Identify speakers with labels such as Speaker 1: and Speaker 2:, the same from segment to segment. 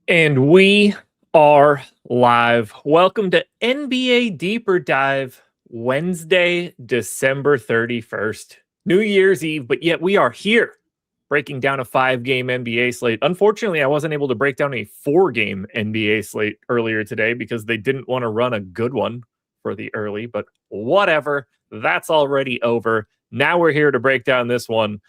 Speaker 1: And we are live. Welcome to NBA Deeper Dive, Wednesday, December 31st, New Year's Eve, but yet we are here breaking down a 5-game NBA slate. Unfortunately, I wasn't able to break down a 4-game NBA slate earlier today because they didn't want to run a good one for the early, but whatever. That's already over. Now we're here to break down this one.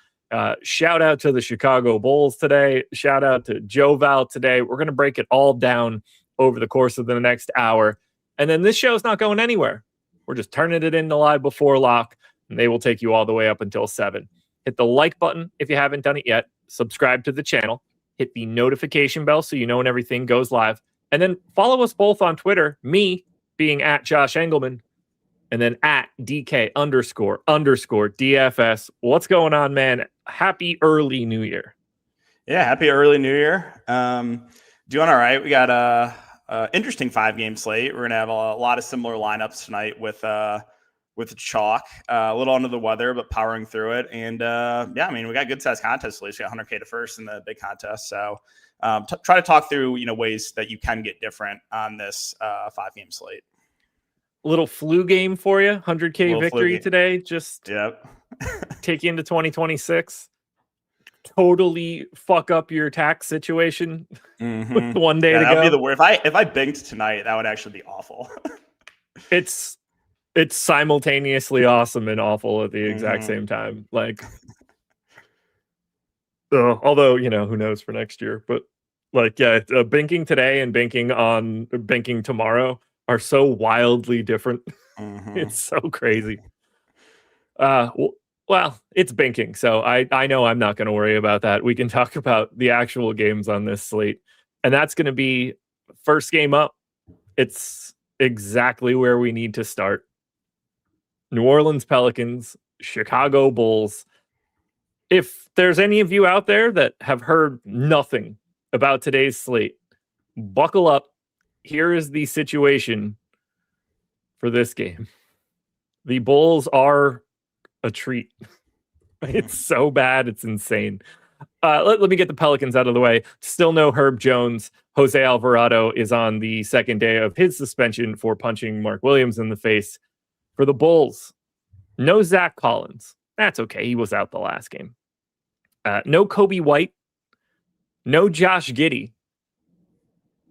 Speaker 1: Shout out to the Chicago Bulls today. Shout out to Joe Val today. We're going to break it all down over the course of the next hour. And then this show's not going anywhere. We're just turning it into live before lock, and they will take you all the way up until 7. Hit the like button if you haven't done it yet. Subscribe to the channel. Hit the notification bell so you know when everything goes live. And then follow us both on Twitter, me being at Josh Engleman, and then at DK__DFS. What's going on, man? Happy early New Year.
Speaker 2: Yeah, happy early New Year. Doing all right. We got a interesting 5-game slate. We're gonna have a lot of similar lineups tonight with chalk. A little under the weather, but powering through it. And yeah, I mean, we got good size contests. At least we got 100K to first in the big contest. So try to talk through ways that you can get different on this 5-game slate.
Speaker 1: Little flu game for you. 100K victory today. Just take you into 2026. Totally fuck up your tax situation with 1 day to go.
Speaker 2: That'd be the worst. If I binked tonight, that would actually be awful.
Speaker 1: It's simultaneously awesome and awful at the exact same time. Like, although, who knows for next year, but banking today and banking tomorrow are so wildly different. It's so crazy. Well, it's banking, so I know I'm not going to worry about that. We can talk about the actual games on this slate, and that's going to be first game up. It's exactly where we need to start. New Orleans Pelicans, Chicago Bulls. If there's any of you out there that have heard nothing about today's slate, buckle up. Here is the situation for this game. The Bulls are a treat. It's so bad. It's insane. Let me get the Pelicans out of the way. Still no Herb Jones. Jose Alvarado is on the second day of his suspension for punching Mark Williams in the face. For the Bulls, no Zach Collins. That's okay. He was out the last game. No Kobe White. No Josh Giddey.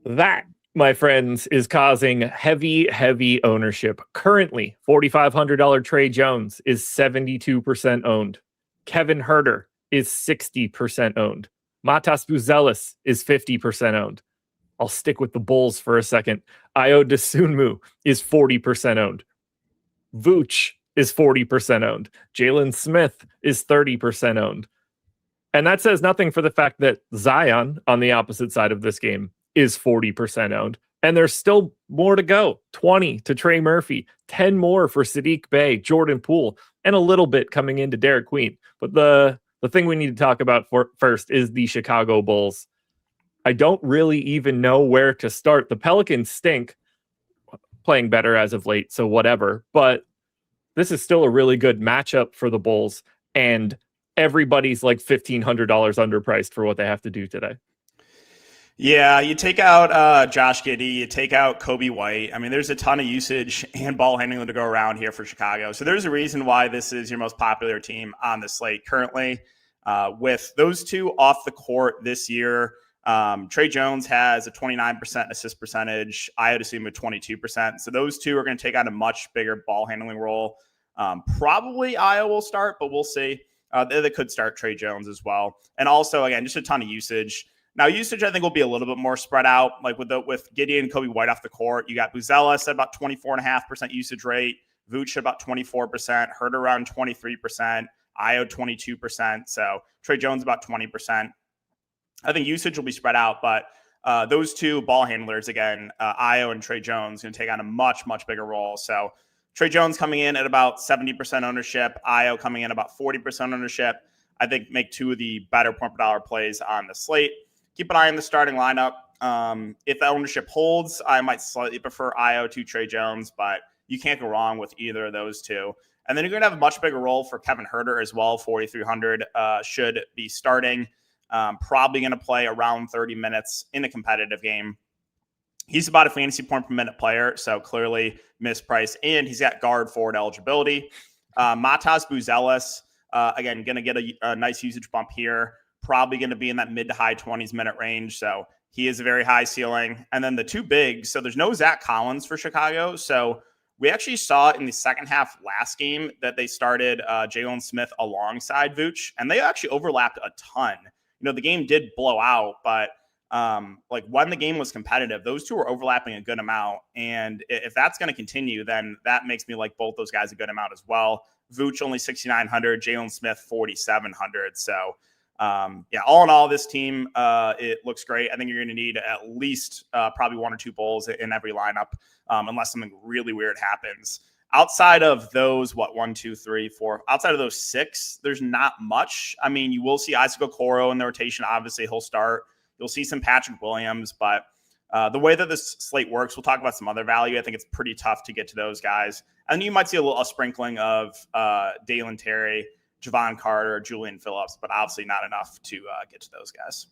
Speaker 1: That, my friends, is causing heavy ownership. Currently, $4,500 Trey Jones is 72% owned. Kevin Huerter is 60% owned. Matas Buzelis is 50% owned. I'll stick with the Bulls for a second. Ayo Dosunmu is 40% owned. Vooch is 40% owned. Jalen Smith is 30% owned. And that says nothing for the fact that Zion, on the opposite side of this game, is 40% owned. And there's still more to go. 20 to Trey Murphy, 10 more for Sadiq Bey, Jordan Poole, and a little bit coming into Derek Queen. But the thing we need to talk about first is the Chicago Bulls. I don't really even know where to start. The Pelicans stink, playing better as of late, so whatever. But this is still a really good matchup for the Bulls, and everybody's like $1,500 underpriced for what they have to do today.
Speaker 2: Yeah, you take out Josh Giddey, you take out Kobe White. I mean, there's a ton of usage and ball handling to go around here for Chicago. So there's a reason why this is your most popular team on the slate currently. With those two off the court this year, Trey Jones has a 29% assist percentage. Ayo Dosunmu 22%. So those two are going to take on a much bigger ball handling role. Probably Ayo will start, but we'll see. They could start Trey Jones as well. And also, again, just a ton of usage. Now, usage, I think, will be a little bit more spread out. Like with Giddey and Kobe White off the court, you got Buzelis at about 24.5% usage rate, Vooch at about 24%, Huerter around 23%, Ayo 22%. So Trey Jones about 20%. I think usage will be spread out, but those two ball handlers, again, Ayo and Trey Jones, going to take on a much, much bigger role. So Trey Jones coming in at about 70% ownership, Ayo coming in about 40% ownership. I think make two of the better point per dollar plays on the slate. Keep an eye on the starting lineup. If that ownership holds, I might slightly prefer Ayo to Trey Jones, but you can't go wrong with either of those two. And then you're going to have a much bigger role for Kevin Huerter as well. 4,300 should be starting. Probably going to play around 30 minutes in a competitive game. He's about a fantasy point per minute player, so clearly mispriced. And he's got guard forward eligibility. Matas Buzelis, again, going to get a nice usage bump here. Probably going to be in that mid to high 20s minute range. So he is a very high ceiling. And then the two bigs. So there's no Zach Collins for Chicago. So we actually saw in the second half last game that they started Jalen Smith alongside Vooch, and they actually overlapped a ton. You know, the game did blow out, but like when the game was competitive, those two were overlapping a good amount. And if that's going to continue, then that makes me like both those guys a good amount as well. Vooch only 6,900, Jalen Smith 4,700. So yeah, all in all, this team, it looks great. I think you're going to need at least probably one or two bulls in every lineup, unless something really weird happens. Outside of those, one, two, three, four, outside of those six, there's not much. I mean, you will see Isaac Okoro in the rotation. Obviously, he'll start. You'll see some Patrick Williams, but the way that this slate works, we'll talk about some other value. I think it's pretty tough to get to those guys. And you might see a sprinkling of Dalen Terry, Javon Carter, Julian Phillips, but obviously not enough to get to those guys.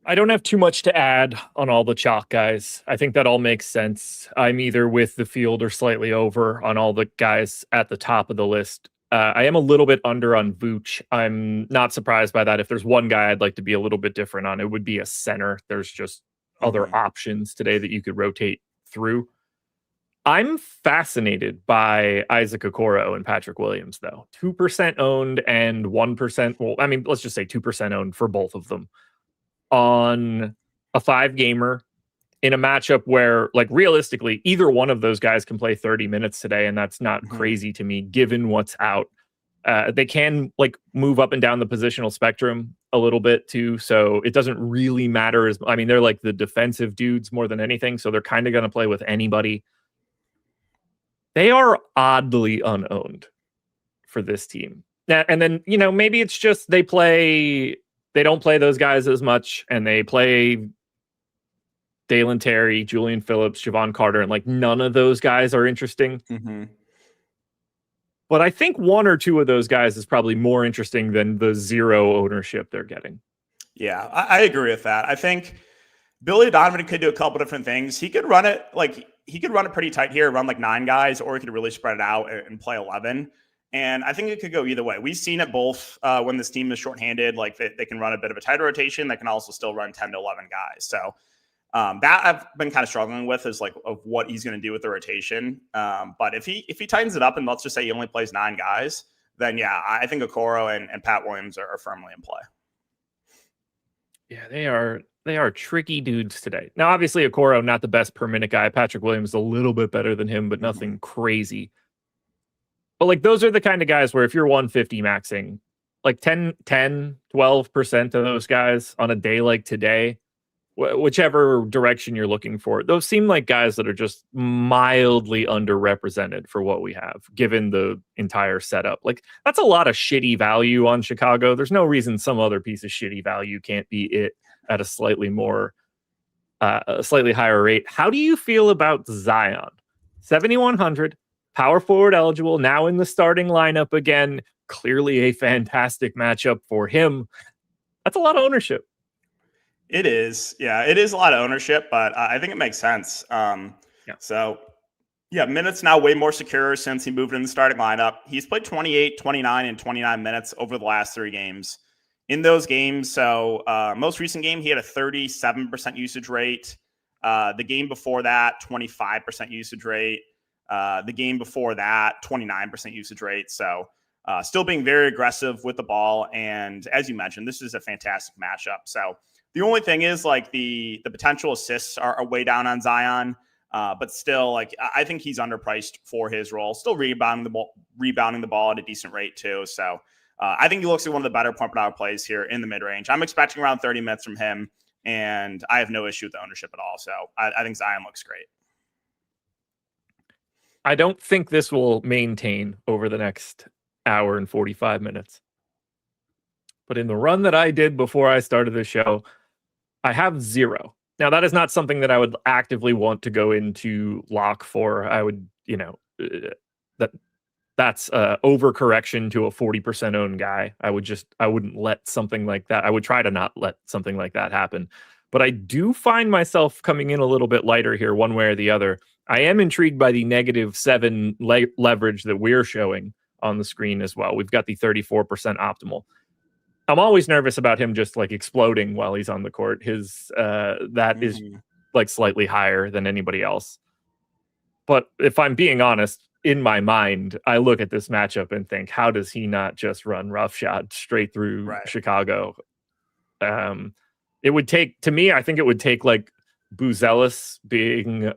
Speaker 1: I don't have too much to add on all the chalk guys. I think that all makes sense. I'm either with the field or slightly over on all the guys at the top of the list. I am a little bit under on Vooch. I'm not surprised by that. If there's one guy I'd like to be a little bit different on, it would be a center. There's just other options today that you could rotate through. I'm fascinated by Isaac Okoro and Patrick Williams, though. 2% owned and 1%. Well, I mean, let's just say 2% owned for both of them on a 5-gamer in a matchup where, like, realistically, either one of those guys can play 30 minutes today, and that's not crazy to me, given what's out. They can, like, move up and down the positional spectrum a little bit, too, so it doesn't really matter. I mean, they're, like, the defensive dudes more than anything, so they're kind of going to play with anybody. They are oddly unowned for this team. And then, you know, maybe it's just they don't play those guys as much, and they play Dalen Terry, Julian Phillips, Javon Carter, and like none of those guys are interesting. But I think one or two of those guys is probably more interesting than the zero ownership they're getting.
Speaker 2: Yeah, I agree with that. I think Billy Donovan could do a couple different things. He could run it pretty tight here, run like 9 guys, or he could really spread it out and play 11. And I think it could go either way. We've seen it both when this team is shorthanded, like they can run a bit of a tighter rotation. They can also still run 10 to 11 guys. So that I've been kind of struggling with is like of what he's going to do with the rotation. But if he tightens it up and let's just say he only plays 9 guys, then yeah, I think Okoro and Pat Williams are firmly in play.
Speaker 1: Yeah, they are tricky dudes today. Now, obviously, Okoro, not the best per minute guy. Patrick Williams a little bit better than him, but nothing crazy. But like those are the kind of guys where if you're 150 maxing, like 12% of those guys on a day like today, whichever direction you're looking for, those seem like guys that are just mildly underrepresented for what we have, given the entire setup. Like that's a lot of shitty value on Chicago. There's no reason some other piece of shitty value can't be it at a slightly higher rate. How do you feel about Zion? 7,100, power forward eligible, now in the starting lineup again. Clearly a fantastic matchup for him. That's a lot of ownership.
Speaker 2: It is. Yeah, it is a lot of ownership, but I think it makes sense. So, yeah, minutes now way more secure since he moved in the starting lineup. He's played 28, 29, and 29 minutes over the last 3 games. In those games, so most recent game, he had a 37% usage rate. The game before that, 25% usage rate. The game before that, 29% usage rate. So still being very aggressive with the ball. And as you mentioned, this is a fantastic matchup. So the only thing is like the potential assists are way down on Zion, but still, like I think he's underpriced for his role. Still rebounding the ball at a decent rate too. So I think he looks like one of the better point per dollar plays here in the mid range. I'm expecting around 30 minutes from him, and I have no issue with the ownership at all. So I think Zion looks great.
Speaker 1: I don't think this will maintain over the next hour and 45 minutes. But in the run that I did before I started the show, I have 0. Now, that is not something that I would actively want to go into lock for. I would, that that's overcorrection to a 40% owned guy. I wouldn't let something like that. I would try to not let something like that happen. But I do find myself coming in a little bit lighter here, one way or the other. I am intrigued by the -7 leverage that we're showing on the screen as well. We've got the 34% optimal. I'm always nervous about him just like exploding while he's on the court. His that is like slightly higher than anybody else. But if I'm being honest, in my mind, I look at this matchup and think, how does he not just run roughshod straight through Chicago? It would take, to me, I think it would take like Buzelis being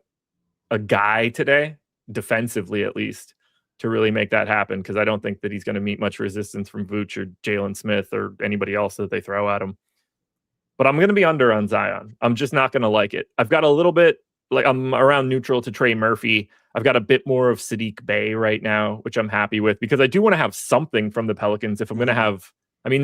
Speaker 1: a guy today, defensively at least, to really make that happen, because I don't think that he's going to meet much resistance from Vooch or Jalen Smith or anybody else that they throw at him. But I'm going to be under on Zion. I'm just not going to like it. I've got a little bit, like I'm around neutral to Trey Murphy. I've got a bit more of Sadiq Bey right now, which I'm happy with, because I do want to have something from the Pelicans if I'm going to have. I mean,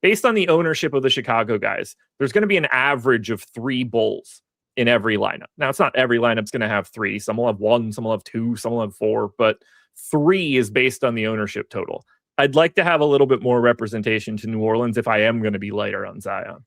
Speaker 1: based on the ownership of the Chicago guys, there's going to be an average of 3 Bulls in every lineup. Now, it's not every lineup's going to have 3. Some will have 1, some will have 2, some will have 4, but 3 is based on the ownership total. I'd like to have a little bit more representation to New Orleans if I am going to be lighter on Zion.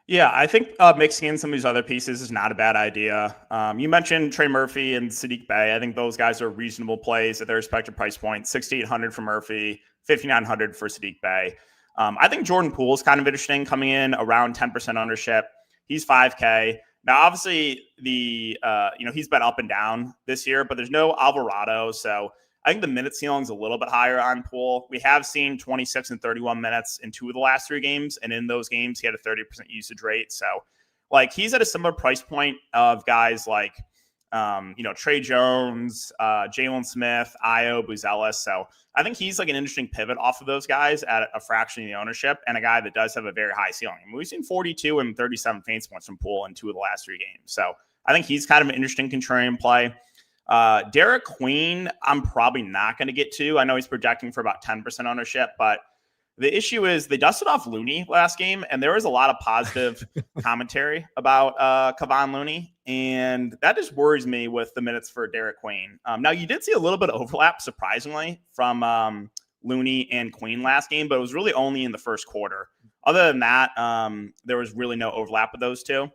Speaker 2: Yeah, I think mixing in some of these other pieces is not a bad idea. You mentioned Trey Murphy and Sadiq Bey. I think those guys are reasonable plays at their respective price points. 6,800 for Murphy, 5,900 for Sadiq Bey. I think Jordan Poole is kind of interesting, coming in around 10% ownership. He's 5K. Now, obviously, he's been up and down this year, but there's no Alvarado, so I think the minute ceiling is a little bit higher on Poole. We have seen 26 and 31 minutes in 2 of the last 3 games, and in those games, he had a 30% usage rate. So, like, he's at a similar price point of guys like, Trey Jones, Jalen Smith, Ayo, Buzelis. So I think he's like an interesting pivot off of those guys at a fraction of the ownership, and a guy that does have a very high ceiling. I mean, we've seen 42 and 37 fantasy points from Poole in 2 of the last 3 games. So I think he's kind of an interesting contrarian play. Derek Queen, I'm probably not going to get to. I know he's projecting for about 10% ownership, but the issue is they dusted off Looney last game, and there was a lot of positive commentary about Kevon Looney, and that just worries me with the minutes for Derek Queen. Now, you did see a little bit of overlap, surprisingly, from Looney and Queen last game, but it was really only in the first quarter. Other than that, there was really no overlap with those two.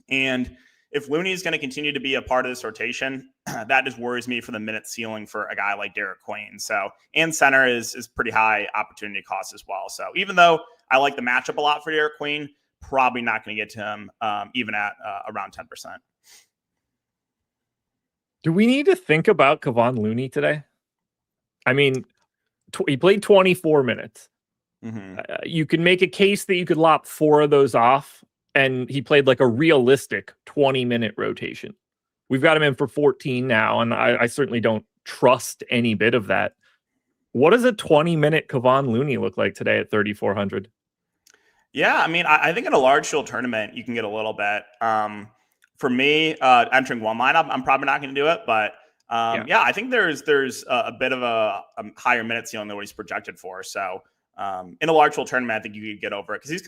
Speaker 2: And if Looney is going to continue to be a part of this rotation, that just worries me for the minute ceiling for a guy like Derek Queen. So, and center is pretty high opportunity cost as well. So even though I like the matchup a lot for Derek Queen, probably not going to get to him even at around 10%.
Speaker 1: Do we need to think about Kevon Looney today? I mean, he played 24 minutes. You can make a case that you could lop 4 of those off, and he played like a realistic 20-minute rotation. We've got him in for 14 now, and I certainly don't trust any bit of that. What does a 20-minute Kevon Looney look like today at 3,400?
Speaker 2: Yeah, I mean, I think in a large field tournament, you can get a little bit. For me, entering one lineup, I'm probably not going to do it, but I think there's a bit of a higher minute ceiling than what he's projected for. So in a large field tournament, I think you could get over it because he's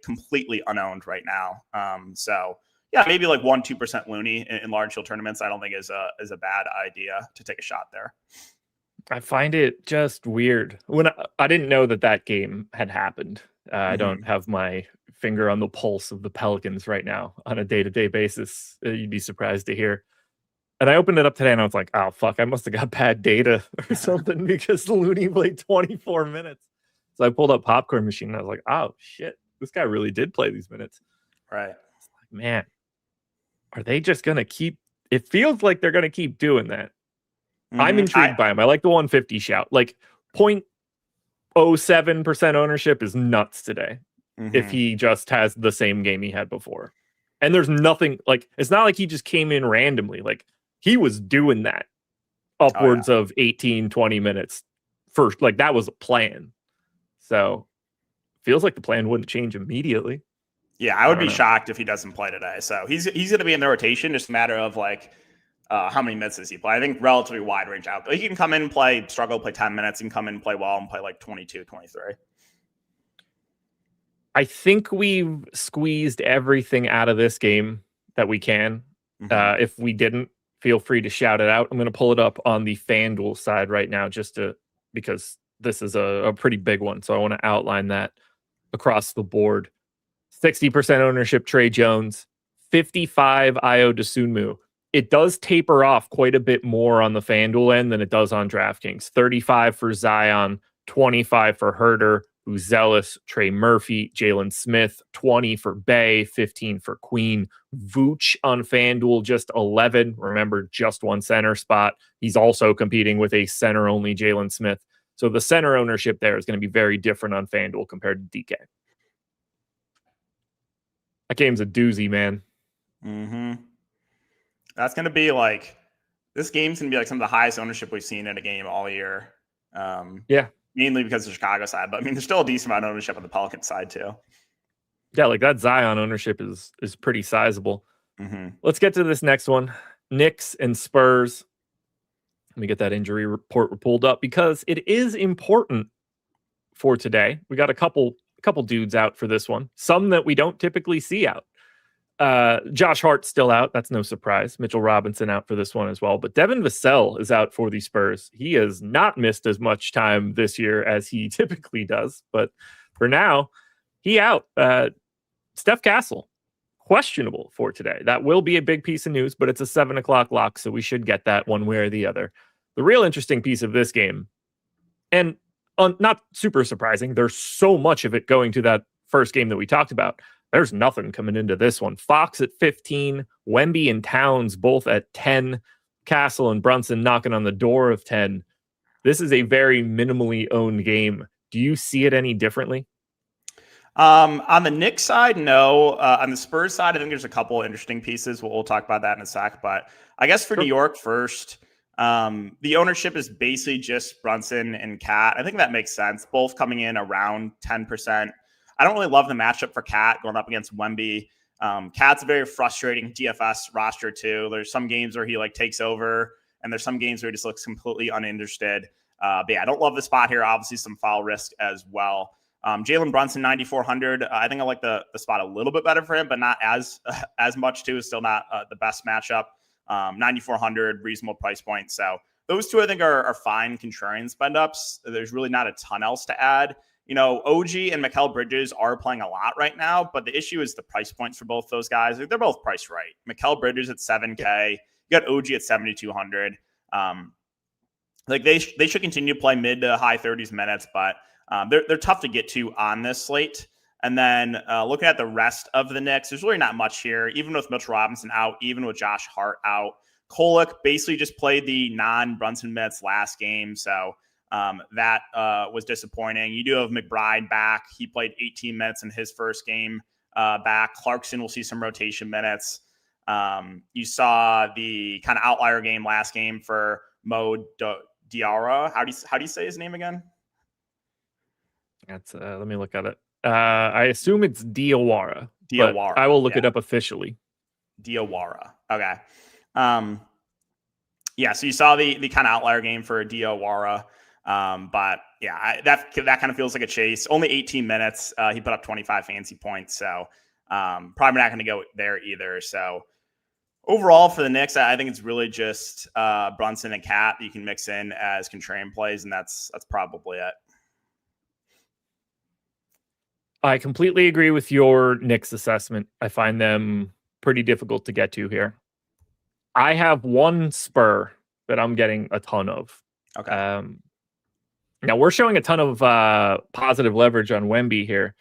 Speaker 2: completely unowned right now. Yeah, maybe like 1-2% Looney in large field tournaments, I don't think is a bad idea to take a shot there.
Speaker 1: I find it just weird. When I didn't know that game had happened. I don't have my finger on the pulse of the Pelicans right now on a day-to-day basis. You'd be surprised to hear. And I opened it up today and I was like, oh, fuck, I must have got bad data or something because Looney played 24 minutes. So I pulled up Popcorn Machine and I was like, oh, shit, this guy really did play these minutes.
Speaker 2: Right.
Speaker 1: It's like, man, are they just going to keep... It feels like they're going to keep doing that. I'm intrigued by him. I like the 150 shout. Like 0.07% ownership is nuts today if he just has the same game he had before. And there's nothing like, it's not like he just came in randomly. Like he was doing that upwards of 18, 20 minutes first. Like that was a plan. So feels like the plan wouldn't change immediately.
Speaker 2: Yeah, I would be shocked if he doesn't play today. So he's going to be in the rotation. Just a matter of like, how many minutes does he play? I think relatively wide range out. He can come in and play 10 minutes and come in and play well and play like 22, 23.
Speaker 1: I think we've squeezed everything out of this game that we can. If we didn't, feel free to shout it out. I'm going to pull it up on the FanDuel side right now because this is a pretty big one. So I want to outline that across the board. 60% ownership, Trey Jones, 55 Io DeSunmu. It does taper off quite a bit more on the FanDuel end than it does on DraftKings. 35 for Zion, 25 for Herter, who's zealous, Trey Murphy, Jalen Smith, 20 for Bay, 15 for Queen. Vooch on FanDuel, just 11. Remember, just one center spot. He's also competing with a center-only Jalen Smith. So the center ownership there is going to be very different on FanDuel compared to DK. That game's a doozy, man.
Speaker 2: Mm-hmm. That's going to be this game's going to be some of the highest ownership we've seen in a game all year.
Speaker 1: Yeah.
Speaker 2: Mainly because of the Chicago side, but I mean, there's still a decent amount of ownership on the Pelicans side too.
Speaker 1: Yeah, that Zion ownership is pretty sizable.
Speaker 2: Mm-hmm.
Speaker 1: Let's get to this next one. Knicks and Spurs. Let me get that injury report pulled up because it is important for today. We got a couple dudes out for this one. Some that we don't typically see out. Josh Hart's still out. That's no surprise. Mitchell Robinson out for this one as well. But Devin Vassell is out for the Spurs. He has not missed as much time this year as he typically does. But for now, he out. Steph Castle, questionable for today. That will be a big piece of news, but it's a 7 o'clock lock, so we should get that one way or the other. The real interesting piece of this game, and not super surprising, there's so much of it going to that first game that we talked about. There's nothing coming into this one. Fox at 15, Wemby and Towns both at 10, Castle and Brunson knocking on the door of 10. This is a very minimally owned game. Do you see it any differently?
Speaker 2: On the Knicks side, no. On the Spurs side, I think there's a couple interesting pieces. We'll talk about that in a sec. But I guess for New York first, the ownership is basically just Brunson and Cat. I think that makes sense. Both coming in around 10%. I don't really love the matchup for Cat going up against Wemby. Cat's a very frustrating DFS roster too. There's some games where he takes over, and there's some games where he just looks completely uninterested. But yeah, I don't love the spot here. Obviously, some foul risk as well. Jalen Brunson, 9,400. I think I like the spot a little bit better for him, but not as much too. Still not the best matchup. 9,400, reasonable price point. So those two I think are fine contrarian spend ups. There's really not a ton else to add. OG and Mikal Bridges are playing a lot right now, but the issue is the price points for both those guys. They're both priced right. Mikal Bridges at 7K, you got OG at 7,200. They should continue to play mid to high 30s minutes, but they're tough to get to on this slate. And then looking at the rest of the Knicks, there's really not much here, even with Mitchell Robinson out, even with Josh Hart out. Kolek basically just played the non-Brunson minutes last game, so that was disappointing. You do have McBride back. He played 18 minutes in his first game back. Clarkson will see some rotation minutes. You saw the kind of outlier game last game for Mo Diarra. How do you say his name again?
Speaker 1: That's let me look at it. I assume it's Diawara.
Speaker 2: Diawara.
Speaker 1: I will look it up officially.
Speaker 2: Diawara. Okay. Yeah, so you saw the kind of outlier game for Diawara. But yeah, that kind of feels like a chase. Only 18 minutes. He put up 25 fantasy points. So probably not going to go there either. So overall for the Knicks, I think it's really just Brunson and Cat that you can mix in as contrarian plays. And that's probably it.
Speaker 1: I completely agree with your Knicks assessment. I find them pretty difficult to get to here. I have one Spur that I'm getting a ton of.
Speaker 2: Okay.
Speaker 1: Now we're showing a ton of positive leverage on Wemby here.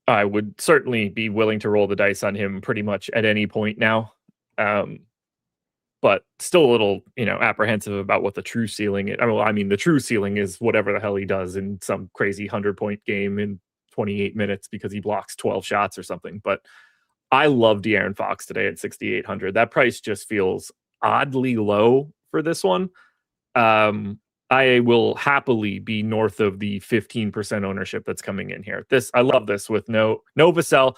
Speaker 1: I would certainly be willing to roll the dice on him pretty much at any point now. But still a little, apprehensive about what the true ceiling is. I mean, the true ceiling is whatever the hell he does in some crazy 100-point game in 28 minutes because he blocks 12 shots or something. But I love De'Aaron Fox today at 6,800. That price just feels oddly low for this one. I will happily be north of the 15% ownership that's coming in here. I love this with no Vassell.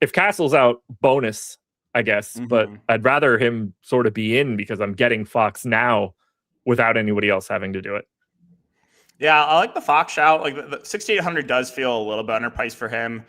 Speaker 1: If Castle's out, bonus, I guess. Mm-hmm. But I'd rather him sort of be in because I'm getting Fox now without anybody else having to do it. Yeah,
Speaker 2: I like the Fox shout. The 6,800 does feel a little bit underpriced for him.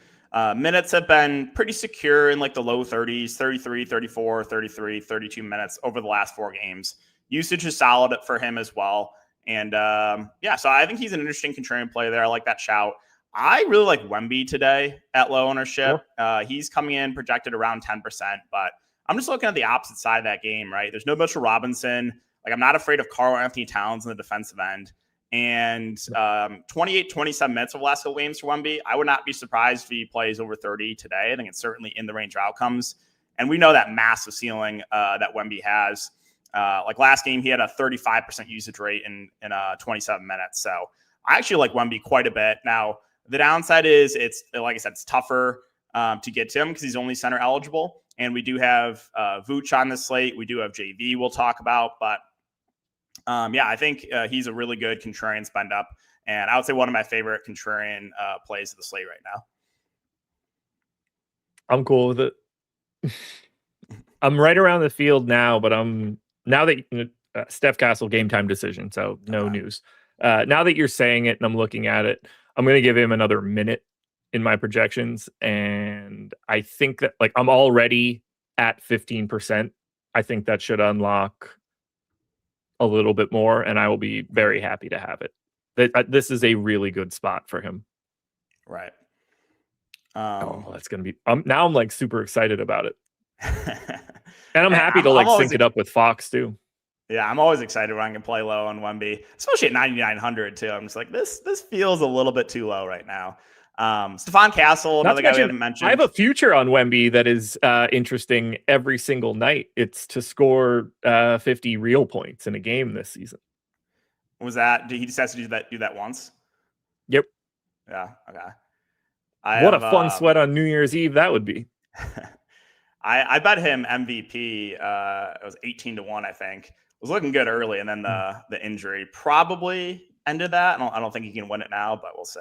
Speaker 2: Minutes have been pretty secure in like the low 30s, 33, 34, 33, 32 minutes over the last 4 games. Usage is solid for him as well. And so I think he's an interesting contrarian play there. I like that shout. I really like Wemby today at low ownership.
Speaker 1: Sure.
Speaker 2: He's coming in projected around 10%, but I'm just looking at the opposite side of that game, right? There's no Mitchell Robinson. Like, I'm not afraid of Karl Anthony Towns in the defensive end. And 28, 27 minutes of the last couple games for Wemby. I would not be surprised if he plays over 30 today. I think it's certainly in the range of outcomes. And we know that massive ceiling that Wemby has. Like last game, he had a 35% usage rate in 27 minutes. So I actually like Wemby quite a bit. Now, the downside is it's, like I said, it's tougher to get to him because he's only center eligible. And we do have Vooch on the slate. We do have JV we'll talk about. But I think he's a really good contrarian spend up. And I would say one of my favorite contrarian plays of the slate right now.
Speaker 1: I'm cool with it. I'm right around the field now, but now that Steph Castle game time decision, so no news. Now that you're saying it and I'm looking at it, I'm going to give him another minute in my projections. And I think that like I'm already at 15%. I think that should unlock a little bit more, and I will be very happy to have it. This is a really good spot for him.
Speaker 2: Right.
Speaker 1: That's going to be, now I'm like super excited about it. And I'm happy to sync it up with Fox too.
Speaker 2: Yeah, I'm always excited when I can play low on Wemby, especially at 9,900 too. I'm just like, this feels a little bit too low right now. Stephon Castle, another guy we haven't mentioned.
Speaker 1: I have a future on Wemby that is interesting every single night. It's to score 50 real points in a game this season.
Speaker 2: Was that? Did he just have to do that once?
Speaker 1: Yep.
Speaker 2: Yeah. Okay.
Speaker 1: What a fun sweat on New Year's Eve that would be.
Speaker 2: I bet him MVP. It was 18-1, I think. It was looking good early, and then the injury probably ended that. I don't think he can win it now, but we'll see.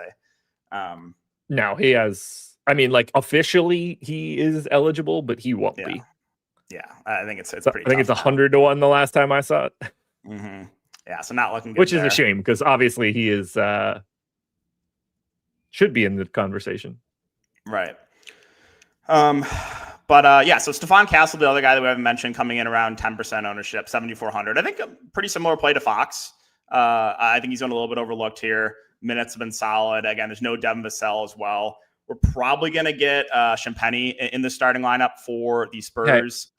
Speaker 1: No, he has. I mean, like officially, he is eligible, but he won't be.
Speaker 2: Yeah, I think it's pretty.
Speaker 1: I think it's 100-1 the last time I saw it.
Speaker 2: Mm-hmm. Yeah, so not looking good.
Speaker 1: Which is a shame because obviously he is should be in the conversation.
Speaker 2: Right. So Stephon Castle, the other guy that we haven't mentioned, coming in around 10% ownership, 7,400. I think a pretty similar play to Fox. I think he's going a little bit overlooked here. Minutes have been solid. Again, there's no Devin Vassell as well. We're probably going to get Champagnie in the starting lineup for the Spurs.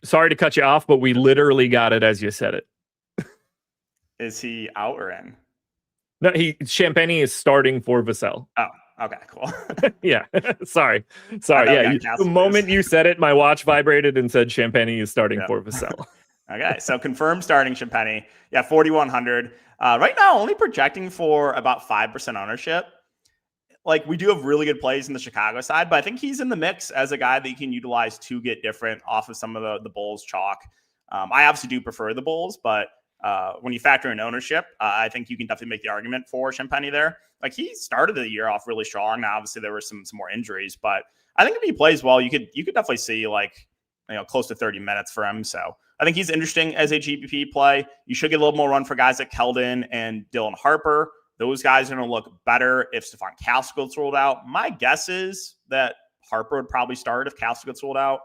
Speaker 1: Hey, sorry to cut you off, but we literally got it as you said it.
Speaker 2: Is he out or in?
Speaker 1: No, Champagnie is starting for Vassell.
Speaker 2: Oh, okay, cool.
Speaker 1: Yeah, sorry. Yeah, the moment you said it, my watch vibrated and said Champagnie is starting for Vassell.
Speaker 2: Okay, so confirmed starting Champagnie. Yeah, 4,100. Right now, only projecting for about 5% ownership. Like, we do have really good plays in the Chicago side, but I think he's in the mix as a guy that you can utilize to get different off of some of the Bulls chalk. I obviously do prefer the Bulls, but when you factor in ownership, I think you can definitely make the argument for Champagnie there. Like, he started the year off really strong. Now, obviously, there were some more injuries, but I think if he plays well, you could definitely see close to 30 minutes for him. So I think he's interesting as a GPP play. You should get a little more run for guys like Keldon and Dylan Harper. Those guys are going to look better if Stephon Castle gets ruled out. My guess is that Harper would probably start if Castle gets ruled out.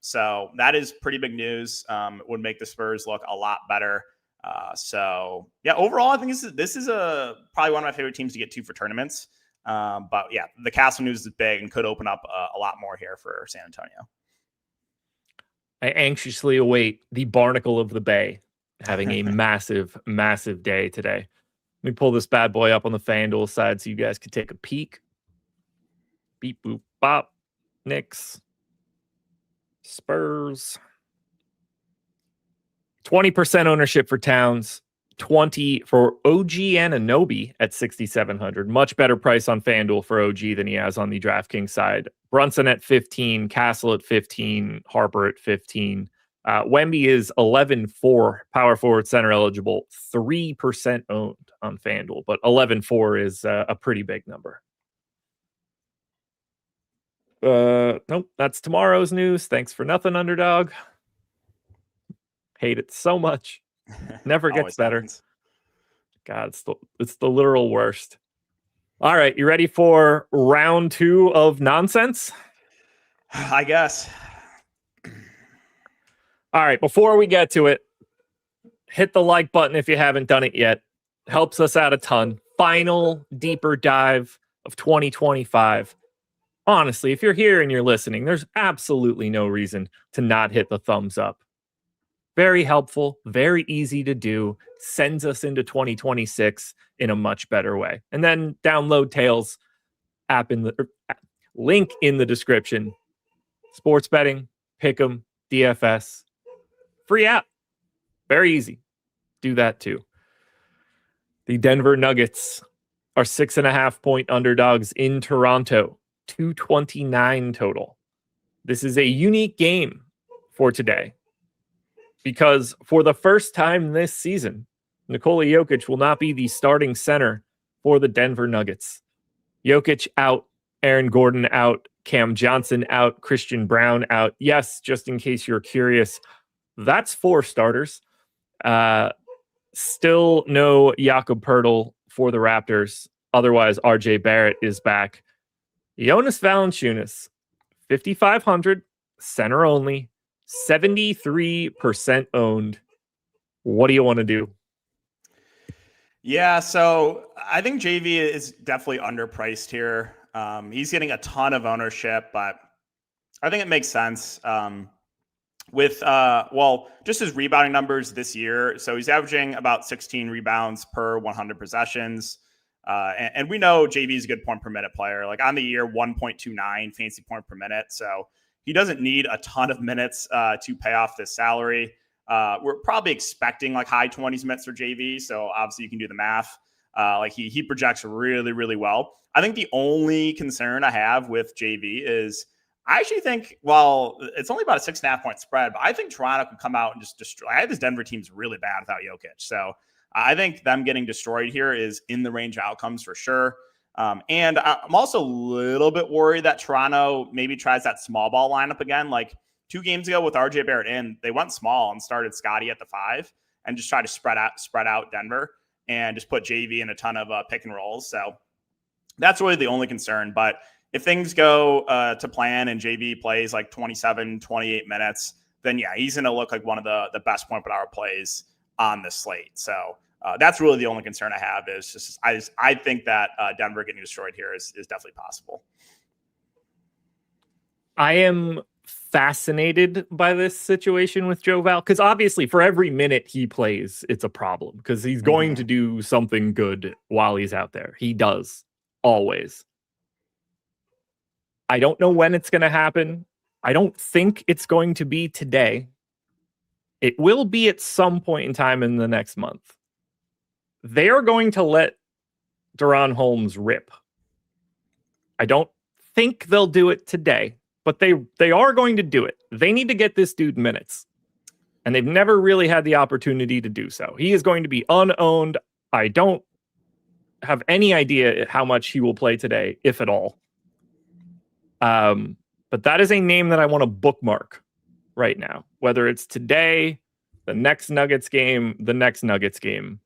Speaker 2: So that is pretty big news. It would make the Spurs look a lot better. Overall, I think this is probably one of my favorite teams to get to for tournaments. But yeah, the Castle news is big and could open up a lot more here for San Antonio.
Speaker 1: I anxiously await the Barnacle of the Bay having a massive, massive day today. Let me pull this bad boy up on the FanDuel side so you guys can take a peek. Beep, boop, bop. Knicks. Spurs. 20% ownership for Towns. 20 for OG Anunoby at 6,700. Much better price on FanDuel for OG than he has on the DraftKings side. Brunson at 15, Castle at 15, Harper at 15. Wemby is 11-4 power forward center eligible, 3% owned on FanDuel, but 11-4 is a pretty big number. Nope, that's tomorrow's news. Thanks for nothing, underdog. Hate it so much. Never gets better.
Speaker 2: Happens.
Speaker 1: God, it's the literal worst. All right, you ready for round 2 of nonsense?
Speaker 2: I guess.
Speaker 1: All right, before we get to it, hit the like button if you haven't done it yet. Helps us out a ton. Final deeper dive of 2025. Honestly, if you're here and you're listening, there's absolutely no reason to not hit the thumbs up. Very helpful, very easy to do, sends us into 2026 in a much better way. And then download Tails app link in the description. Sports betting, pick'em, DFS, free app. Very easy. Do that too. The Denver Nuggets are 6.5-point underdogs in Toronto, 229 total. This is a unique game for today because for the first time this season, Nikola Jokic will not be the starting center for the Denver Nuggets. Jokic out, Aaron Gordon out, Cam Johnson out, Christian Brown out. Yes, just in case you're curious, that's 4 starters. Still no Jakob Poeltl for the Raptors. Otherwise, RJ Barrett is back. Jonas Valanciunas, 5,500, center only, 73% owned. What do you want to do?
Speaker 2: Yeah, so I think JV is definitely underpriced here. He's getting a ton of ownership, but I think it makes sense. Just his rebounding numbers this year. So he's averaging about 16 rebounds per 100 possessions. And we know JV is a good point per minute player. Like on the year, 1.29 fantasy point per minute. So he doesn't need a ton of minutes to pay off this salary. We're probably expecting like high 20s minutes for JV. So obviously you can do the math. He projects really, really well. I think the only concern I have with JV is I actually think, well, it's only about a 6.5 point spread, but I think Toronto can come out and just destroy. I have this Denver team's really bad without Jokic. So I think them getting destroyed here is in the range of outcomes for sure. And I'm also a little bit worried that Toronto maybe tries that small ball lineup again. Like 2 games ago with RJ Barrett in, they went small and started Scotty at the 5 and just tried to spread out Denver and just put JV in a ton of pick and rolls. So that's really the only concern. But if things go to plan and JV plays like 27, 28 minutes, then yeah, he's going to look like one of the best point per hour plays on the slate. So that's really the only concern I have is just I think that Denver getting destroyed here is definitely possible.
Speaker 1: I am fascinated by this situation with Joe Val because obviously for every minute he plays, it's a problem because he's going to do something good while he's out there. He does always. I don't know when it's going to happen. I don't think it's going to be today. It will be at some point in time in the next month. They are going to let Deron Holmes rip. I don't think they'll do it today, but they are going to do it. They need to get this dude minutes. And they've never really had the opportunity to do so. He is going to be unowned. I don't have any idea how much he will play today, if at all. But that is a name that I want to bookmark right now, whether it's today, the next Nuggets game, the next Nuggets game.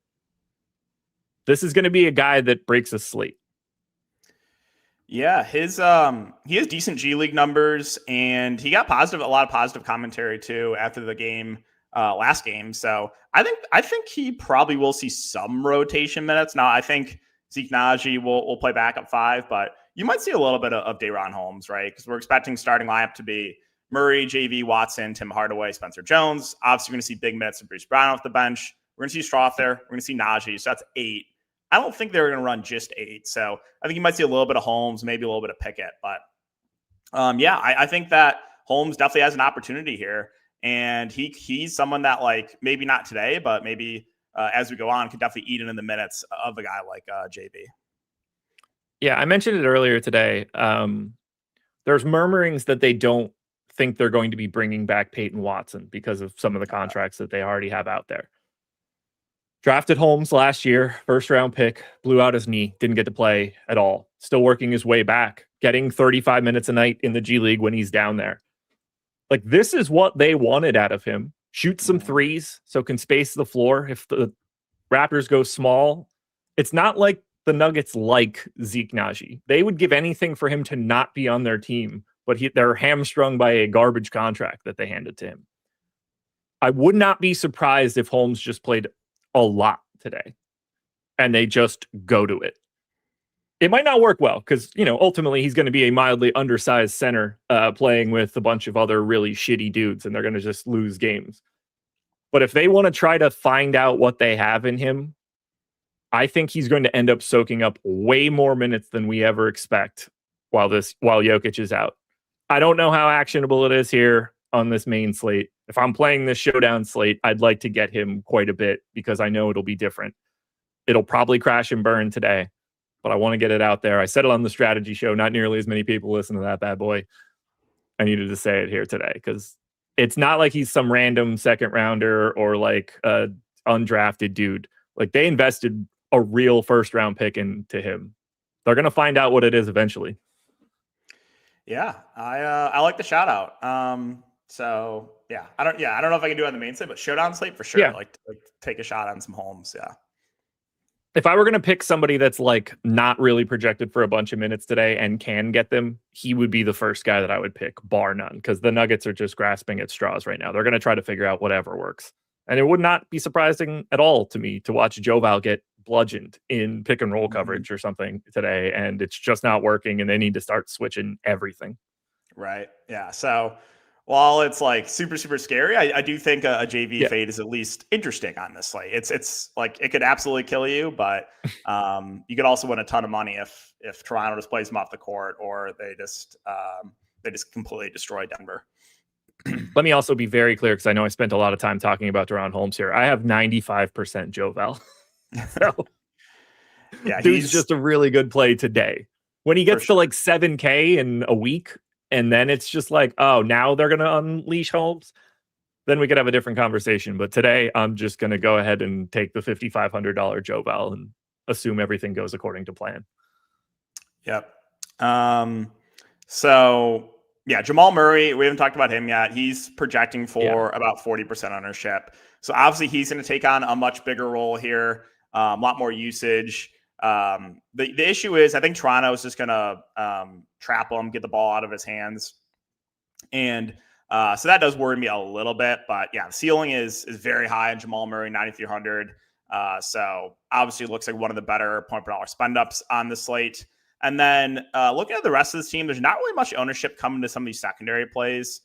Speaker 1: This is going to be a guy that breaks a slate.
Speaker 2: Yeah, he has decent G League numbers, and he got a lot of positive commentary too after the game, last game. So I think he probably will see some rotation minutes. Now I think Zeke Naji will play back at 5, but you might see a little bit of Deron Holmes, right? Because we're expecting starting lineup to be Murray, JV, Watson, Tim Hardaway, Spencer Jones. Obviously, we're going to see big minutes of Bruce Brown off the bench. We're going to see Stroth there. We're going to see Naji. So that's 8. I don't think they're going to run just 8. So I think you might see a little bit of Holmes, maybe a little bit of Pickett. But I think that Holmes definitely has an opportunity here. And he's someone that, like, maybe not today, but maybe as we go on, could definitely eat into the minutes of a guy like JV.
Speaker 1: Yeah, I mentioned it earlier today. There's murmurings that they don't think they're going to be bringing back Peyton Watson because of some of the contracts that they already have out there. Drafted Holmes last year, first round pick, blew out his knee, didn't get to play at all. Still working his way back, getting 35 minutes a night in the G League when he's down there. Like, this is what they wanted out of him. Shoot some threes so can space the floor. If the Raptors go small, it's not like the Nuggets like Zeke Naji. They would give anything for him to not be on their team, but they're hamstrung by a garbage contract that they handed to him. I would not be surprised if Holmes just played a lot today and they just go to it. It might not work well because, ultimately he's going to be a mildly undersized center playing with a bunch of other really shitty dudes, and they're going to just lose games. But if they want to try to find out what they have in him, I think he's going to end up soaking up way more minutes than we ever expect while Jokic is out. I don't know how actionable it is here on this main slate. If I'm playing this showdown slate, I'd like to get him quite a bit because I know it'll be different. It'll probably crash and burn today, but I want to get it out there. I said it on the strategy show. Not nearly as many people listen to that bad boy. I needed to say it here today because it's not like he's some random second rounder or like a undrafted dude. Like, they invested a real first round pick into him. They're going to find out what it is eventually.
Speaker 2: Yeah, I like the shout out. So yeah, I don't know if I can do it on the main slate, but showdown slate for sure.
Speaker 1: Yeah.
Speaker 2: Like take a shot on some Holmes. Yeah.
Speaker 1: If I were going to pick somebody that's like not really projected for a bunch of minutes today and can get them, he would be the first guy that I would pick, bar none, because the Nuggets are just grasping at straws right now. They're going to try to figure out whatever works. And it would not be surprising at all to me to watch Joval get bludgeoned in pick and roll coverage or something today, and it's just not working, and they need to start switching everything.
Speaker 2: Right. Yeah. So while it's like super, super scary, I do think a JV fade is at least interesting on this slate. It's like it could absolutely kill you, but you could also win a ton of money if Toronto just plays them off the court or they just completely destroy Denver.
Speaker 1: Let me also be very clear, because I know I spent a lot of time talking about Deron Holmes here. I have 95% Joval. So
Speaker 2: yeah,
Speaker 1: dude's just a really good play today. When he gets to like 7K in a week, and then it's just like, oh, now they're going to unleash Holmes, then we could have a different conversation. But today, I'm just going to go ahead and take the $5,500 Joval and assume everything goes according to plan.
Speaker 2: Yep. So, yeah, Jamal Murray, we haven't talked about him yet. He's projecting for about 40% ownership. So, obviously, he's going to take on a much bigger role here, a lot more usage. The issue is I think Toronto is just going to trap him, get the ball out of his hands. And so that does worry me a little bit. But yeah, the ceiling is very high in Jamal Murray, 9,300. So obviously it looks like one of the better point per dollar spend ups on the slate. And then looking at the rest of this team, there's not really much ownership coming to some of these secondary plays.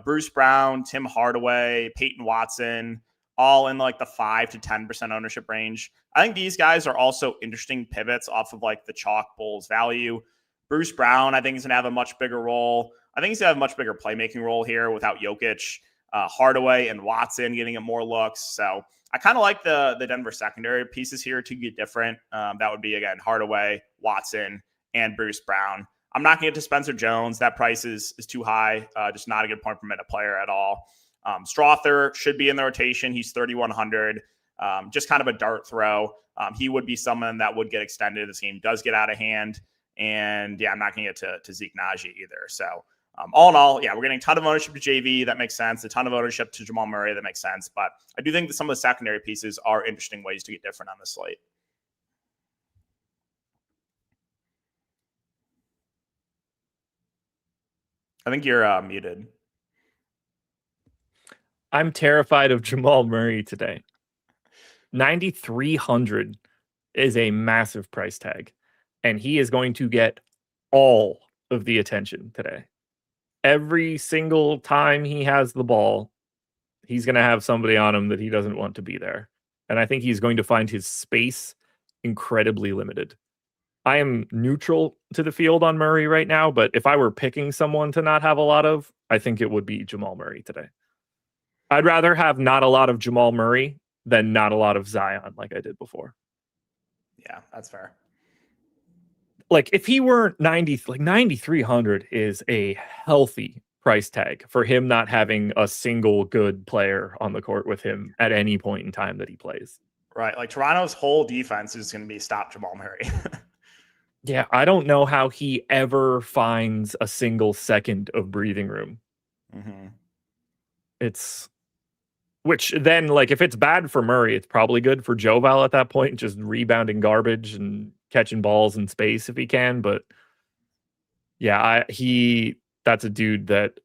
Speaker 2: Bruce Brown, Tim Hardaway, Peyton Watson, all in like the 5 to 10% ownership range. I think these guys are also interesting pivots off of like the chalk Bulls value. Bruce Brown, I think, is going to have a much bigger role. I think he's going to have a much bigger playmaking role here without Jokic, Hardaway, and Watson getting more looks. So I kind of like the Denver secondary pieces here to get different. That would be, again, Hardaway, Watson, and Bruce Brown. I'm not going to get to Spencer Jones. That price is too high. Just not a good point per minute player at all. Strother should be in the rotation. He's 3,100. Just kind of a dart throw. He would be someone that would get extended if this game does get out of hand. And yeah, I'm not going to get to Zeke Naji either. So all in all, yeah, we're getting a ton of ownership to JV. That makes sense. A ton of ownership to Jamal Murray. That makes sense. But I do think that some of the secondary pieces are interesting ways to get different on the slate. I think you're muted.
Speaker 1: I'm terrified of Jamal Murray today. 9,300 is a massive price tag, and he is going to get all of the attention today. Every single time he has the ball, he's going to have somebody on him that he doesn't want to be there. And I think he's going to find his space incredibly limited. I am neutral to the field on Murray right now, but if I were picking someone to not have a lot of, I think it would be Jamal Murray today. I'd rather have not a lot of Jamal Murray than not a lot of Zion like I did before.
Speaker 2: Yeah, that's fair.
Speaker 1: Like if he were 9,300 is a healthy price tag for him not having a single good player on the court with him at any point in time that he plays.
Speaker 2: Right. Like Toronto's whole defense is going to be stop Jamal Murray.
Speaker 1: Yeah, I don't know how he ever finds a single second of breathing room.
Speaker 2: Mm-hmm.
Speaker 1: Which then, like, if it's bad for Murray, it's probably good for Joval at that point, just rebounding garbage and catching balls in space if he can. But yeah, that's a dude that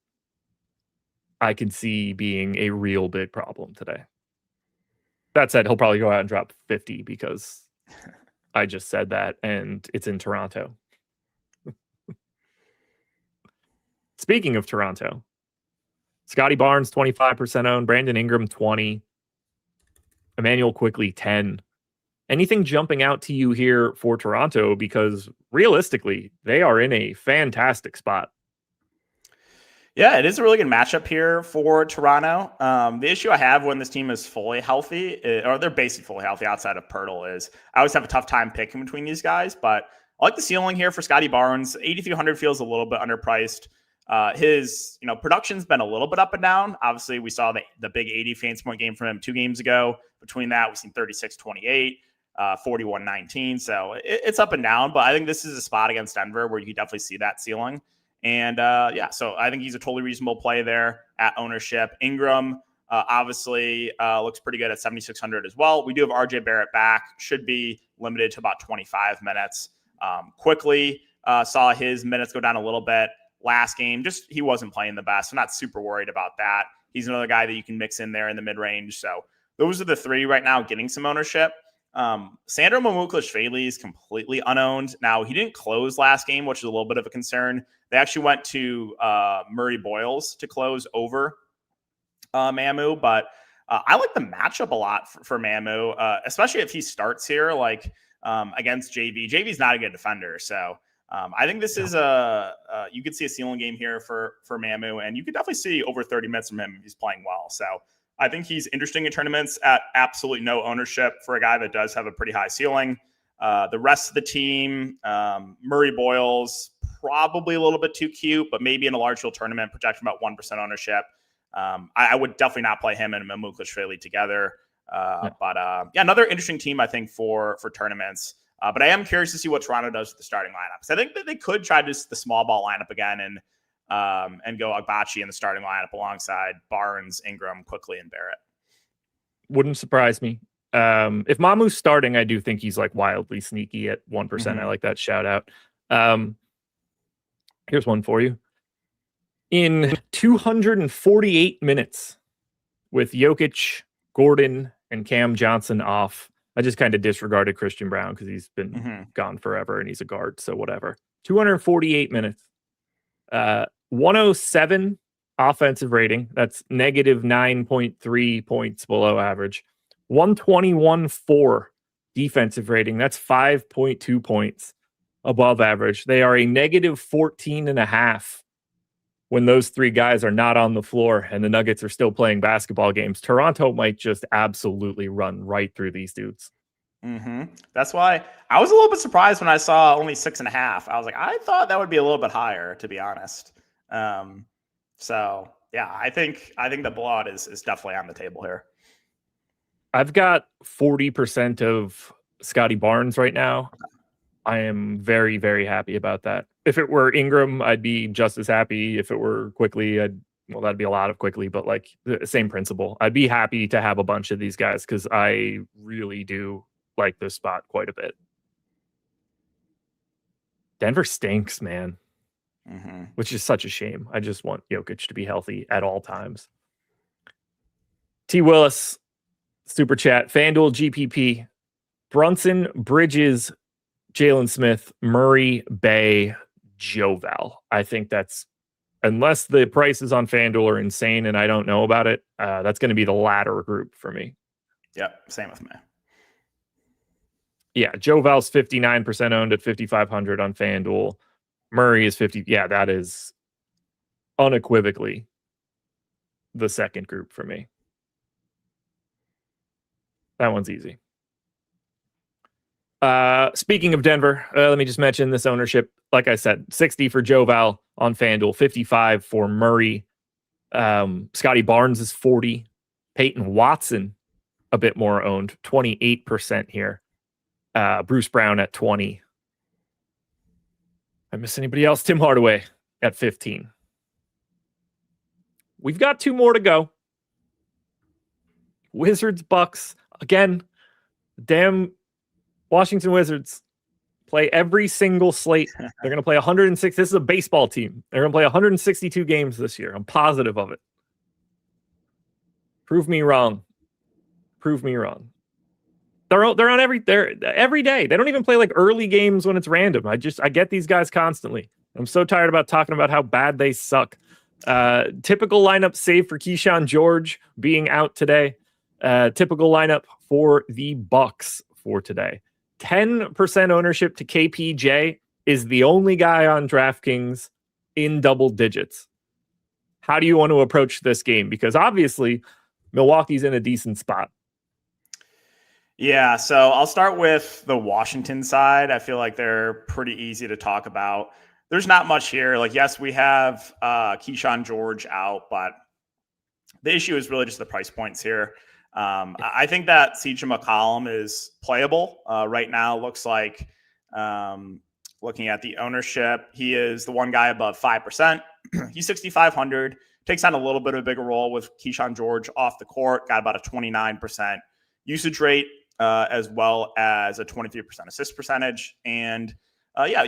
Speaker 1: I can see being a real big problem today. That said, he'll probably go out and drop 50 because I just said that, and it's in Toronto. Speaking of Toronto, Scotty Barnes, 25% owned, Brandon Ingram, 20, Emmanuel Quickly, 10. Anything jumping out to you here for Toronto? Because realistically, they are in a fantastic spot.
Speaker 2: Yeah, it is a really good matchup here for Toronto. The issue I have when this team is fully healthy, or they're basically fully healthy outside of Pirtle, is I always have a tough time picking between these guys. But I like the ceiling here for Scotty Barnes. 8,300 feels a little bit underpriced. His production's been a little bit up and down. Obviously, we saw the big 80 fantasy point game from him 2 games ago. Between that, we've seen 36-28, 41-19. So it's up and down. But I think this is a spot against Denver where you can definitely see that ceiling. And so I think he's a totally reasonable play there at ownership. Ingram obviously looks pretty good at 7,600 as well. We do have RJ Barrett back, should be limited to about 25 minutes. Quickly saw his minutes go down a little bit last game. Just he wasn't playing the best. I'm not super worried about that. He's another guy that you can mix in there in the mid-range. So those are the 3 right now getting some ownership. Sandro Mamukelashvili is completely unowned. Now, he didn't close last game, which is a little bit of a concern. They actually went to Murray Boyles to close over Mamu, but I like the matchup a lot for Mamu, especially if he starts here against JV. JV's not a good defender, so I think this is you could see a ceiling game here for Mamu, and you could definitely see over 30 minutes from him if he's playing well. So I think he's interesting in tournaments at absolutely no ownership for a guy that does have a pretty high ceiling. The rest of the team, Murray Boyles, probably a little bit too cute, but maybe in a large field tournament, projecting about 1% ownership. I would definitely not play him and Mamukelashvili together. But another interesting team, I think, for tournaments. But I am curious to see what Toronto does with the starting lineup. Because I think that they could try just the small ball lineup again and go Agbachi in the starting lineup alongside Barnes, Ingram, Quickly, and Barrett.
Speaker 1: Wouldn't surprise me. If Mamu's starting, I do think he's wildly sneaky at 1%. Mm-hmm. I like that shout out. Here's one for you. In 248 minutes with Jokic, Gordon, and Cam Johnson off, I just kind of disregarded Christian Brown because he's been gone forever and he's a guard, so whatever. 248 minutes. 107 offensive rating. That's negative 9.3 points below average. 121.4 defensive rating. That's 5.2 points above average. They are a negative 14.5 when those 3 guys are not on the floor and the Nuggets are still playing basketball games. Toronto might just absolutely run right through these dudes.
Speaker 2: That's why I was a little bit surprised when I saw only 6.5. I was like, I thought that would be a little bit higher, to be honest. So yeah, I think the blowout is definitely on the table here.
Speaker 1: I've got 40% of Scotty Barnes right now. I am very, very happy about that. If it were Ingram, I'd be just as happy. If it were Quickly, that'd be a lot of Quickly, but the same principle. I'd be happy to have a bunch of these guys because I really do like this spot quite a bit. Denver stinks, man. Which is such a shame. I just want Jokic to be healthy at all times. T. Willis, Super Chat, FanDuel GPP, Brunson, Bridges, Jalen Smith, Murray, Bay, Joval. I think that's, unless the prices on FanDuel are insane and I don't know about it, that's going to be the latter group for me.
Speaker 2: Yep, same with me.
Speaker 1: Yeah, Joval's 59% owned at 5,500 on FanDuel. Murray is 50. Yeah, that is unequivocally the second group for me. That one's easy. Speaking of Denver, let me just mention this ownership. Like I said, 60 for Joval on FanDuel, 55 for Murray. Scotty Barnes is 40. Peyton Watson, a bit more owned, 28% here. Bruce Brown at 20. I miss anybody else? Tim Hardaway at 15. We've got 2 more to go. Wizards, Bucks. Again, damn Washington Wizards. play every single slate. They're going to play 106. This is a baseball team. They're going to play 162 games this year. I'm positive of it. Prove me wrong. Prove me wrong. They're on every day. They don't even play like early games when it's random. I get these guys constantly. I'm so tired about talking about how bad they suck. Typical lineup save for Keyshawn George being out today. Typical lineup for the Bucks for today. 10% ownership to KPJ is the only guy on DraftKings in double digits. How do you want to approach this game? Because obviously Milwaukee's in a decent spot.
Speaker 2: Yeah, so I'll start with the Washington side. I feel like they're pretty easy to talk about. There's not much here. Like, yes, we have Keyshawn George out, but the issue is really just the price points here. I think that CJ McCollum is playable right now. Looks like, looking at the ownership, he is the one guy above 5%. He's 6,500. Takes on a little bit of a bigger role with Keyshawn George off the court. Got about a 29% usage rate, as well as a 23% assist percentage. And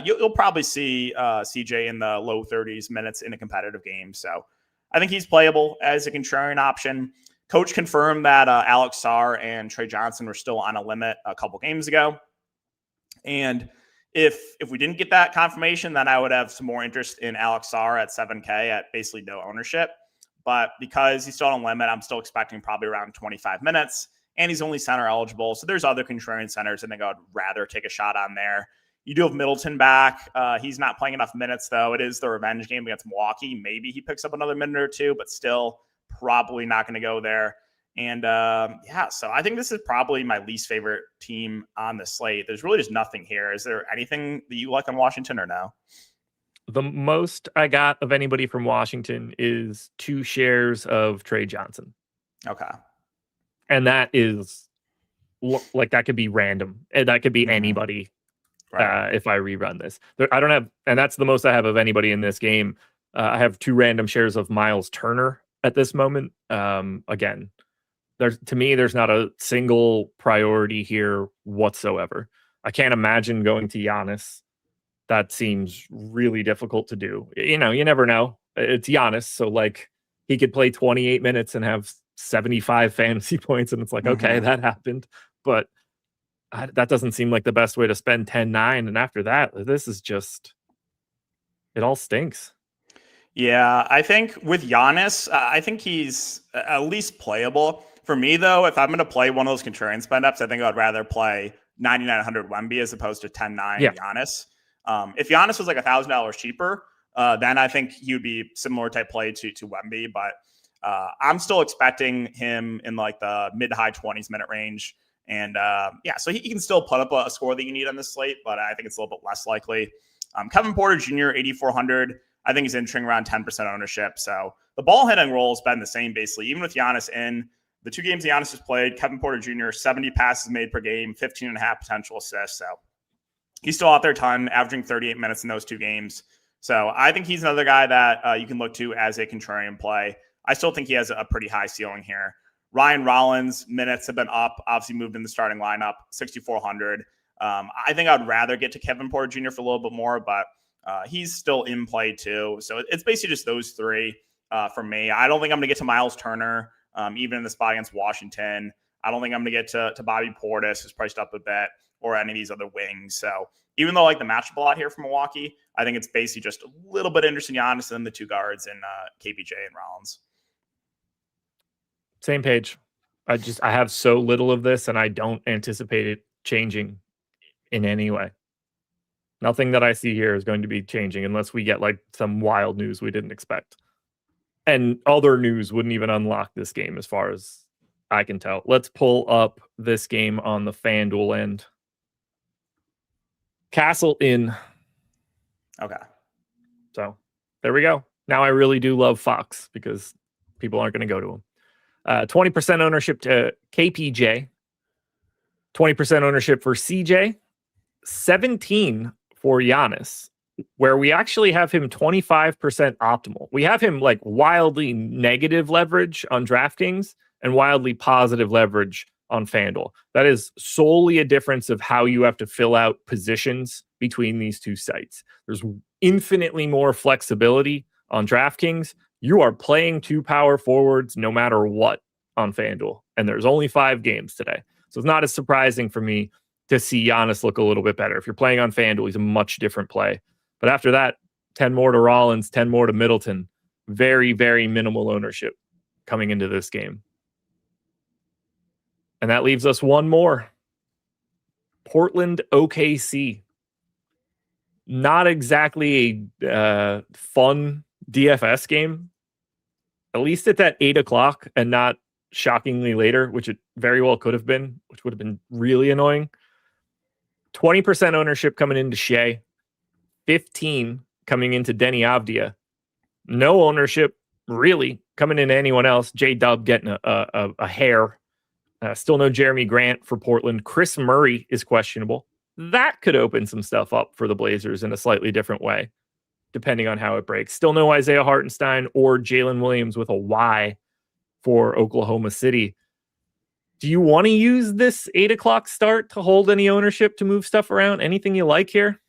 Speaker 2: you'll probably see CJ in the low 30s minutes in a competitive game. So I think he's playable as a contrarian option. Coach confirmed that Alex Sarr and Trey Johnson were still on a limit a couple games ago. And if we didn't get that confirmation, then I would have some more interest in Alex Sarr at 7K at basically no ownership. But because he's still on a limit, I'm still expecting probably around 25 minutes. And he's only center eligible. So there's other contrarian centers I think I would rather take a shot on there. You do have Middleton back. He's not playing enough minutes, though. It is the revenge game against Milwaukee. Maybe he picks up another minute or two, but still probably not going to go there. And so I think this is probably my least favorite team on the slate. There's really just nothing here. Is there anything that you like on Washington or no?
Speaker 1: The most I got of anybody from Washington is 2 shares of Trey Johnson.
Speaker 2: Okay.
Speaker 1: And that is like, that could be random. And that could be anybody. Right. If I rerun this, I don't have, and that's the most I have of anybody in this game. I have 2 random shares of Miles Turner at this moment. Again, to me, there's not a single priority here whatsoever. I can't imagine going to Giannis. That seems really difficult to do. You never know. It's Giannis, so like he could play 28 minutes and have 75 fantasy points, and it's like, okay, that happened, but that doesn't seem like the best way to spend 10-9. And after that, this is just, it all stinks.
Speaker 2: Yeah, I think with Giannis, I think he's at least playable. For me, though, if I'm going to play one of those contrarian spend-ups, I think I'd rather play 9,900 Wemby as opposed to 10-9 Giannis. If Giannis was like $1,000 cheaper, then I think he would be similar type play to Wemby. But I'm still expecting him in like the mid to high 20s minute range. And so he can still put up a score that you need on this slate, but I think it's a little bit less likely. Kevin Porter Jr., 8,400. I think he's entering around 10% ownership. So the ball hitting role has been the same basically, even with Giannis in the 2 games Giannis has played. Kevin Porter Jr., 70 passes made per game, 15.5 potential assists. So he's still out there a ton, averaging 38 minutes in those 2 games. So I think he's another guy that you can look to as a contrarian play. I still think he has a pretty high ceiling here. Ryan Rollins minutes have been up, obviously moved in the starting lineup, 6,400. I think I'd rather get to Kevin Porter Jr. for a little bit more, but he's still in play too. So it's basically just those 3 for me. I don't think I'm going to get to Miles Turner, even in the spot against Washington. I don't think I'm going to get to Bobby Portis, who's priced up a bit, or any of these other wings. So even though I like the matchup a lot here for Milwaukee, I think it's basically just a little bit interesting Giannis and the 2 guards in KPJ and Rollins.
Speaker 1: Same page. I have so little of this, and I don't anticipate it changing in any way. Nothing that I see here is going to be changing unless we get like some wild news we didn't expect. And other news wouldn't even unlock this game as far as I can tell. Let's pull up this game on the FanDuel end. Castle in. Okay. So there we go. Now I really do love Fox because people aren't going to go to him. 20% ownership to KPJ, 20% ownership for CJ, 17 for Giannis, where we actually have him 25% optimal. We have him like wildly negative leverage on DraftKings and wildly positive leverage on FanDuel. That is solely a difference of how you have to fill out positions between these two sites. There's infinitely more flexibility on DraftKings. You are playing two power forwards no matter what on FanDuel. And there's only 5 games today. So it's not as surprising for me to see Giannis look a little bit better. If you're playing on FanDuel, he's a much different play. But after that, 10 more to Rollins, 10 more to Middleton. Very, very minimal ownership coming into this game. And that leaves us one more. Portland OKC. Not exactly a fun DFS game. At least it's at 8 o'clock and not shockingly later, which it very well could have been, which would have been really annoying. 20% ownership coming into Shea. 15 coming into Denny Avdia. No ownership really coming into anyone else. J-Dub getting a hair. Still no Jeremy Grant for Portland. Chris Murray is questionable. That could open some stuff up for the Blazers in a slightly different way, depending on how it breaks. Still no Isaiah Hartenstein or Jalen Williams with a Y for Oklahoma City. Do you want to use this 8 o'clock start to hold any ownership to move stuff around? Anything you like here?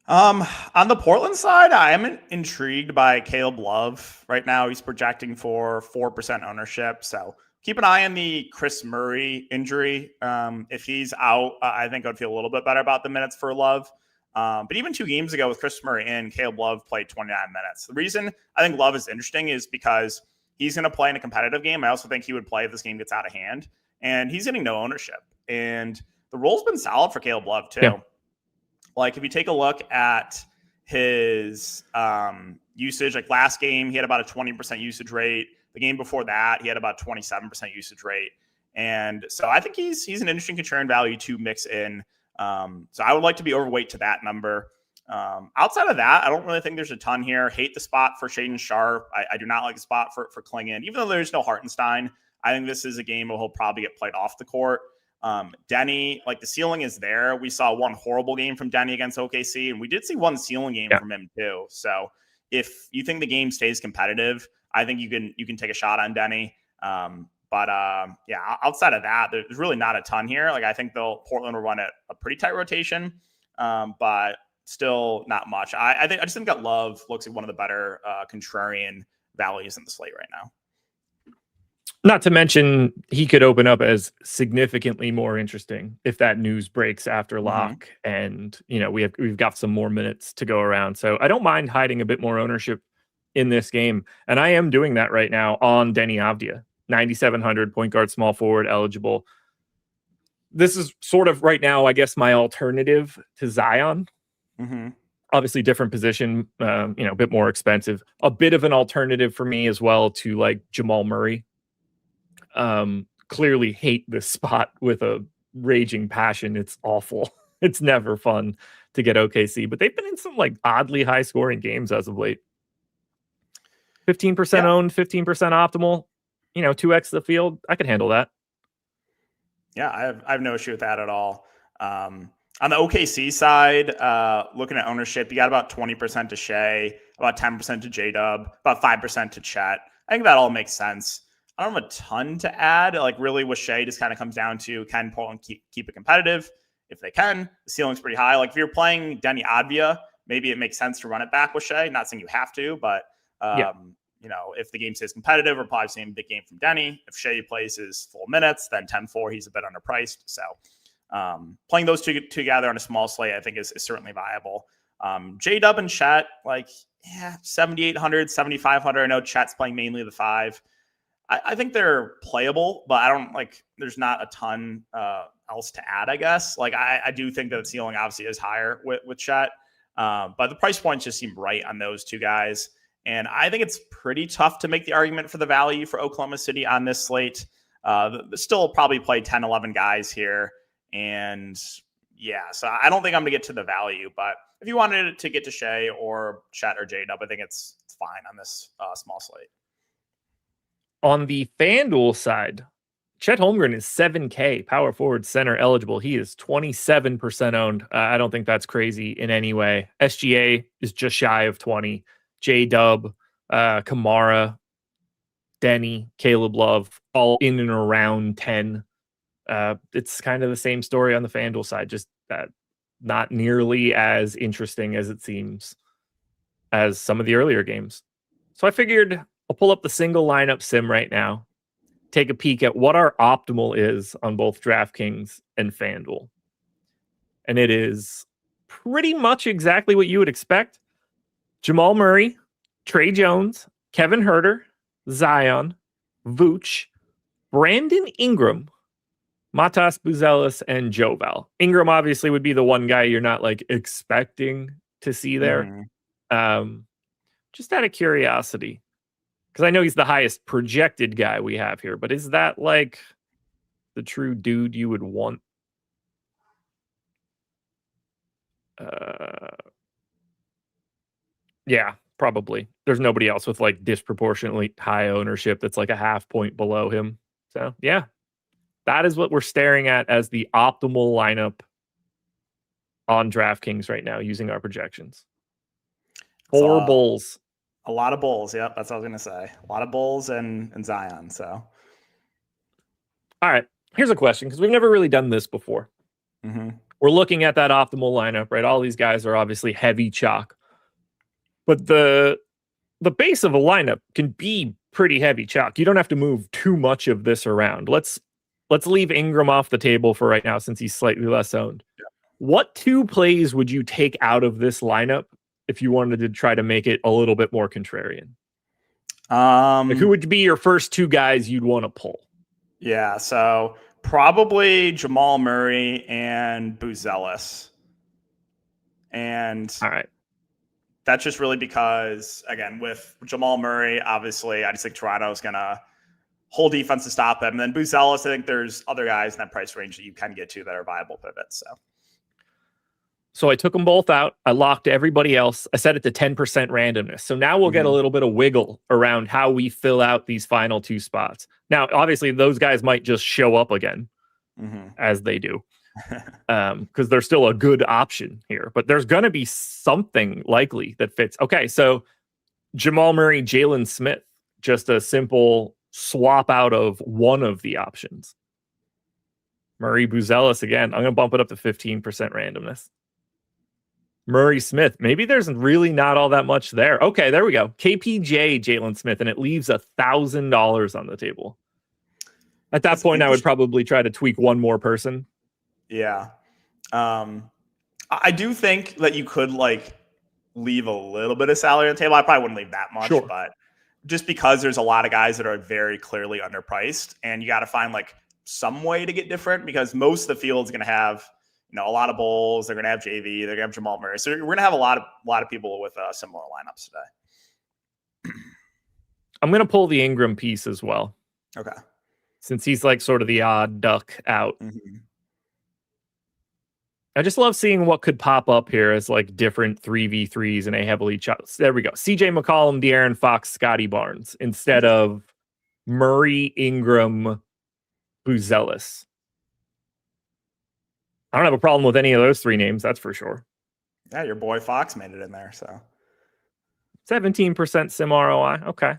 Speaker 2: On the Portland side, I am intrigued by Caleb Love right now. He's projecting for 4% ownership. So keep an eye on the Chris Murray injury. If he's out, I think I'd feel a little bit better about the minutes for Love. But even 2 games ago with Chris Murray in, Caleb Love played 29 minutes. The reason I think Love is interesting is because he's going to play in a competitive game. I also think he would play if this game gets out of hand. And he's getting no ownership. And the role's been solid for Caleb Love, too. Yeah. Like, if you take a look at his usage, like last game, he had about a 20% usage rate. The game before that, he had about 27% usage rate. And so I think he's an interesting contrarian value to mix in. So I would like to be overweight to that number. Outside of that, I don't really think there's a ton here. Hate the spot for Shaedon Sharpe. I do not like the spot for Klingon. Even though there's no Hartenstein, I think this is a game where he'll probably get played off the court. Denny, like the ceiling is there. We saw one horrible game from Denny against OKC, and we did see one ceiling game from him too. So if you think the game stays competitive, I think you can take a shot on Denny. But outside of that, there's really not a ton here. Like I think Portland will run a pretty tight rotation, but still not much. I just think that Love looks like one of the better contrarian values in the slate right now.
Speaker 1: Not to mention, he could open up as significantly more interesting if that news breaks after lock, and we've got some more minutes to go around. So I don't mind hiding a bit more ownership in this game, and I am doing that right now on Denny Avdia, 9,700 point guard, small forward eligible. This is sort of right now, I guess, my alternative to Zion. Obviously, different position, a bit more expensive. A bit of an alternative for me as well to like Jamal Murray. Clearly hate this spot with a raging passion. It's awful. It's never fun to get OKC, but they've been in some like oddly high scoring games as of late. 15% owned, 15% optimal, 2x the field. I could handle that.
Speaker 2: Yeah, I have no issue with that at all. On the OKC side, looking at ownership, you got about 20% to Shea, about 10% to J-Dub, about 5% to Chet. I think that all makes sense. I don't have a ton to add. Like really with Shea, just kind of comes down to can Portland keep it competitive? If they can, the ceiling's pretty high. Like if you're playing Denny Avdia, maybe it makes sense to run it back with Shea. Not saying you have to, but if the game stays competitive, we're probably seeing a big game from Denny. If Shea plays his full minutes, then 10-4, he's a bit underpriced. So playing those two together on a small slate, I think is certainly viable. J-Dub and Chet, 7,800, 7,500. I know Chet's playing mainly the 5. I think they're playable, but I don't there's not a ton else to add, I guess. I do think that the ceiling obviously is higher with Chet, but the price points just seem right on those two guys. And I think it's pretty tough to make the argument for the value for Oklahoma City on this slate. Still probably play 10, 11 guys here. And so I don't think I'm going to get to the value, but if you wanted to get to Shea or Chet or J-Dub, I think it's fine on this small slate.
Speaker 1: On the FanDuel side, Chet Holmgren is 7K power forward center eligible. He is 27% owned. I don't think that's crazy in any way. SGA is just shy of 20. J-Dub, Kamara, Denny, Caleb Love, all in and around 10. It's kind of the same story on the FanDuel side, just not nearly as interesting as it seems as some of the earlier games. So I figured I'll pull up the single lineup sim right now, take a peek at what our optimal is on both DraftKings and FanDuel. And it is pretty much exactly what you would expect. Jamal Murray, Trey Jones, Kevin Huerter, Zion, Vooch, Brandon Ingram, Matas Buzelis, and Joval. Ingram obviously would be the one guy you're not like expecting to see there. Just out of curiosity, because I know he's the highest projected guy we have here, but is that like the true dude you would want? Yeah, probably. There's nobody else with like disproportionately high ownership that's like a half point below him. So yeah, that is what we're staring at as the optimal lineup on DraftKings right now using our projections. 4 Bulls.
Speaker 2: A lot of Bulls. Yep, that's what I was going to say. A lot of Bulls and Zion. So,
Speaker 1: all right, here's a question, because we've never really done this before. We're looking at that optimal lineup, right? All these guys are obviously heavy chalk, but the base of a lineup can be pretty heavy chalk. You don't have to move too much of this around. Let's leave Ingram off the table for right now since he's slightly less owned. Yeah. What 2 plays would you take out of this lineup if you wanted to try to make it a little bit more contrarian? Like, who would be your first 2 guys you'd want to pull?
Speaker 2: Yeah, so probably Jamal Murray and Buzelis. And
Speaker 1: all right,
Speaker 2: that's just really because, again, with Jamal Murray, obviously, I just think Toronto's going to hold defense to stop him. And then Buzelis, I think there's other guys in that price range that you can get to that are viable pivots.
Speaker 1: So I took them both out. I locked everybody else. I set it to 10% randomness. So now we'll get a little bit of wiggle around how we fill out these final 2 spots. Now, obviously, those guys might just show up again, as they do, because they're still a good option here. But there's going to be something likely that fits. Okay, so Jamal Murray, Jalen Smith, just a simple swap out of one of the options. Murray, Buzelis again. I'm going to bump it up to 15% randomness. Murray Smith. Maybe there's really not all that much there. Okay, there we go. KPJ, Jalen Smith, and it leaves $1,000 on the table. At that point, I would probably try to tweak one more person.
Speaker 2: Yeah. I do think that you could like leave a little bit of salary on the table. I probably wouldn't leave that much, but just because there's a lot of guys that are very clearly underpriced, and you got to find like some way to get different, because most of the field's going to have, a lot of Bulls. They're going to have JV. They're going to have Jamal Murray. So we're going to have a lot of people with similar lineups today.
Speaker 1: I'm going to pull the Ingram piece as well.
Speaker 2: Okay.
Speaker 1: Since he's like sort of the odd duck out. I just love seeing what could pop up here as like different 3v3s in a heavily there we go. CJ McCollum, De'Aaron Fox, Scotty Barnes instead of Murray, Ingram, Buzelis. I don't have a problem with any of those 3 names, that's for sure.
Speaker 2: Yeah, your boy Fox made it in there, so
Speaker 1: 17% sim ROI. Okay.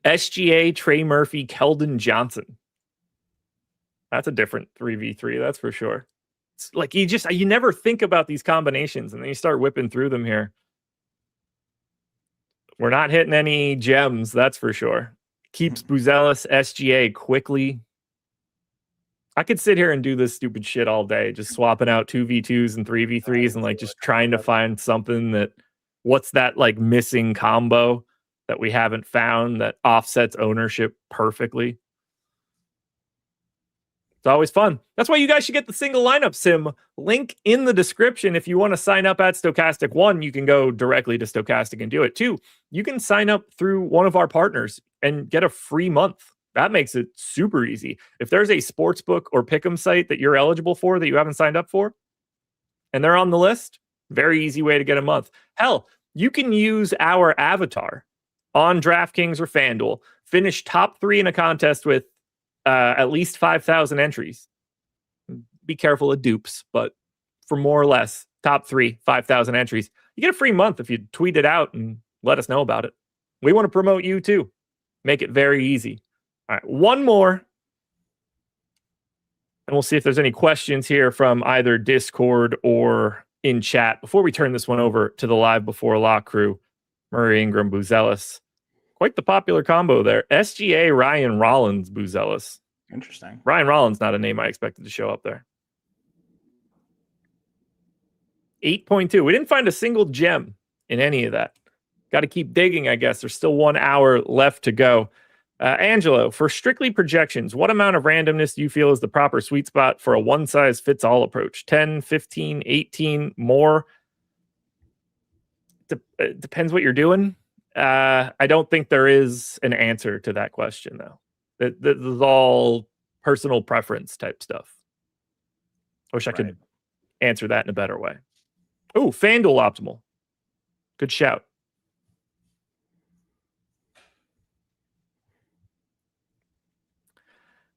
Speaker 1: SGA, Trey Murphy, Keldon Johnson. That's a different 3v3, that's for sure. It's like you never think about these combinations, and then you start whipping through them here. We're not hitting any gems, that's for sure. Keeps Buzelis, SGA quickly. I could sit here and do this stupid shit all day, just swapping out 2v2s and 3v3s and like just trying to find something that, what's that like missing combo that we haven't found that offsets ownership perfectly. It's always fun. That's why you guys should get the single lineup sim link in the description. If you want to sign up at Stochastic. 1, you can go directly to Stochastic and do it. 2, you can sign up through one of our partners and get a free month. That makes it super easy. If there's a sportsbook or pick'em site that you're eligible for that you haven't signed up for, and they're on the list, very easy way to get a month. Hell, you can use our avatar on DraftKings or FanDuel, finish top 3 in a contest with at least 5,000 entries. Be careful of dupes, but for more or less, top 3, 5,000 entries, you get a free month if you tweet it out and let us know about it. We want to promote you too. Make it very easy. All right, one more, And we'll see if there's any questions here from either Discord or in chat before we turn this one over to the live before lock crew. Murray, Ingram, Buzelis. Quite the popular combo there. SGA, Ryan Rollins, Buzelis.
Speaker 2: Interesting.
Speaker 1: Ryan Rollins, not a name I expected to show up there. 8.2. We didn't find a single gem in any of that. Got to keep digging, I guess. There's still 1 hour left to go. Angelo, for strictly projections, what amount of randomness do you feel is the proper sweet spot for a one-size-fits-all approach? 10, 15, 18, more? Depends what you're doing. I don't think there is an answer to that question, though. This is all personal preference type stuff. I wish I could answer that in a better way. Oh, FanDuel optimal. Good shout.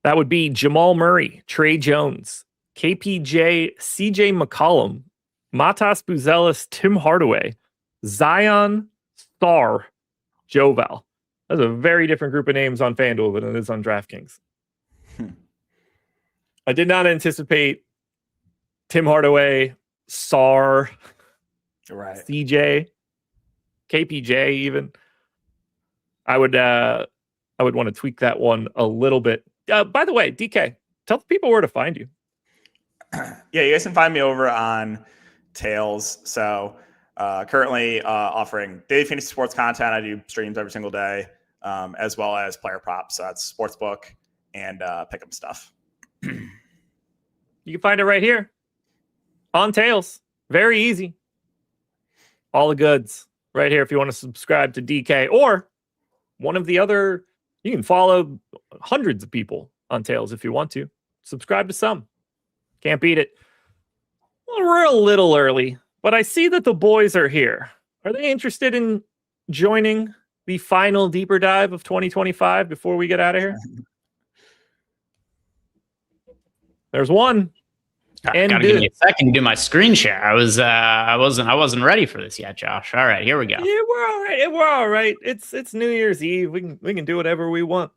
Speaker 1: That would be Jamal Murray, Trey Jones, KPJ, CJ McCollum, Matas Buzelis, Tim Hardaway, Zion, Star, Joval. That's a very different group of names on FanDuel than it is on DraftKings. I did not anticipate Tim Hardaway, Sar, CJ, KPJ even. I would want to tweak that one a little bit. By the way, DK, tell the people where to find you.
Speaker 2: Yeah, you guys can find me over on Tails. So currently offering daily fantasy sports content. I do streams every single day, as well as player props. So that's sportsbook and pick'em stuff.
Speaker 1: You can find it right here on Tails. Very easy. All the goods right here if you want to subscribe to DK or one of the other. You can follow hundreds of people on Tails if you want to. Subscribe to some. Can't beat it. Well, we're a little early, but I see that the boys are here. Are they interested in joining the final deeper dive of 2025 before we get out of here? There's one.
Speaker 3: Gotta give me a second to do my screen share. I wasn't ready for this yet, Josh. All right, here we go.
Speaker 1: Yeah, we're all right. We're all right. It's New Year's Eve. We can do whatever we want.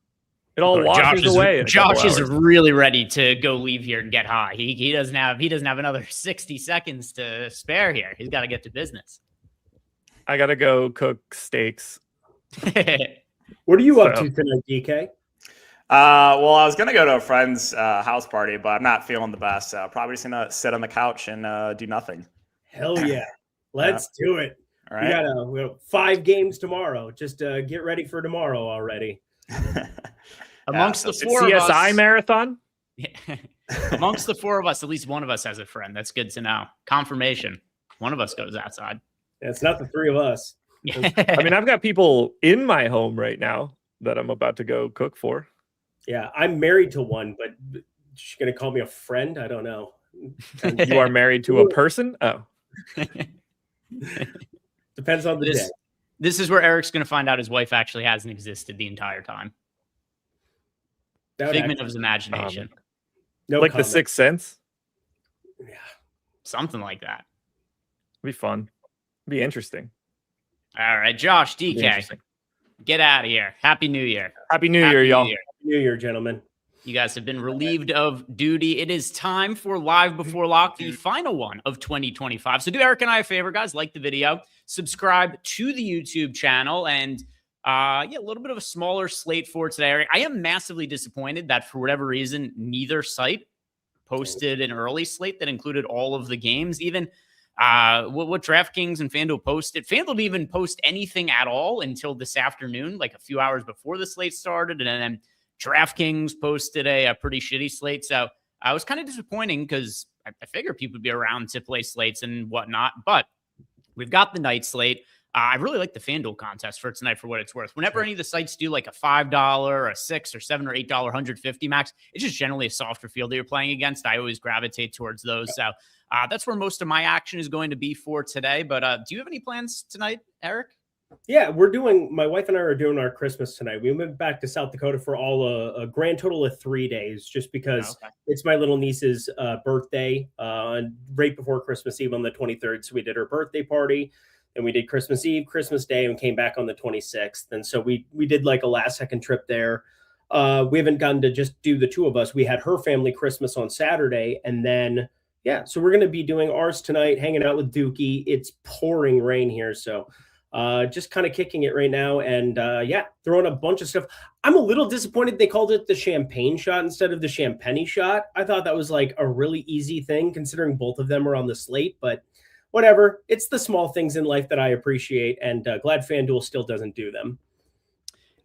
Speaker 1: It all washes away.
Speaker 3: Josh is really ready to go leave here and get high. He doesn't have another 60 seconds to spare here. He's got to get to business.
Speaker 1: I gotta go cook steaks.
Speaker 4: What are you up to tonight, DK?
Speaker 2: Well, I was going to go to a friend's house party, but I'm not feeling the best. So probably just going to sit on the couch and do nothing.
Speaker 4: Hell yeah. Let's do it.
Speaker 2: All right.
Speaker 4: We got 5 games tomorrow. Just get ready for tomorrow already.
Speaker 3: Amongst the 4 of us.
Speaker 1: CSI marathon?
Speaker 3: Amongst the 4 of us, at least one of us has a friend. That's good to know. Confirmation. One of us goes outside.
Speaker 4: Yeah, it's not the 3 of us.
Speaker 1: I mean, I've got people in my home right now that I'm about to go cook for.
Speaker 4: Yeah, I'm married to one, but she's going to call me a friend? I don't know.
Speaker 1: You are married to a person? Oh.
Speaker 4: Depends on the day.
Speaker 3: This is where Eric's going to find out his wife actually hasn't existed the entire time. Figment of his imagination.
Speaker 1: No like comment. The Sixth Sense?
Speaker 4: Yeah.
Speaker 3: Something like that.
Speaker 1: It'd be fun. It'd be interesting.
Speaker 3: All right, Josh, DK. Get out of here. Happy New Year.
Speaker 1: Happy New Year, y'all.
Speaker 4: Happy New Year, gentlemen.
Speaker 3: You guys have been relieved of duty. It is time for Live Before Lock, the final one of 2025. So do Eric and I a favor, guys. Like the video. Subscribe to the YouTube channel. And a little bit of a smaller slate for today, Eric. I am massively disappointed that for whatever reason, neither site posted an early slate that included all of the games. Even what DraftKings and FanDuel posted. FanDuel didn't even post anything at all until this afternoon, like a few hours before the slate started. And then DraftKings posted a pretty shitty slate. So I was kind of disappointing because I figured people would be around to play slates and whatnot. But we've got the night slate. I really like the FanDuel contest for tonight for what it's worth. Whenever any of the sites do like a $5, a $6 or $7 or $8 150 max, it's just generally a softer field that you're playing against. I always gravitate towards those. So that's where most of my action is going to be for today. But do you have any plans tonight, Eric?
Speaker 4: Yeah, my wife and I are doing our Christmas tonight. We went back to South Dakota for a grand total of 3 days, just because it's my little niece's birthday right before Christmas Eve on the 23rd. So we did her birthday party. And we did Christmas Eve, Christmas Day, and came back on the 26th. And so we did like a last second trip there. We haven't gotten to just do the two of us. We had her family Christmas on Saturday, and then so we're going to be doing ours tonight, hanging out with Dookie. It's pouring rain here, so just kind of kicking it right now, and throwing a bunch of stuff. I'm a little disappointed they called it the champagne shot instead of the champagne shot. I thought that was like a really easy thing considering both of them are on the slate, but whatever. It's the small things in life that I appreciate, and glad FanDuel still doesn't do them.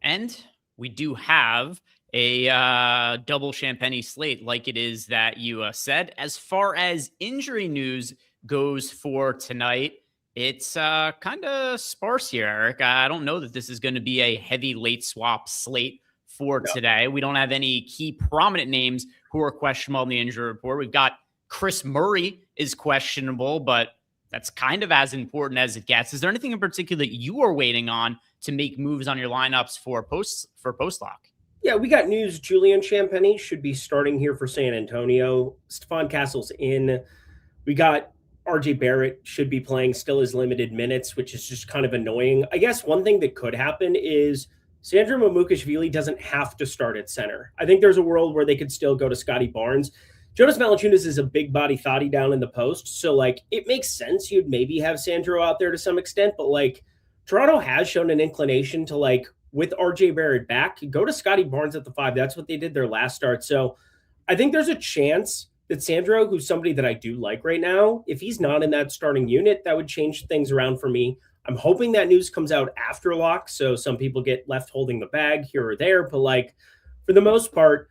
Speaker 3: And we do have a double champagne slate like it is that you said. As far as injury news goes for tonight, it's kind of sparse here, Eric. I don't know that this is going to be a heavy late swap slate for today. We don't have any key prominent names who are questionable in the injury report. We've got Chris Murray is questionable, but that's kind of as important as it gets. Is there anything in particular that you are waiting on to make moves on your lineups for post lock?
Speaker 4: Yeah, we got news. Julian Champagny should be starting here for San Antonio. Stephon Castle's in. We got RJ Barrett should be playing still his limited minutes, which is just kind of annoying. I guess one thing that could happen is Sandro Mamukashvili doesn't have to start at center. I think there's a world where they could still go to Scotty Barnes. Jonas Valanciunas is a big body thotty down in the post, so like it makes sense you'd maybe have Sandro out there to some extent, but like Toronto has shown an inclination to like with RJ Barrett back, go to Scotty Barnes at the 5. That's what they did their last start. So I think there's a chance that Sandro, who's somebody that I do like right now, if he's not in that starting unit, that would change things around for me. I'm hoping that news comes out after lock, so some people get left holding the bag here or there, but like for the most part,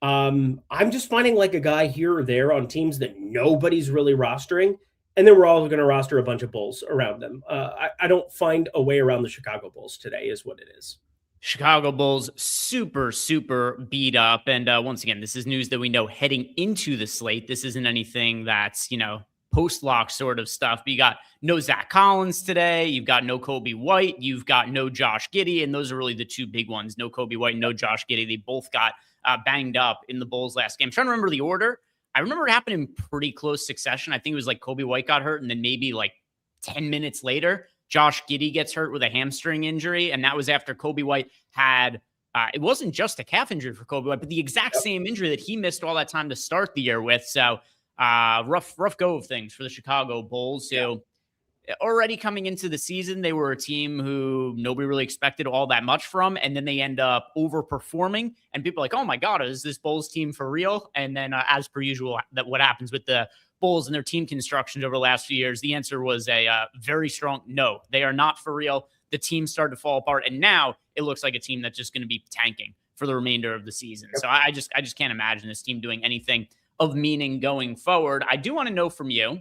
Speaker 4: I'm just finding like a guy here or there on teams that nobody's really rostering, and then we're all going to roster a bunch of Bulls around them. I don't find a way around the Chicago Bulls today is what it is.
Speaker 3: Chicago Bulls super, super beat up. And once again, this is news that we know heading into the slate. This isn't anything that's, post-lock sort of stuff. But you got no Zach Collins today. You've got no Kobe White. You've got no Josh Giddey. And those are really the two big ones. No Kobe White, no Josh Giddey. They both got banged up in the Bulls last game. I'm trying to remember the order. I remember it happened in pretty close succession. I think it was like Kobe White got hurt, and then maybe like 10 minutes later, Josh Giddey gets hurt with a hamstring injury. And that was after Kobe White had, it wasn't just a calf injury for Kobe White, but the exact same injury that he missed all that time to start the year with. So rough go of things for the Chicago Bulls, who already coming into the season, they were a team who nobody really expected all that much from. And then they end up overperforming, and people are like, oh my God, is this Bulls team for real? And then as per usual, that what happens with the Bulls and their team constructions over the last few years, the answer was a very strong no. They are not for real. The team started to fall apart, and now it looks like a team that's just going to be tanking for the remainder of the season. So I just can't imagine this team doing anything of meaning going forward. I do want to know from you,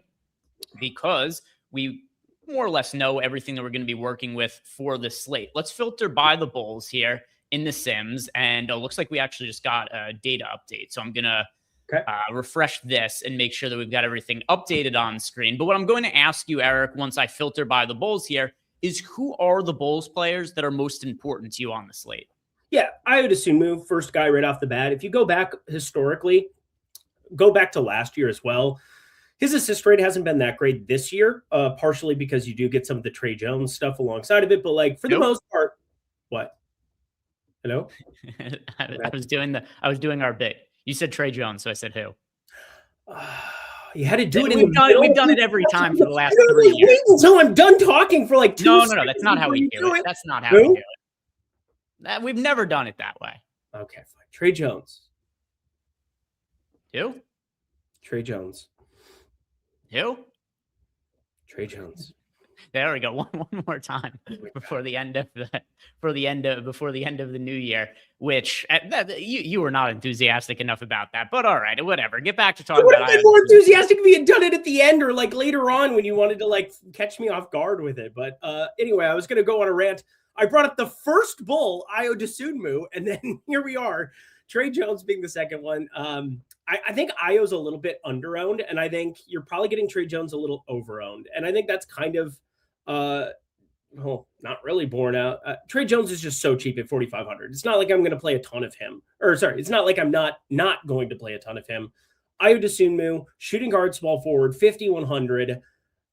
Speaker 3: because we more or less know everything that we're going to be working with for the slate. Let's filter by the Bulls here in the Sims, and it looks like we actually just got a data update. So I'm going to refresh this and make sure that we've got everything updated on screen. But what I'm going to ask you, Eric, once I filter by the Bulls here, is who are the Bulls players that are most important to you on the slate?
Speaker 4: Yeah, I would assume move first guy right off the bat. If you go back historically, go back to last year as well, his assist rate hasn't been that great this year, partially because you do get some of the Trey Jones stuff alongside of it. But like for the most part, what? Hello?
Speaker 3: I was doing our bit. You said Trey Jones, so I said who?
Speaker 4: You had to do it.
Speaker 3: We've done it every time for the last 3 years.
Speaker 4: Wait until I'm done talking for like 2 seconds.
Speaker 3: No. That's not how we do it. That's not how we do it. We've never done it that way.
Speaker 4: Okay, fine. Trey Jones.
Speaker 3: Who?
Speaker 4: Trey Jones.
Speaker 3: Who?
Speaker 4: Trey Jones.
Speaker 3: There we go. One more time before the end of the new year. Which you were not enthusiastic enough about that, but all right, whatever. Get back to talking about.
Speaker 4: I would have been more enthusiastic if you had done it at the end or like later on when you wanted to like catch me off guard with it. But anyway, I was going to go on a rant. I brought up the first Bull, Ayo Dosunmu, and then here we are, Trey Jones being the second one. I think Ayo's a little bit underowned, and I think you're probably getting Trey Jones a little overowned. And I think that's kind of, not really borne out. Trey Jones is just so cheap at 4,500. It's not like I'm going to play a ton of him. It's not like I'm not going to play a ton of him. Ayo Dosunmu, shooting guard, small forward, 5,100.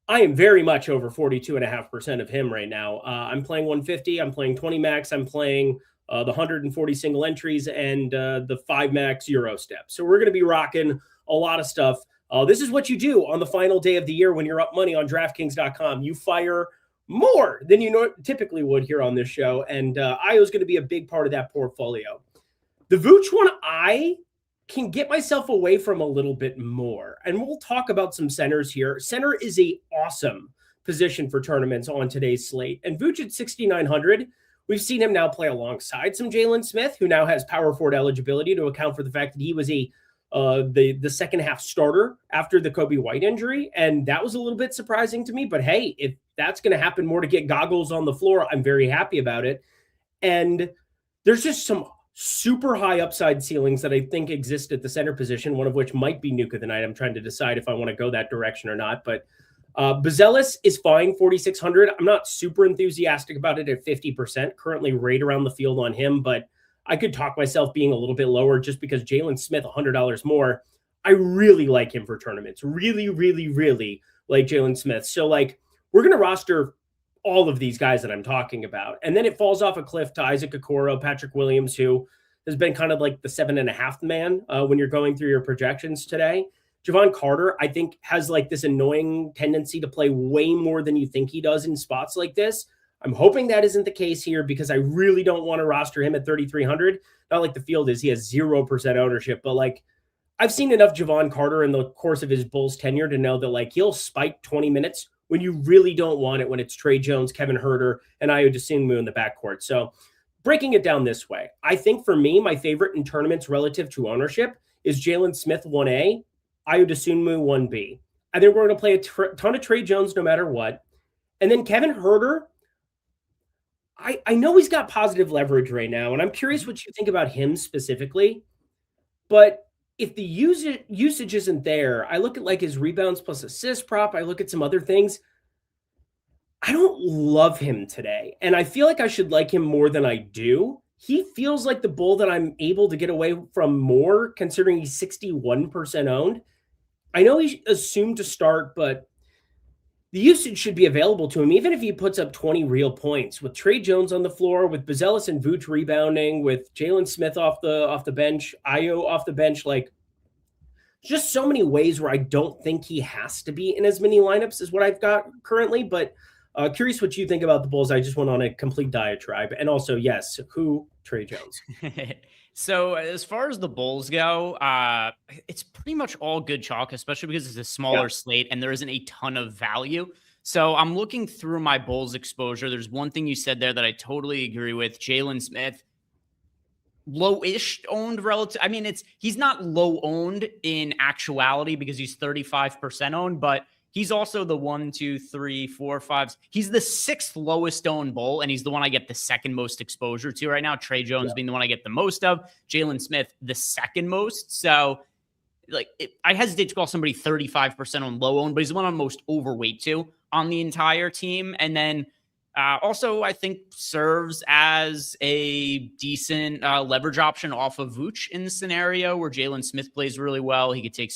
Speaker 4: I am very much over 42.5% of him right now. I'm playing 150. I'm playing 20 max. I'm playing the 140 single entries, and the 5 max Euro step. So we're going to be rocking a lot of stuff. This is what you do on the final day of the year when you're up money on DraftKings.com. You fire more than you typically would here on this show, and Io is going to be a big part of that portfolio. The Vooch one, I can get myself away from a little bit more, and we'll talk about some centers here. Center is a awesome position for tournaments on today's slate, and Vooch at 6,900. We've seen him now play alongside some Jalen Smith, who now has power forward eligibility to account for the fact that he was the second half starter after the Kobe White injury. And that was a little bit surprising to me, but hey, if that's going to happen more to get goggles on the floor, I'm very happy about it. And there's just some super high upside ceilings that I think exist at the center position, one of which might be Nuke of the Night. I'm trying to decide if I want to go that direction or not, but Buzelis is fine, 4,600. I'm not super enthusiastic about it at 50%, currently right around the field on him, but I could talk myself being a little bit lower just because Jalen Smith, $100 more. I really like him for tournaments. Really, really, really like Jalen Smith. So we're going to roster all of these guys that I'm talking about. And then it falls off a cliff to Isaac Okoro, Patrick Williams, who has been kind of like the 7.5 man when you're going through your projections today. Javon Carter, I think, has this annoying tendency to play way more than you think he does in spots like this. I'm hoping that isn't the case here because I really don't want to roster him at 3,300. Not like the field is. He has 0% ownership, but I've seen enough Javon Carter in the course of his Bulls tenure to know that he'll spike 20 minutes when you really don't want it, when it's Trey Jones, Kevin Huerter, and Ayo Dosunmu in the backcourt. So breaking it down this way, I think for me, my favorite in tournaments relative to ownership is Jalen Smith 1A, Ayo Dosunmu 1B. I think we're going to play a ton of Trey Jones no matter what. And then Kevin Huerter, I know he's got positive leverage right now, and I'm curious what you think about him specifically. But if the usage isn't there, I look at his rebounds plus assist prop. I look at some other things. I don't love him today, and I feel like I should like him more than I do. He feels like the bull that I'm able to get away from more, considering he's 61% owned. I know he's assumed to start, but the usage should be available to him, even if he puts up 20 real points. With Trey Jones on the floor, with Buzelis and Vooch rebounding, with Jalen Smith off the bench, Ayo off the bench, just so many ways where I don't think he has to be in as many lineups as what I've got currently. But curious what you think about the Bulls. I just went on a complete diatribe. And also, yes, Trey Jones.
Speaker 3: So as far as the Bulls go, it's pretty much all good chalk, especially because it's a smaller slate and there isn't a ton of value. So I'm looking through my Bulls exposure. There's one thing you said there that I totally agree with. Jalen Smith, low-ish owned relative. I mean, he's not low owned in actuality because he's 35% owned, but he's also the 1, 2, 3, 4, 5. He's the 6th lowest owned Bull, and he's the one I get the second most exposure to right now. Trey Jones being the one I get the most of. Jalen Smith, the second most. So, I hesitate to call somebody 35% on low owned, but he's the one I'm most overweight to on the entire team. And then also, I think serves as a decent leverage option off of Vooch in the scenario where Jalen Smith plays really well. He could take,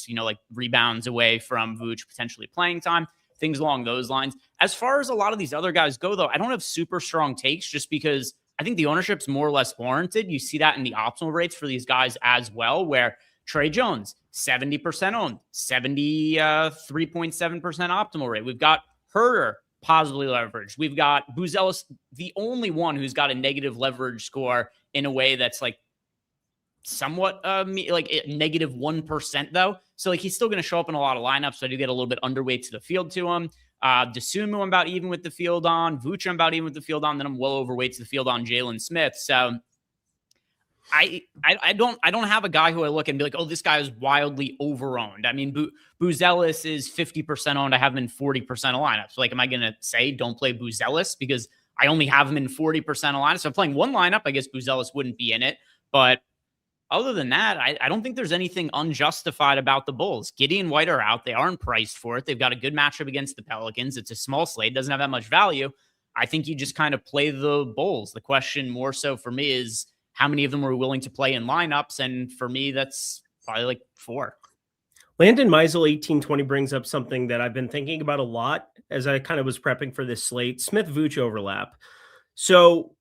Speaker 3: rebounds away from Vooch, potentially playing time, things along those lines. As far as a lot of these other guys go, though, I don't have super strong takes just because I think the ownership's more or less warranted. You see that in the optimal rates for these guys as well, where Trey Jones, 70% owned, 73.7% optimal rate. We've got Huerter, positively leveraged. We've got Buzelis, the only one who's got a negative leverage score in a way that's somewhat negative 1% though. So he's still going to show up in a lot of lineups. So I do get a little bit underweight to the field to him. Dosunmu, I'm about even with the field on. Vooch, I'm about even with the field on. Then I'm well overweight to the field on Jalen Smith. So I don't have a guy who I look and be like, oh, this guy is wildly overowned. I mean, Buzelis is 50% owned. I have him in 40% of lineups. So am I going to say don't play Buzelis because I only have him in 40% of lineups? So I'm playing one lineup. I guess Buzelis wouldn't be in it. But other than that, I don't think there's anything unjustified about the Bulls. Giddey and White are out. They aren't priced for it. They've got a good matchup against the Pelicans. It's a small slate. Doesn't have that much value. I think you just kind of play the Bulls. The question more so for me is, how many of them are willing to play in lineups? And for me, that's probably 4.
Speaker 4: Landon Meisel 1820 brings up something that I've been thinking about a lot as I kind of was prepping for this slate. Smith-Vooch overlap. So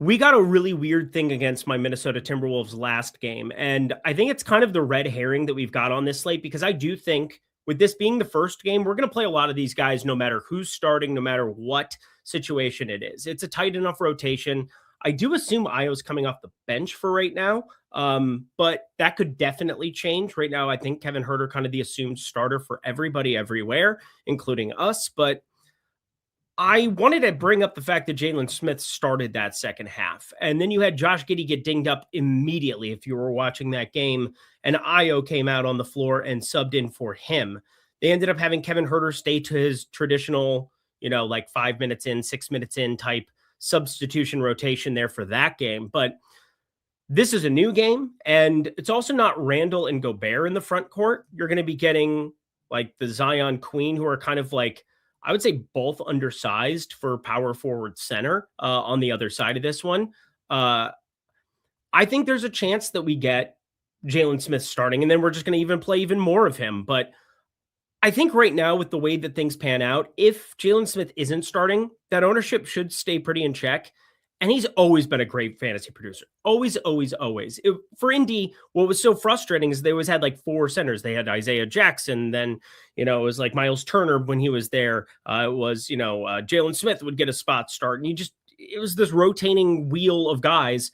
Speaker 4: We got a really weird thing against my Minnesota Timberwolves last game. And I think it's kind of the red herring that we've got on this slate, because I do think with this being the first game, we're going to play a lot of these guys, no matter who's starting, no matter what situation it is. It's a tight enough rotation. I do assume Io's coming off the bench for right now, but that could definitely change. Right now, I think Kevin Huerter kind of the assumed starter for everybody everywhere, including us. But I wanted to bring up the fact that Jalen Smith started that second half. And then you had Josh Giddey get dinged up immediately if you were watching that game. And Io came out on the floor and subbed in for him. They ended up having Kevin Huerter stay to his traditional, like 5 minutes in, 6 minutes in type substitution rotation there for that game. But this is a new game. And it's also not Randall and Gobert in the front court. You're going to be getting like the Zion Queen, who are kind of like, I would say both undersized for power forward center on the other side of this one. I think there's a chance that we get Jalen Smith starting, and then we're just going to even play even more of him. But I think right now, with the way that things pan out, if Jalen Smith isn't starting, that ownership should stay pretty in check. And he's always been a great fantasy producer. Always, always, always. For Indy, what was so frustrating is they always had like 4 centers. They had Isaiah Jackson. Then, it was like Miles Turner when he was there. It was, Jalen Smith would get a spot start. And it was this rotating wheel of guys.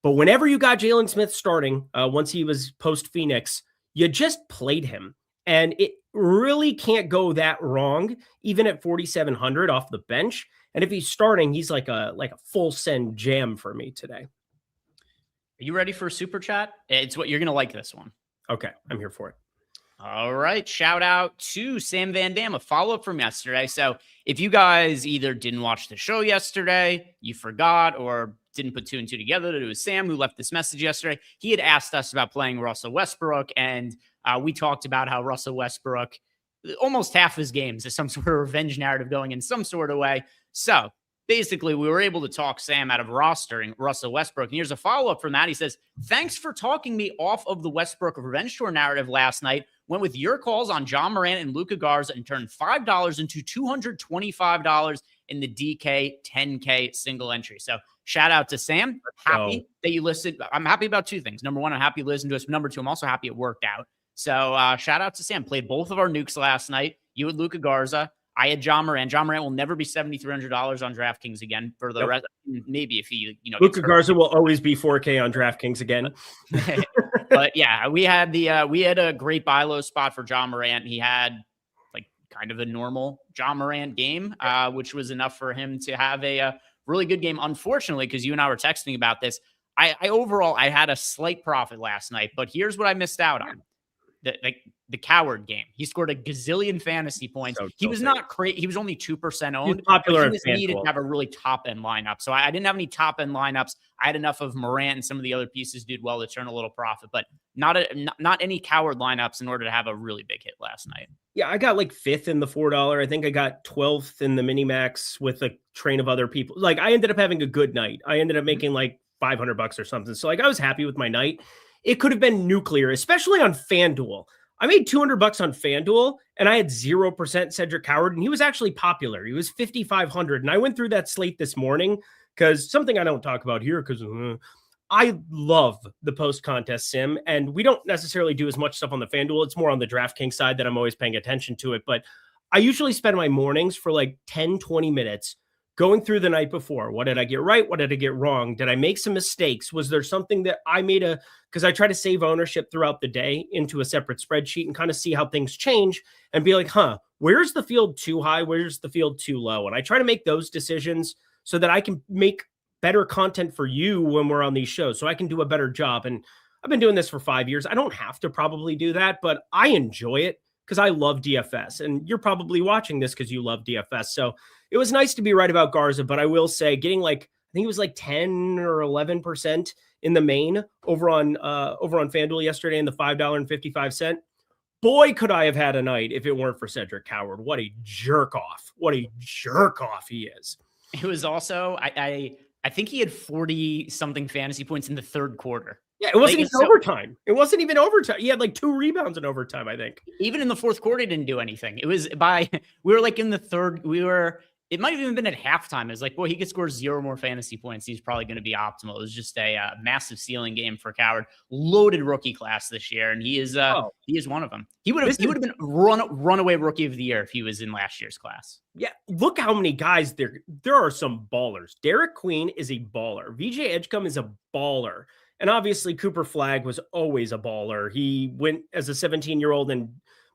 Speaker 4: But whenever you got Jalen Smith starting, once he was post-Phoenix, you just played him. And it really can't go that wrong, even at 4,700 off the bench. And if he's starting, he's like a full send jam for me today.
Speaker 3: Are you ready for a super chat? It's what you're going to like this one.
Speaker 4: Okay, I'm here for it.
Speaker 3: All right. Shout out to Sam Van Dam, a follow-up from yesterday. So if you guys either didn't watch the show yesterday, you forgot, or didn't put 2 and 2 together, it was Sam who left this message yesterday. He had asked us about playing Russell Westbrook, and we talked about how Russell Westbrook, almost half his games is some sort of revenge narrative going in some sort of way. So basically, we were able to talk Sam out of rostering Russell Westbrook. And here's a follow-up from that. He says, thanks for talking me off of the Westbrook revenge tour narrative last night. Went with your calls on John Morant and Luka Garza and turned $5 into $225 in the DK 10K single entry. So shout out to Sam. Happy that you listened. I'm happy about 2 things. Number 1, I'm happy you listened to us. Number 2, I'm also happy it worked out. So shout out to Sam. Played both of our nukes last night. You had Luka Garza. I had John Morant. John Morant will never be $7,300 on DraftKings again for the rest. Maybe if he,
Speaker 4: Luka Garza will always be 4K on DraftKings again.
Speaker 3: But yeah, we had a great buy low spot for John Morant. He had like kind of a normal John Morant game, which was enough for him to have a really good game. Unfortunately, because you and I were texting about this, I overall had a slight profit last night, but here's what I missed out on. The coward game. He scored a gazillion fantasy points. He was not crazy. He was only 2% owned.
Speaker 4: He's popular.
Speaker 3: He just needed to have a really top end lineup. So I didn't have any top end lineups. I had enough of Morant, and some of the other pieces did well to turn a little profit, but not any coward lineups in order to have a really big hit last night.
Speaker 4: Yeah, I got like 5th in the $4. I think I got 12th in the Minimax with a train of other people. Like I ended up having a good night. I ended up making like $500 or something. So like I was happy with my night. It could have been nuclear, especially on FanDuel. I made $200 on FanDuel, and I had 0% Cedric Howard, and he was actually popular. He was 5,500, and I went through that slate this morning because something I don't talk about here because I love the post-contest sim, and we don't necessarily do as much stuff on the FanDuel. It's more on the DraftKings side that I'm always paying attention to it, but I usually spend my mornings for like 10, 20 minutes going through the night before. What did I get right? What did I get wrong? Did I make some mistakes? Was there something that I made because I try to save ownership throughout the day into a separate spreadsheet and kind of see how things change and be like, where's the field too high? Where's the field too low? And I try to make those decisions so that I can make better content for you when we're on these shows, so I can do a better job. And I've been doing this for 5 years. I don't have to probably do that, but I enjoy it because I love DFS, and you're probably watching this because you love DFS. So it was nice to be right about Garza, but I will say getting I think it was like 10 or 11% in the main over on FanDuel yesterday in the $5.55. Boy, could I have had a night if it weren't for Cedric Howard. What a jerk off. What a jerk off he is.
Speaker 3: It was also, I think he had 40 something fantasy points in the third quarter.
Speaker 4: Yeah, it wasn't even overtime. It wasn't even overtime. He had like 2 rebounds in overtime, I think.
Speaker 3: Even in the fourth quarter, he didn't do anything. It was we were like in the third, we were it might have even been at halftime. It's like, boy, he could score 0 more fantasy points. He's probably going to be optimal. It was just a massive ceiling game for Coward. Loaded rookie class this year, and he is one of them. He would have been runaway rookie of the year if he was in last year's class.
Speaker 4: Yeah, look how many guys there are. Some ballers. Derek Queen is a baller. VJ Edgecombe is a baller. And obviously Cooper Flagg was always a baller. He went as a 17-year-old and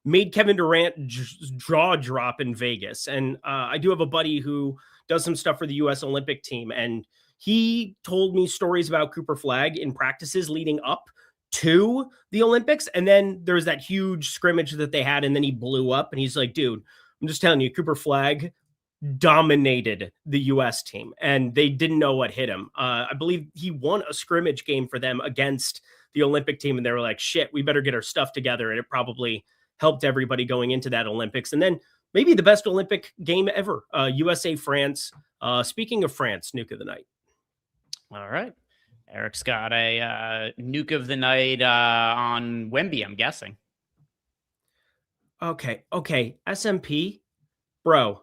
Speaker 4: made Kevin Durant jaw drop in Vegas. And I do have a buddy who does some stuff for the U.S. Olympic team. And he told me stories about Cooper Flagg in practices leading up to the Olympics. And then there was that huge scrimmage that they had. And then he blew up. And he's like, dude, I'm just telling you, Cooper Flagg dominated the U.S. team. And they didn't know what hit him. I believe he won a scrimmage game for them against the Olympic team. And they were like, shit, we better get our stuff together. And it probably helped everybody going into that Olympics. And then maybe the best Olympic game ever, USA, France. Speaking of France, nuke of the night.
Speaker 3: All right. Eric's got a nuke of the night on Wemby, I'm guessing.
Speaker 4: Okay. SMP, bro.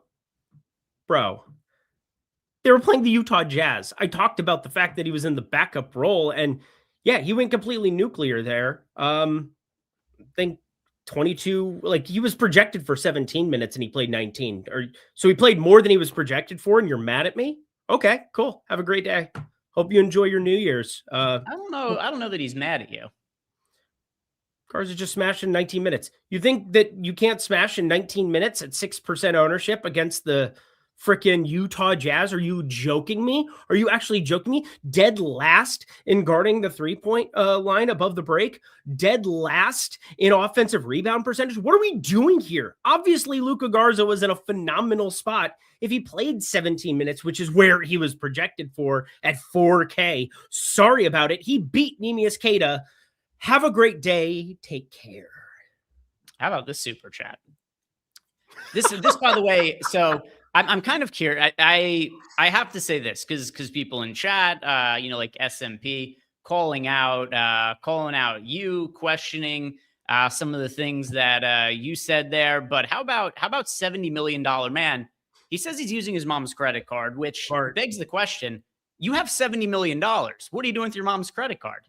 Speaker 4: They were playing the Utah Jazz. I talked about the fact that he was in the backup role, and yeah, he went completely nuclear there. I think 22, like he was projected for 17 minutes and he played 19. So he played more than he was projected for, and you're mad at me? Okay, cool. Have a great day. Hope you enjoy your New Year's.
Speaker 3: I don't know that he's mad at you.
Speaker 4: Cars are just smashing 19 minutes. You think that you can't smash in 19 minutes at 6% ownership against the freaking Utah Jazz? Are you joking me? Are you actually joking me? Dead last in guarding the 3-point line above the break. Dead last in offensive rebound percentage. What are we doing here? Obviously, Luka Garza was in a phenomenal spot if he played 17 minutes, which is where he was projected for at 4K. Sorry about it. He beat Neemias Queta. Have a great day. Take care.
Speaker 3: How about this super chat? This by the way, so I'm kind of curious. I have to say this because people in chat, like SMP calling out you, questioning some of the things that you said there. But how about $70 million man? He says he's using his mom's credit card, which begs the question: you have $70 million. What are you doing with your mom's credit card?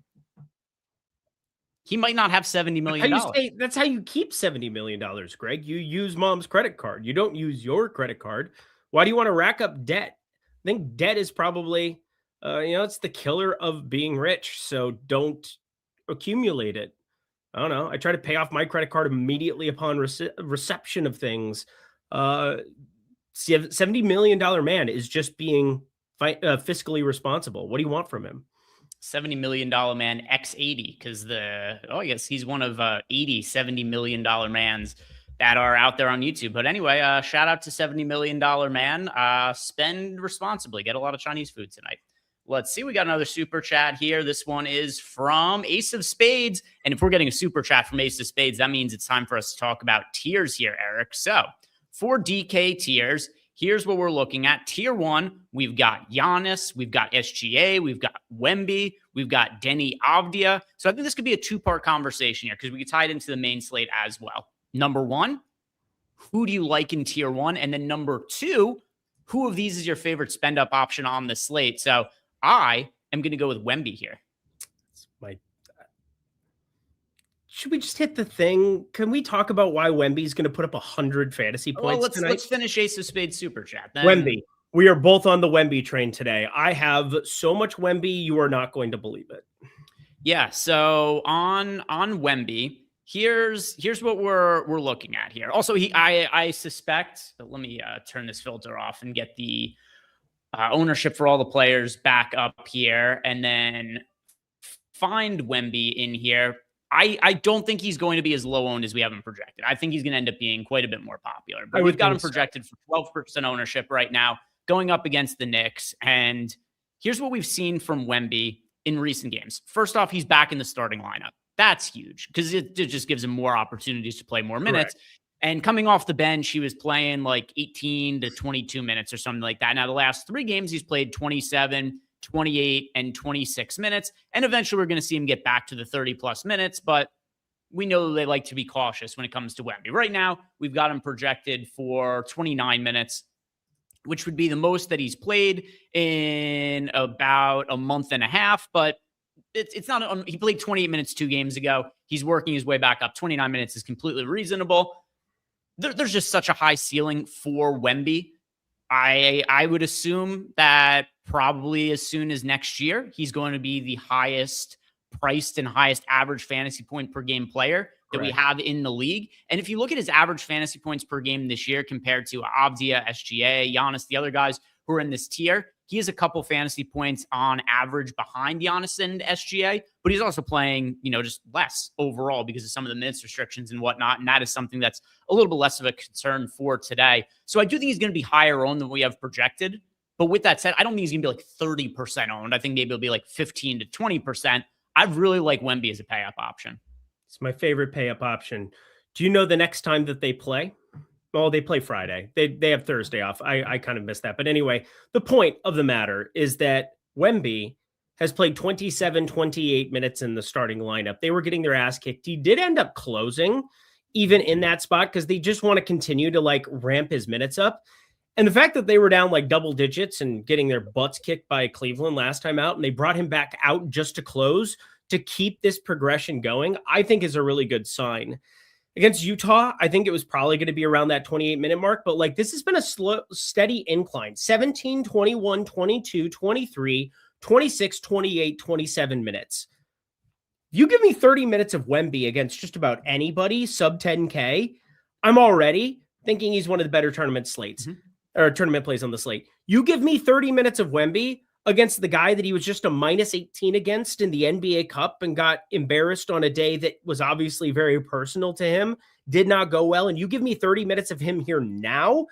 Speaker 3: He might not have $70 million.
Speaker 4: That's how you keep $70 million, Greg. You use mom's credit card. You don't use your credit card. Why do you want to rack up debt? I think debt is probably, it's the killer of being rich. So don't accumulate it. I don't know. I try to pay off my credit card immediately upon reception of things. $70 million man is just being fiscally responsible. What do you want from him?
Speaker 3: $70 million man X80, because I guess he's one of 80 $70 million mans that are out there on YouTube. But anyway, shout out to $70 million man. Spend responsibly. Get a lot of Chinese food tonight. Let's see. We got another super chat here. This one is from Ace of Spades. And if we're getting a super chat from Ace of Spades, that means it's time for us to talk about tiers here, Eric. So for DK tiers, here's what we're looking at. Tier 1, we've got Giannis, we've got SGA, we've got Wemby, we've got Denny Avdia. So I think this could be a two-part conversation here because we could tie it into the main slate as well. Number 1, who do you like in Tier 1? And then number 2, who of these is your favorite spend-up option on the slate? So I am going to go with Wemby here.
Speaker 4: Should we just hit the thing? Can we talk about why Wemby's going to put up 100 fantasy points tonight?
Speaker 3: Let's finish Ace of Spades super chat. Then.
Speaker 4: Wemby. We are both on the Wemby train today. I have so much Wemby, you are not going to believe it.
Speaker 3: Yeah. So on Wemby, here's what we're looking at here. Also, I suspect. Let me turn this filter off and get the ownership for all the players back up here, and then find Wemby in here. I don't think he's going to be as low owned as we have him projected. I think he's going to end up being quite a bit more popular. But we've got him projected for 12% ownership right now, going up against the Knicks. And here's what we've seen from Wemby in recent games. First off, he's back in the starting lineup. That's huge because it just gives him more opportunities to play more minutes. Correct. And coming off the bench, he was playing like 18 to 22 minutes or something like that. Now, the last 3 games, he's played 27, 28 and 26 minutes. And eventually we're going to see him get back to the 30 plus minutes, but we know they like to be cautious when it comes to Wemby. Right now, we've got him projected for 29 minutes. which would be the most that he's played in about a month and a half. But it's not, he played 28 minutes 2 games ago. He's working his way back up. 29 minutes is completely reasonable. There's just such a high ceiling for Wemby. I would assume that probably as soon as next year, he's going to be the highest priced and highest average fantasy point per game player that we have in the league. And if you look at his average fantasy points per game this year compared to Avdia, SGA, Giannis, the other guys who are in this tier, he has a couple fantasy points on average behind Giannis and SGA, but he's also playing, just less overall because of some of the minutes restrictions and whatnot. And that is something that's a little bit less of a concern for today. So I do think he's going to be higher owned than we have projected. But with that said, I don't think he's going to be like 30% owned. I think maybe it'll be like 15 to 20%. I really like Wemby as a pay up option.
Speaker 4: It's my favorite pay up option. Do you know the next time that they play? Well, they play Friday. They have Thursday off. I kind of missed that. But anyway, the point of the matter is that Wemby has played 27, 28 minutes in the starting lineup. They were getting their ass kicked. He did end up closing even in that spot because they just want to continue to ramp his minutes up. And the fact that they were down double digits and getting their butts kicked by Cleveland last time out, and they brought him back out just to close to keep this progression going, I think is a really good sign. Against Utah, I think it was probably going to be around that 28-minute mark, but this has been a slow, steady incline. 17, 21, 22, 23, 26, 28, 27 minutes. You give me 30 minutes of Wemby against just about anybody sub 10K, I'm already thinking he's one of the better tournament slates or tournament plays on the slate. You give me 30 minutes of Wemby against the guy that he was just a -18 against in the NBA Cup and got embarrassed on a day that was obviously very personal to him, did not go well. And you give me 30 minutes of him here now,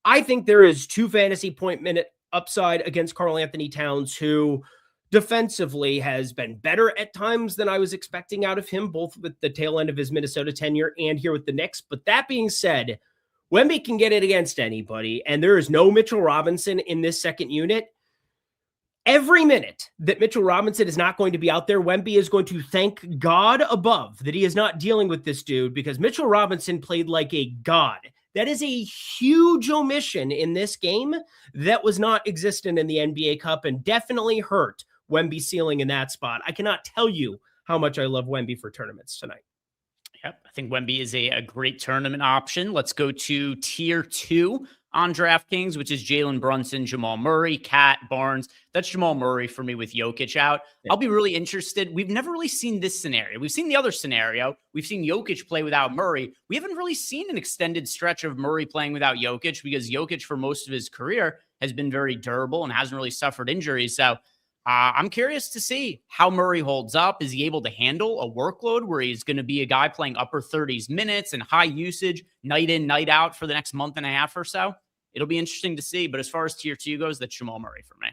Speaker 4: I think there is 2 fantasy point minute upside against Karl Anthony Towns, who defensively has been better at times than I was expecting out of him, both with the tail end of his Minnesota tenure and here with the Knicks. But that being said, Wemby can get it against anybody, and there is no Mitchell Robinson in this second unit. Every minute that Mitchell Robinson is not going to be out there, Wemby is going to thank God above that he is not dealing with this dude, because Mitchell Robinson played like a god. That is a huge omission in this game that was not existent in the NBA Cup and definitely hurt Wemby's ceiling in that spot. I cannot tell you how much I love Wemby for tournaments tonight.
Speaker 3: Yep, I think Wemby is a great tournament option. Let's go to tier 2 on DraftKings, which is Jalen Brunson, Jamal Murray, Cat, Barnes. That's Jamal Murray for me with Jokic out. Yeah. I'll be really interested. We've never really seen this scenario. We've seen the other scenario. We've seen Jokic play without Murray. We haven't really seen an extended stretch of Murray playing without Jokic, because Jokic for most of his career has been very durable and hasn't really suffered injuries. So I'm curious to see how Murray holds up. Is he able to handle a workload where he's going to be a guy playing upper 30s minutes and high usage night in, night out for the next month and a half or so? It'll be interesting to see. But as far as tier 2 goes, that's Jamal Murray for me.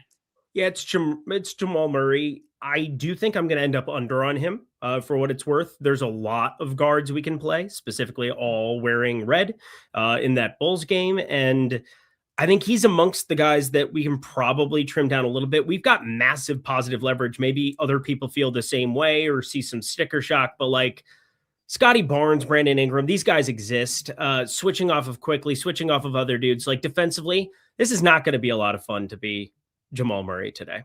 Speaker 4: Yeah, it's Jamal Murray. I do think I'm going to end up under on him for what it's worth. There's a lot of guards we can play, specifically all wearing red in that Bulls game. And I think he's amongst the guys that we can probably trim down a little bit. We've got massive positive leverage. Maybe other people feel the same way or see some sticker shock, but Scotty Barnes, Brandon Ingram, these guys exist. Switching off of quickly, switching off of other dudes. Defensively, this is not going to be a lot of fun to be Jamal Murray today.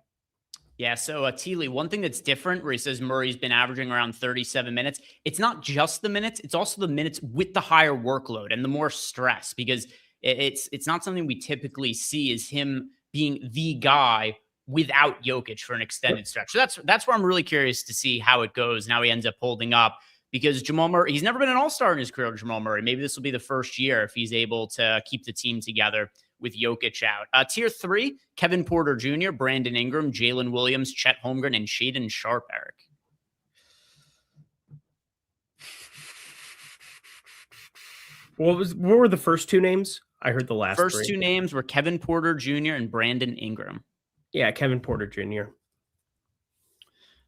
Speaker 3: Yeah, so Teely, one thing that's different where he says Murray's been averaging around 37 minutes, it's not just the minutes, it's also the minutes with the higher workload and the more stress, because it's not something we typically see is him being the guy without Jokic for an extended stretch. So that's where I'm really curious to see how it goes and how he ends up holding up, because Jamal Murray, he's never been an all-star in his career, Jamal Murray. Maybe this will be the first year if he's able to keep the team together with Jokic out. Tier 3, Kevin Porter Jr., Brandon Ingram, Jalen Williams, Chet Holmgren, and Shaedon Sharpe, Eric.
Speaker 4: What were the first 2 names? I heard the last
Speaker 3: First
Speaker 4: 3.
Speaker 3: 2 names were Kevin Porter Jr. and Brandon Ingram.
Speaker 4: Yeah, Kevin Porter Jr.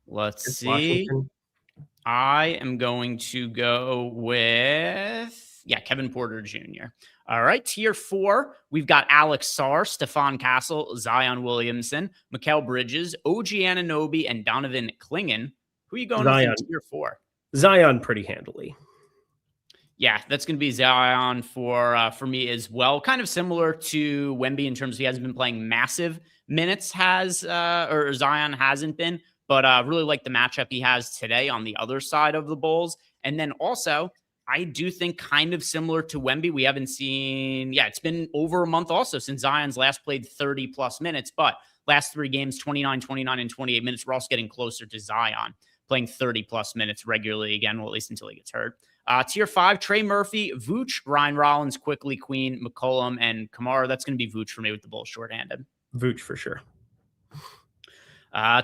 Speaker 3: Let's see. Washington. I am going to go with, Kevin Porter Jr. All right, tier 4, we've got Alex Sarr, Stephon Castle, Zion Williamson, Mikal Bridges, OG Anunoby, and Donovan Clingan. Who are you going with in tier 4?
Speaker 4: Zion pretty handily.
Speaker 3: Yeah, that's going to be Zion for me as well. Kind of similar to Wemby in terms of he hasn't been playing massive minutes, or Zion hasn't been, but really like the matchup he has today on the other side of the Bulls. And then also, I do think kind of similar to Wemby, we haven't seen, it's been over a month also since Zion's last played 30 plus minutes, but last 3 games, 29, 29, and 28 minutes. We're also getting closer to Zion playing 30 plus minutes regularly again, well, at least until he gets hurt. Tier 5, Trey Murphy, Vooch, Ryan Rollins, Quickly, Queen, McCollum, and Kamara. That's going to be Vooch for me with the Bulls shorthanded.
Speaker 4: Vooch for sure.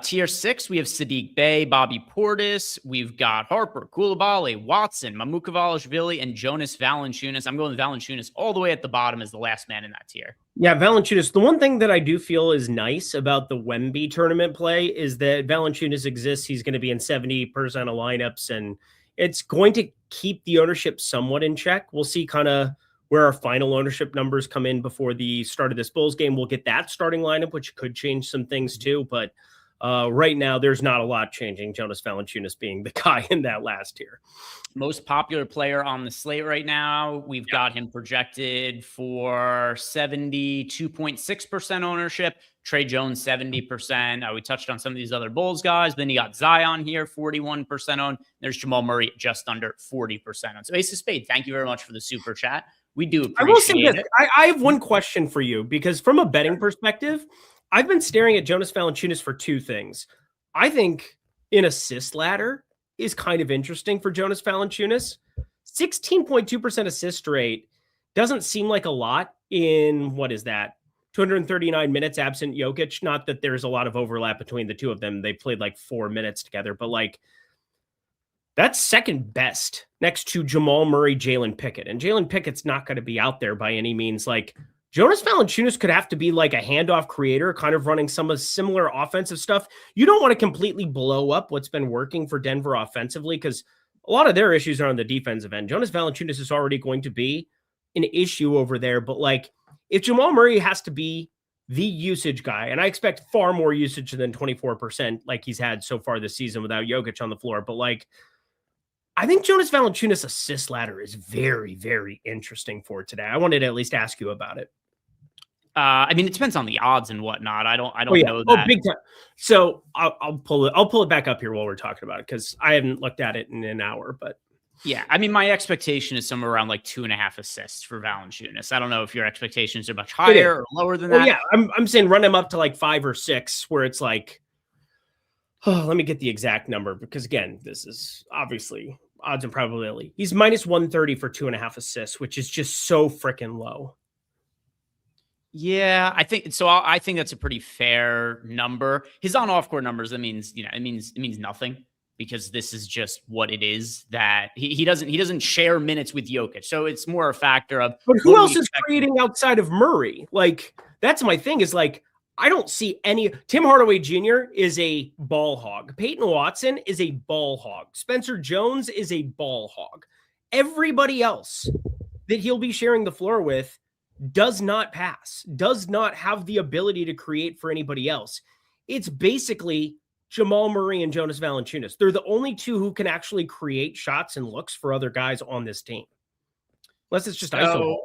Speaker 3: Tier 6, we have Sadiq Bey, Bobby Portis. We've got Harper, Koulibaly, Watson, Mamuka and Jonas Valanciunas. I'm going with Valanciunas all the way at the bottom as the last man in that tier.
Speaker 4: Yeah, Valanciunas. The one thing that I do feel is nice about the Wemby tournament play is that Valanciunas exists. He's going to be in 70% of lineups, and it's going to keep the ownership somewhat in check. We'll see kind of where our final ownership numbers come in before the start of this Bulls game. We'll get that starting lineup, which could change some things too. But right now, there's not a lot changing. Jonas Valanciunas being the guy in that last tier.
Speaker 3: Most popular player on the slate right now. We've got him projected for 72.6% ownership. Trey Jones, 70%. We touched on some of these other Bulls guys. Then you got Zion here, 41% owned. There's Jamal Murray, just under 40% owned. So Ace of Spade, thank you very much for the super chat. We do appreciate
Speaker 4: I will say
Speaker 3: it.
Speaker 4: this. I have one question for you, because from a betting perspective, I've been staring at Jonas Valanciunas for 2 things. I think an assist ladder is kind of interesting for Jonas Valanciunas. 16.2% assist rate doesn't seem like a lot in, 239 minutes absent Jokic. Not that there's a lot of overlap between the two of them. They played like 4 minutes together, but like that's second best next to Jamal Murray, Jalen Pickett. And Jalen Pickett's not going to be out there by any means. Like Jonas Valanciunas could have to be like a handoff creator, kind of running some of similar offensive stuff. You don't want to completely blow up what's been working for Denver offensively, because a lot of their issues are on the defensive end. Jonas Valanciunas is already going to be an issue over there. But like, if Jamal Murray has to be the usage guy, and I expect far more usage than 24% like he's had so far this season without Jokic on the floor, but like, I think Jonas Valanciunas assist ladder is very, very interesting for today. I wanted to at least ask you about it.
Speaker 3: I mean, it depends on the odds and whatnot. I don't know that.
Speaker 4: Oh, big time. So I'll pull it back up here while we're talking about it, because I haven't looked at it in an hour. But
Speaker 3: yeah, I mean, my expectation is somewhere around like 2.5 assists for Valanciunas. I don't know if your expectations are much higher or lower than that.
Speaker 4: Yeah, I'm saying run him up to like 5 or 6, where it's like, let me get the exact number, because again, this is obviously odds and probability. He's minus 130 for 2.5 assists, which is just so freaking low.
Speaker 3: Yeah, I think so. I think that's a pretty fair number. His on-off court numbers, it means nothing, because this is just what it is, that he doesn't share minutes with Jokic. So it's more a factor of,
Speaker 4: but who else is creating outside of Murray? Like, that's my thing, is like, I don't see any. Tim Hardaway Jr. is a ball hog. Peyton Watson is a ball hog. Spencer Jones is a ball hog. Everybody else that he'll be sharing the floor with does not pass, does not have the ability to create for anybody else. It's basically Jamal Murray and Jonas Valanciunas. They're the only two who can actually create shots and looks for other guys on this team. Unless it's just ISO.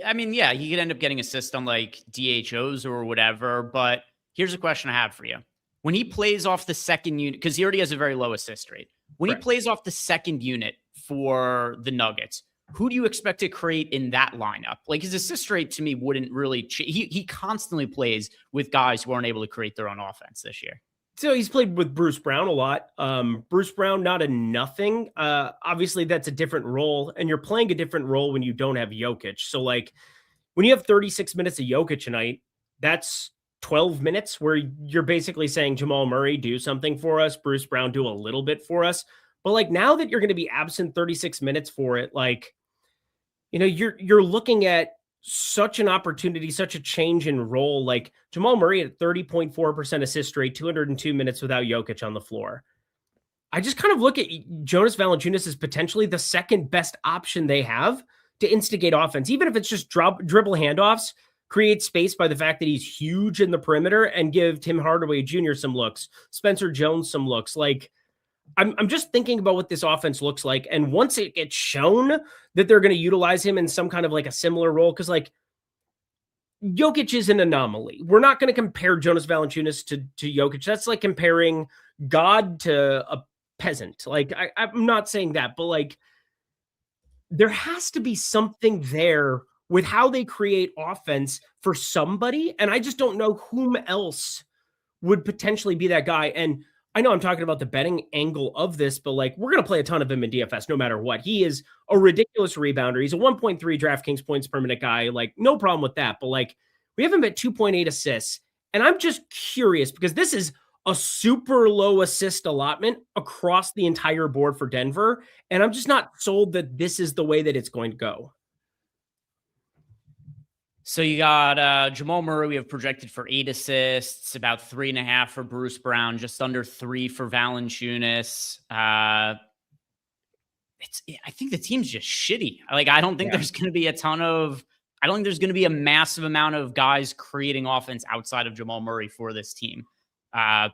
Speaker 3: I mean, yeah, he could end up getting assists on like DHOs or whatever, but here's a question I have for you. When he plays off the second unit, because he already has a very low assist rate, when he plays off the second unit for the Nuggets, who do you expect to create in that lineup? Like, his assist rate to me wouldn't really he constantly plays with guys who aren't able to create their own offense this year.
Speaker 4: So he's played with Bruce Brown a lot. Bruce Brown, not a nothing. Obviously, that's a different role, and you're playing a different role when you don't have Jokic. So, like, when you have 36 minutes of Jokic tonight, that's 12 minutes where you're basically saying, Jamal Murray, do something for us. Bruce Brown, do a little bit for us. But, like, now that you're going to be absent 36 minutes for it, like, you know, you're looking at such an opportunity, such a change in role. Like Jamal Murray at 30.4% assist rate, 202 minutes without Jokic on the floor. I just kind of look at Jonas Valanciunas as potentially the second best option they have to instigate offense, even if it's just dribble handoffs, create space by the fact that he's huge in the perimeter, and give Tim Hardaway Jr. some looks, Spencer Jones some looks. Like, I'm just thinking about what this offense looks like. And once it gets shown that they're going to utilize him in some kind of like a similar role, because like Jokic is an anomaly. We're not going to compare Jonas Valanciunas to Jokic. That's like comparing God to a peasant. Like I'm not saying that, but like there has to be something there with how they create offense for somebody. And I just don't know whom else would potentially be that guy. And I know I'm talking about the betting angle of this, but like we're going to play a ton of him in DFS no matter what. He is a ridiculous rebounder. He's a 1.3 DraftKings points per minute guy. Like no problem with that. But like we have him at 2.8 assists. And I'm just curious because this is a super low assist allotment across the entire board for Denver. And I'm just not sold that this is the way that it's going to go.
Speaker 3: So you got Jamal Murray. We have projected for 8 assists, about 3.5 for Bruce Brown, just under 3 for Valanciunas. I think the team's just shitty. Like, I don't think there's going to be I don't think there's going to be a massive amount of guys creating offense outside of Jamal Murray for this team. I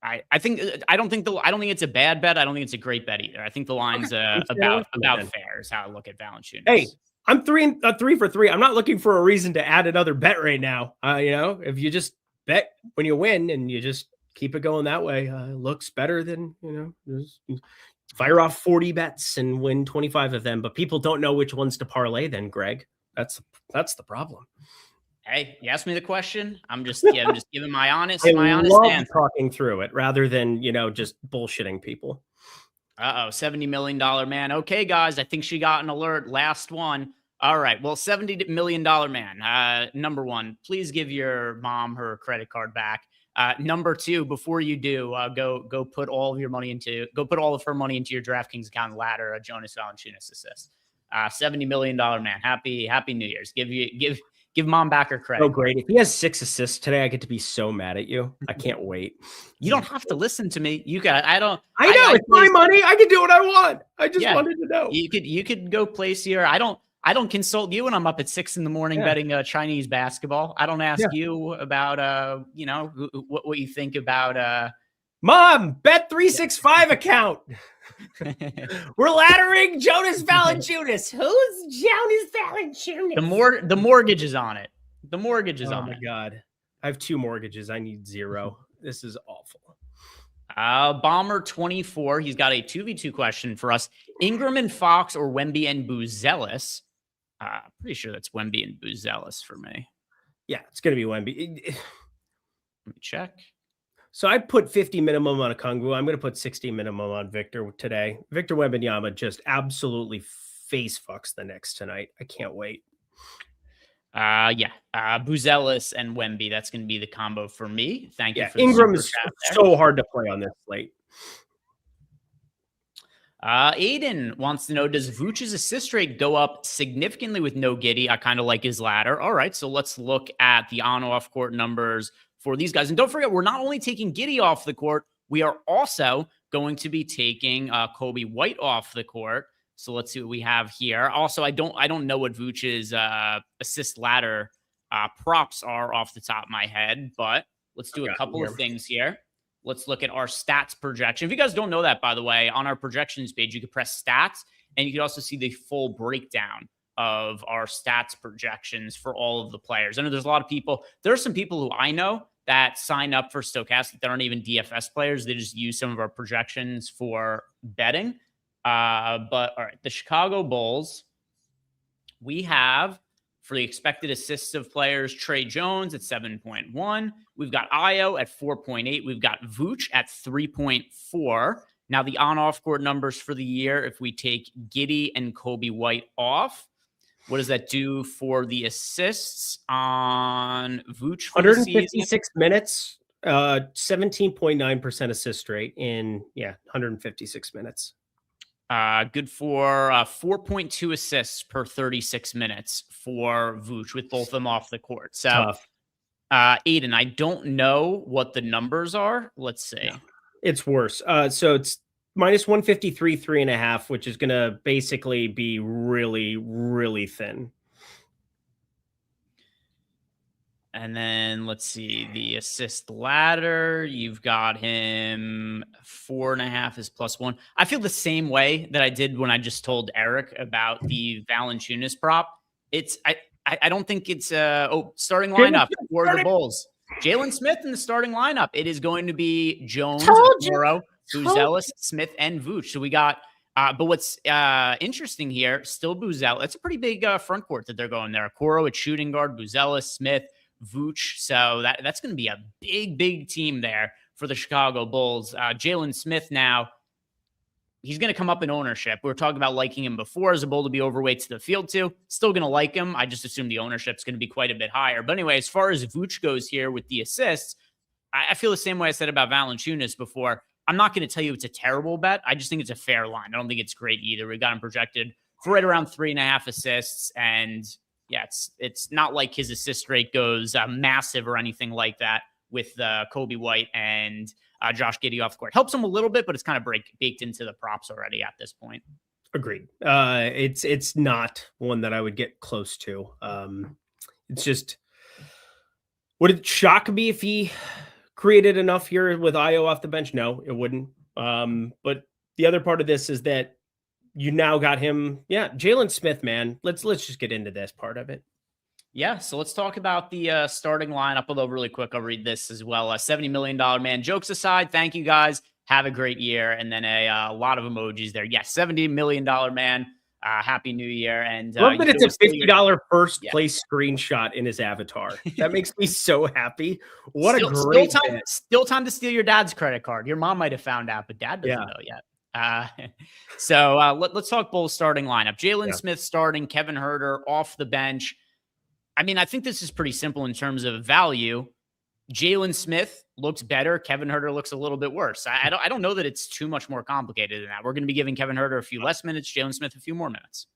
Speaker 3: don't think it's a bad bet. I don't think it's a great bet either. I think the line's about fair is how I look at Valanciunas.
Speaker 4: Hey, I'm 3 for 3. I'm not looking for a reason to add another bet right now. If you just bet when you win and you just keep it going that way, looks better than, just fire off 40 bets and win 25 of them. But people don't know which ones to parlay then, Greg. That's the problem.
Speaker 3: Hey, you asked me the question. I'm just giving my honest answer.
Speaker 4: Talking through it rather than, just bullshitting people.
Speaker 3: $70 million man. Okay, guys, I think she got an alert. Last one. All right. Well, $70 million man. Number one, please give your mom her credit card back. Number two, before you do, go put all of her money into your DraftKings account and ladder a Jonas Valanciunas assist. $70 million man. Happy New Year's. Give mom back her credit.
Speaker 4: Oh, great. If he has 6 assists today, I get to be so mad at you. I can't wait.
Speaker 3: You don't have to listen to me. You got
Speaker 4: I know it's my money. I can do what I want. I just wanted to know.
Speaker 3: You could go place here. I don't consult you when I'm up at 6 a.m. betting Chinese basketball. I don't ask you about what you think about
Speaker 4: Mom, Bet365 account. We're laddering Jonas Valanciunas. Who's Jonas Valanciunas?
Speaker 3: The mortgage is on it. The mortgage is on it.
Speaker 4: Oh my God. I have 2 mortgages. I need 0. This is awful.
Speaker 3: Bomber 24. He's got a 2v2 question for us. Engleman, Fox, or Wemby and Buzelis? Pretty sure that's Wemby and Buzelis for me.
Speaker 4: Yeah, it's going to be Wemby.
Speaker 3: Let me check.
Speaker 4: So I put 50 minimum on a Kungwu. I'm going to put 60 minimum on Victor today. Victor Wembanyama just absolutely face fucks the Knicks tonight. I can't wait.
Speaker 3: Buzelis and Wemby. That's going to be the combo for me. Thank you for the
Speaker 4: Ingram is so hard to play on this slate.
Speaker 3: Aiden wants to know, does Vooch's assist rate go up significantly with no Giddey? I kind of like his ladder. All right, so let's look at the on-off court numbers for these guys. And don't forget, we're not only taking Giddey off the court, we are also going to be taking Kobe White off the court. So let's see what we have here. Also, I don't know what Vooch's assist ladder props are off the top of my head, but let's do a couple of things here. Let's look at our stats projection. If you guys don't know that, by the way, on our projections page, you can press stats and you can also see the full breakdown of our stats projections for all of the players. I know there's a lot of people. There are some people who I know that sign up for Stochastic that aren't even DFS players. They just use some of our projections for betting. But all right, the Chicago Bulls, we have for the expected assists of players, Trey Jones at 7.1. We've got Ayo at 4.8. We've got Vooch at 3.4. Now the on-off court numbers for the year, if we take Giddey and Kobe White off, what does that do for the assists on Vooch for
Speaker 4: 156 minutes, 17.9% assist rate in 156 minutes.
Speaker 3: Good for 4.2 assists per 36 minutes for Vooch with both of them off the court. So,
Speaker 4: tough.
Speaker 3: Aiden, I don't know what the numbers are. Let's see.
Speaker 4: It's worse. So it's minus 153, 3.5, which is going to basically be really, really thin.
Speaker 3: And then let's see the assist ladder. You've got him 4.5 is +1. I feel the same way that I did when I just told Eric about the Valanciunas prop. I don't think it's starting lineup for the Bulls. Jalen Smith in the starting lineup. It is going to be Jones, Okoro, Buzelis, Smith, and Vooch. So we got. But what's interesting here, still Buzelis. It's a pretty big front court that they're going there. Okoro at shooting guard, Buzelis, Smith, Vooch. So that's going to be a big team there for the Chicago Bulls. Jalen Smith now, he's going to come up in ownership. We were talking about liking him before as a Bull to be overweight to the field too. Still going to like him. I just assume the ownership's going to be quite a bit higher. But anyway, as far as Vooch goes here with the assists, I feel the same way I said about Valanciunas before. I'm not going to tell you it's a terrible bet. I just think it's a fair line. I don't think it's great either. We got him projected for right around 3.5 assists. And yeah, it's not like his assist rate goes massive or anything like that with Kobe White and Josh Giddey off the court. Helps him a little bit, but it's kind of baked into the props already at this point.
Speaker 4: Agreed. It's not one that I would get close to. It's just, would it shock me if he created enough here with Io off the bench? No, it wouldn't. But the other part of this is that you now got him. Yeah, Jalen Smith, man. Let's just get into this part of it.
Speaker 3: Yeah, so let's talk about the starting lineup. Although really quick, I'll read this as well. $70 million man. Jokes aside, thank you guys. Have a great year. And then a lot of emojis there. Yes, $70 million man. Happy New Year. And
Speaker 4: love that it's a $50 first place screenshot in his avatar. That makes me so happy. What a great
Speaker 3: still time to steal your dad's credit card. Your mom might have found out, but dad doesn't know yet. So let's talk Bulls starting lineup. Jalen Smith starting, Kevin Huerter off the bench. I mean, I think this is pretty simple in terms of value. Jalen Smith looks better. Kevin Huerter looks a little bit worse. I don't know that it's too much more complicated than that. We're going to be giving Kevin Huerter a few less minutes, Jalen Smith a few more minutes.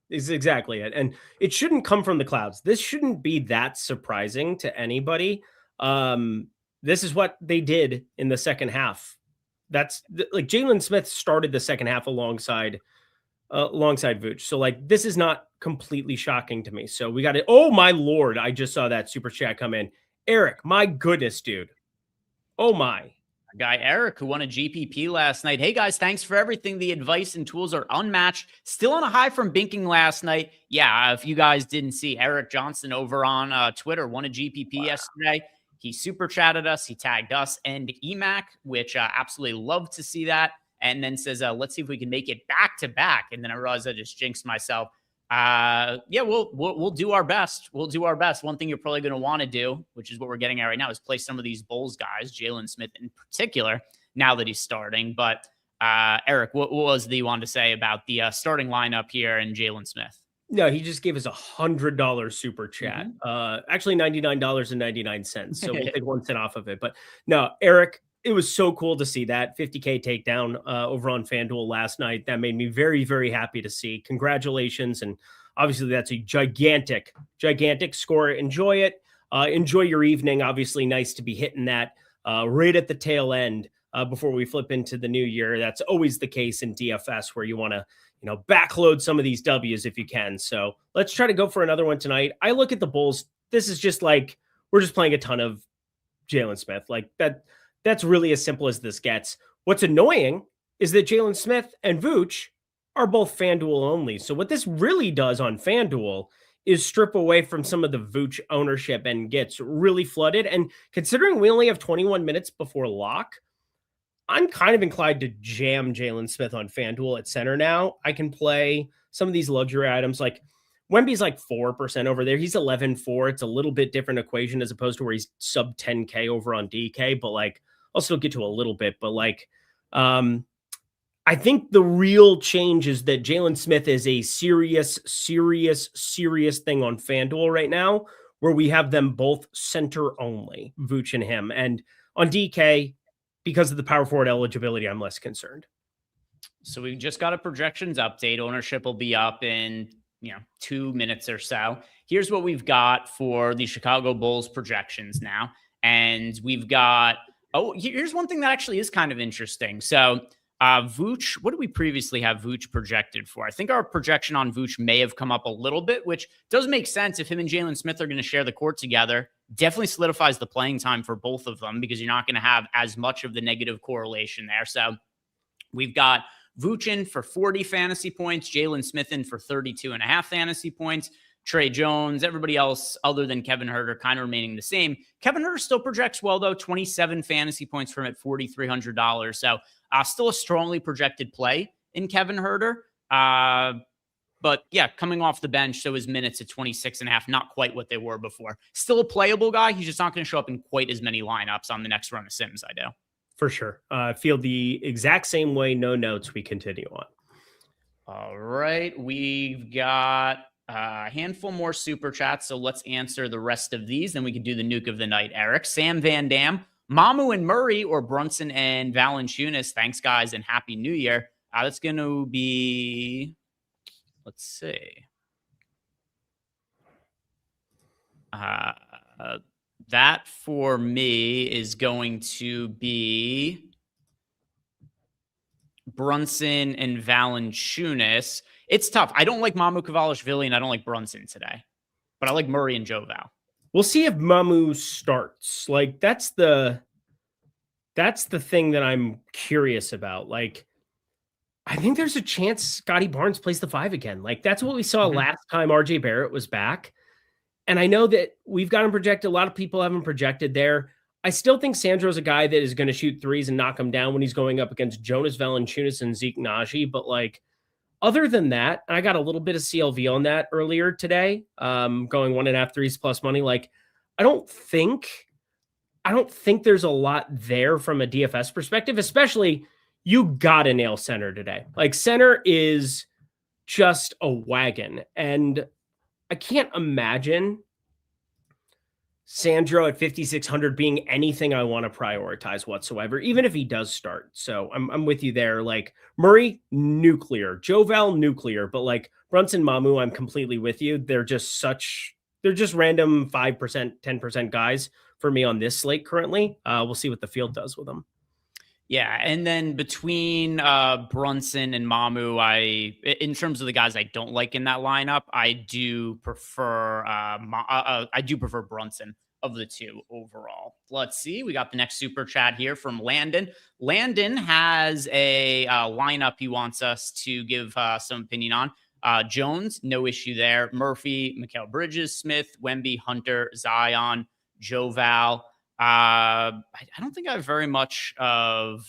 Speaker 4: Is exactly it. And it shouldn't come from the clouds. This shouldn't be that surprising to anybody. This is what they did in the second half. That's like Jalen Smith started the second half alongside Vooch. So like, this is not completely shocking to me. So we got it. Oh my Lord. I just saw that super chat come in. Eric, my goodness, dude. Oh my.
Speaker 3: Guy Eric, who won a GPP last night. Hey guys, thanks for everything. The advice and tools are unmatched. Still on a high from binking last night. Yeah, if you guys didn't see, Eric Johnson over on Twitter won a GPP yesterday. He super chatted us. He tagged us and EMAC, which absolutely love to see that. And then says, let's see if we can make it back to back. And then I realized I just jinxed myself. Yeah, we'll do our best. We'll do our best. One thing you're probably going to want to do, which is what we're getting at right now, is play some of these Bulls guys, Jalen Smith in particular, now that he's starting. But Eric, what was it you wanted to say about the starting lineup here and Jalen Smith?
Speaker 4: No, he just gave us $100 super chat. Actually $99.99. So we'll take 1 cent off of it. But no, Eric, it was so cool to see that 50K takedown over on FanDuel last night. That made me very, very happy to see. Congratulations. And obviously that's a gigantic score. Enjoy it. Enjoy your evening. Obviously nice to be hitting that right at the tail end before we flip into the new year. That's always the case in DFS where you want to, backload some of these W's if you can. So let's try to go for another one tonight. I look at the Bulls. This is just like, we're just playing a ton of Jalen Smith. Like that. That's really as simple as this gets. What's annoying is that Jalen Smith and Vooch are both FanDuel only. So what this really does on FanDuel is strip away from some of the Vooch ownership and gets really flooded. And considering we only have 21 minutes before lock, I'm kind of inclined to jam Jalen Smith on FanDuel at center now. I can play some of these luxury items like Wemby's like 4% over there. He's 11.4. It's a little bit different equation as opposed to where he's sub 10K over on DK, but like I'll still get to a little bit, but like I think the real change is that Jalen Smith is a serious thing on FanDuel right now, where we have them both center only, Vooch and him. And on DK, because of the power forward eligibility, I'm less concerned.
Speaker 3: So we just got a projections update. Ownership will be up in 2 minutes or so. Here's what we've got for the Chicago Bulls projections now. And we've got, here's one thing that actually is kind of interesting. So Vooch, what did we previously have Vooch projected for? I think our projection on Vooch may have come up a little bit, which does make sense if him and Jalen Smith are going to share the court together. Definitely solidifies the playing time for both of them because you're not going to have as much of the negative correlation there. So we've got Vooch in for 40 fantasy points, Jalen Smith in for 32.5 fantasy points. Trey Jones, everybody else other than Kevin Huerter kind of remaining the same. Kevin Huerter still projects well, though, 27 fantasy points from at $4,300. So still a strongly projected play in Kevin Huerter. But yeah, coming off the bench, so his minutes at 26.5, not quite what they were before. Still a playable guy. He's just not going to show up in quite as many lineups on the next run of Sims, I do.
Speaker 4: For sure. I feel the exact same way. No notes. We continue on.
Speaker 3: All right. We've got a handful more super chats, so let's answer the rest of these. Then we can do the nuke of the night, Eric. Sam Van Dam, Mamu and Murray, or Brunson and Valanciunas. Thanks, guys, and Happy New Year. That's going to be, let's see. That for me is going to be Brunson and Valanciunas. It's tough. I don't like Mamu Kavalishvili and I don't like Brunson today, but I like Murray and Joe Val.
Speaker 4: We'll see if Mamu starts. Like that's the thing that I'm curious about. Like, I think there's a chance Scotty Barnes plays the 5 again. Like that's what we saw last time RJ Barrett was back. And I know that we've got him projected. A lot of people haven't projected there. I still think Sandro's a guy that is going to shoot threes and knock him down when he's going up against Jonas Valanciunas and Zeke Naji. But like, other than that, I got a little bit of CLV on that earlier today, going 1.5 threes plus money. Like, I don't think there's a lot there from a DFS perspective, especially you got to nail center today. Like center is just a wagon. And I can't imagine Sandro at 5,600 being anything I want to prioritize whatsoever, even if he does start. So I'm with you there. Like Murray, nuclear, Joe Val, nuclear, but like Brunson, Mamu, I'm completely with you. They're just random 5%, 10% guys for me on this slate currently. We'll see what the field does with them.
Speaker 3: Yeah, and then between Brunson and Mamu, in terms of the guys I don't like in that lineup, I do prefer Brunson of the two overall. Let's see. We got the next super chat here from Landon. Landon has a lineup he wants us to give some opinion on. Jones, no issue there. Murphy, Mikal Bridges, Smith, Wemby, Hunter, Zion, Joe Val. I don't think I have very much of.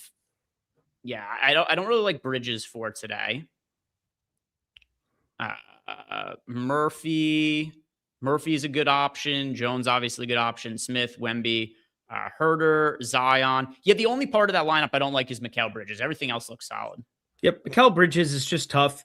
Speaker 3: Yeah, I don't really like Bridges for today. Murphy is a good option. Jones obviously a good option. Smith, Wemby, Huerter, Zion. Yeah, the only part of that lineup I don't like is Mikal Bridges. Everything else looks solid. Yep,
Speaker 4: Mikal Bridges is just tough.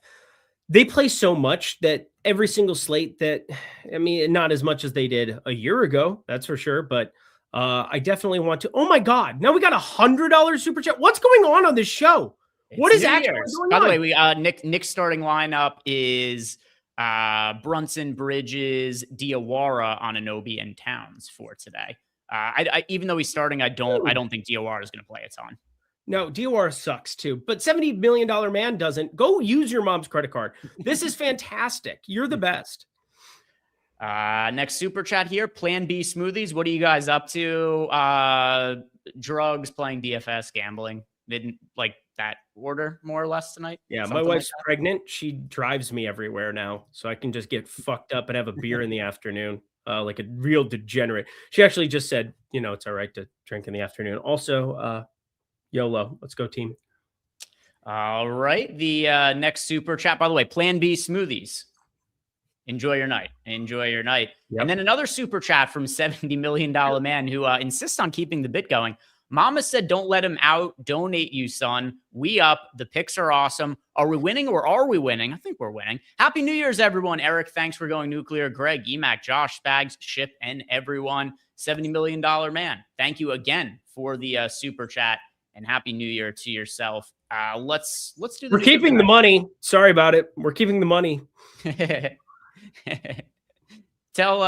Speaker 4: They play so much that every single slate that, I mean, not as much as they did a year ago, that's for sure, but I definitely want to. Oh my God. Now we got $100 super chat. What's going on this show? What is actually going on?
Speaker 3: By the way, Nick's starting lineup is Brunson, Bridges, Diawara, Anunoby, and Towns for today. Even though he's starting, I don't think Diawara is going to play a ton.
Speaker 4: No, Diawara sucks too, but $70 million man doesn't. Go use your mom's credit card. This is fantastic. You're the best.
Speaker 3: Next super chat here. Plan B smoothies. What are you guys up to? Drugs, playing DFS, gambling. Didn't like that order more or less tonight.
Speaker 4: Yeah, my wife's pregnant. She drives me everywhere now, so I can just get fucked up and have a beer in the afternoon, like a real degenerate. She actually just said, it's all right to drink in the afternoon. Also, YOLO. Let's go, team.
Speaker 3: All right. The next super chat, by the way, Plan B smoothies. Enjoy your night. Yep. And then another super chat from $70 million man who insists on keeping the bit going. Mama said, don't let him out. Donate you, son. We up. The picks are awesome. Are we winning or are we winning? I think we're winning. Happy New Year's, everyone. Eric, thanks for going nuclear. Greg, EMAC, Josh, Spags, Ship, and everyone. $70 million man. Thank you again for the super chat and Happy New Year to yourself. Let's do.
Speaker 4: We're keeping the money. Sorry about it. We're keeping the money.
Speaker 3: Tell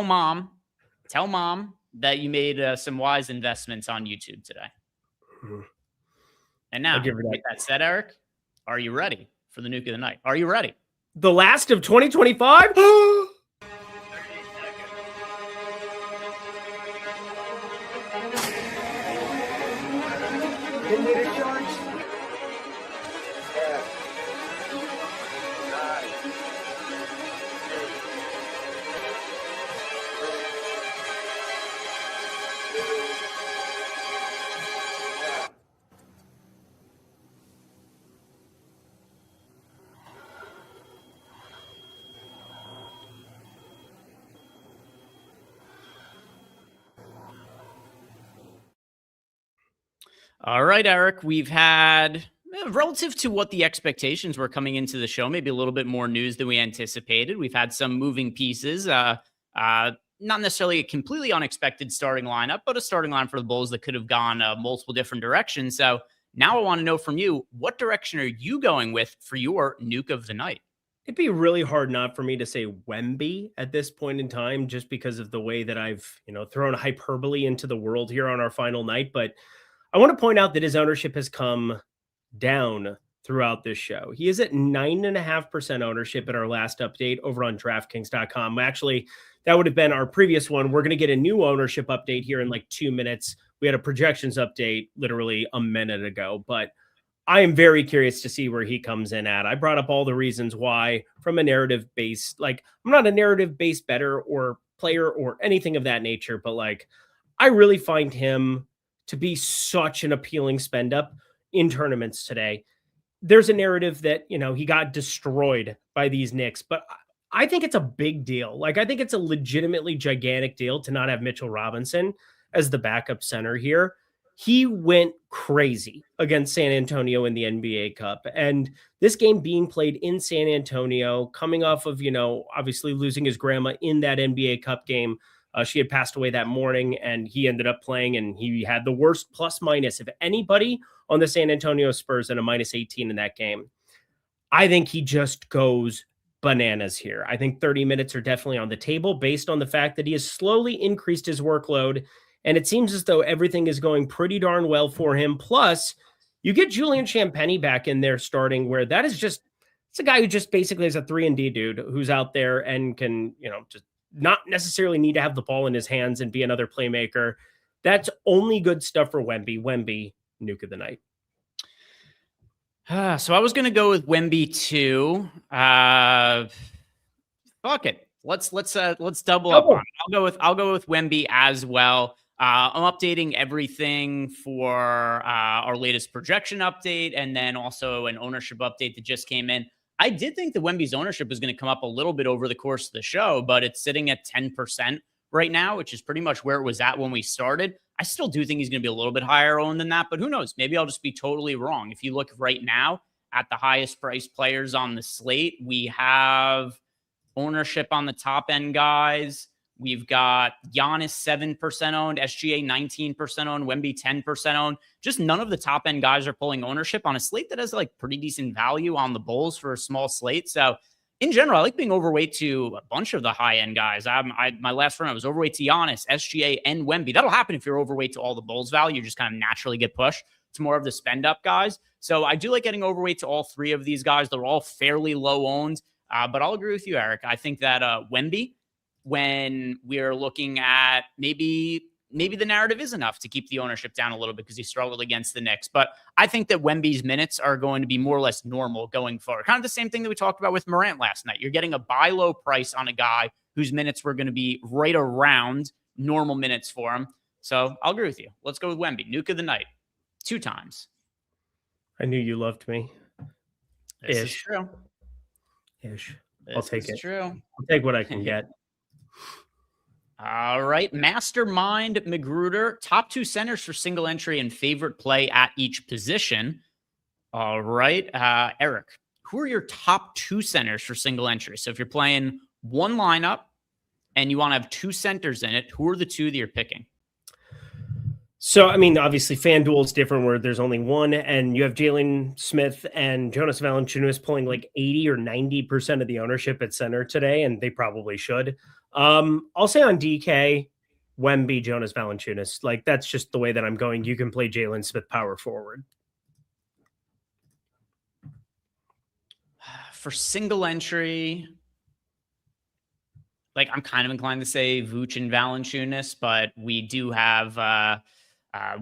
Speaker 3: mom that you made some wise investments on YouTube today. And now,
Speaker 4: I'll give her that.
Speaker 3: with that said, Eric, are you ready for the nuke of the night? Are you ready?
Speaker 4: The last of 2025?
Speaker 3: All right, Eric, we've had, relative to what the expectations were coming into the show, maybe a little bit more news than we anticipated. We've had some moving pieces, not necessarily a completely unexpected starting lineup, but a starting line for the Bulls that could have gone multiple different directions. So now I want to know from you, what direction are you going with for your nuke of the night?
Speaker 4: It'd be really hard not for me to say Wemby at this point in time, just because of the way that I've, thrown hyperbole into the world here on our final night. But I want to point out that his ownership has come down throughout this show. He is at 9.5% ownership at our last update over on DraftKings.com. Actually, that would have been our previous one. We're going to get a new ownership update here in like 2 minutes. We had a projections update literally a minute ago, but I am very curious to see where he comes in at. I brought up all the reasons why from a narrative base. Like, I'm not a narrative based bettor or player or anything of that nature, but like, I really find him to be such an appealing spend up in tournaments today. There's a narrative that, he got destroyed by these Knicks, but I think it's a big deal. Like, I think it's a legitimately gigantic deal to not have Mitchell Robinson as the backup center here. He went crazy against San Antonio in the NBA Cup. And this game being played in San Antonio, coming off of, obviously losing his grandma in that NBA Cup game. She had passed away that morning, and he ended up playing, and he had the worst plus minus of anybody on the San Antonio Spurs at a minus 18 in that game. I think he just goes bananas here. I think 30 minutes are definitely on the table based on the fact that he has slowly increased his workload, and it seems as though everything is going pretty darn well for him. Plus, you get Julian Champagnie back in there starting, where that is just, it's a guy who just basically is a 3-and-D dude who's out there and can, just not necessarily need to have the ball in his hands and be another playmaker. That's only good stuff for Wemby. Wemby, nuke of the night.
Speaker 3: So I was going to go with Wemby too. Fuck it. Let's double up on it. I'll go with Wemby as well. I'm updating everything for our latest projection update, and then also an ownership update that just came in. I did think that Wemby's ownership was going to come up a little bit over the course of the show, but it's sitting at 10% right now, which is pretty much where it was at when we started. I still do think he's going to be a little bit higher owned than that, but who knows? Maybe I'll just be totally wrong. If you look right now at the highest priced players on the slate, we have ownership on the top end guys. We've got Giannis 7% owned, SGA 19% owned, Wemby 10% owned. Just none of the top end guys are pulling ownership on a slate that has like pretty decent value on the Bulls for a small slate. So in general, I like being overweight to a bunch of the high end guys. My last run, I was overweight to Giannis, SGA, and Wemby. That'll happen if you're overweight to all the Bulls value. You just kind of naturally get pushed to more of the spend up guys. So I do like getting overweight to all three of these guys. They're all fairly low owned, but I'll agree with you, Eric. I think that Wemby, when we're looking at maybe the narrative is enough to keep the ownership down a little bit because he struggled against the Knicks. But I think that Wemby's minutes are going to be more or less normal going forward. Kind of the same thing that we talked about with Morant last night. You're getting a buy low price on a guy whose minutes were going to be right around normal minutes for him. So I'll agree with you. Let's go with Wemby. Nuke of the night. 2 times.
Speaker 4: I knew you loved me.
Speaker 3: This is true.
Speaker 4: I'll take it.
Speaker 3: True.
Speaker 4: I'll take what I can get.
Speaker 3: All right. Mastermind Magruder, top 2 centers for single entry and favorite play at each position. All right. Eric, who are your top 2 centers for single entry? So if you're playing one lineup and you want to have 2 centers in it, who are the 2 that you're picking?
Speaker 4: So, I mean, obviously FanDuel is different where there's only one, and you have Jalen Smith and Jonas Valanciunas pulling like 80 or 90% of the ownership at center today, and they probably should. I'll say on DK, Wemby, Jonas Valanciunas. Like, that's just the way that I'm going. You can play Jalen Smith power forward.
Speaker 3: For single entry, like I'm kind of inclined to say Vooch and Valanciunas, but we do have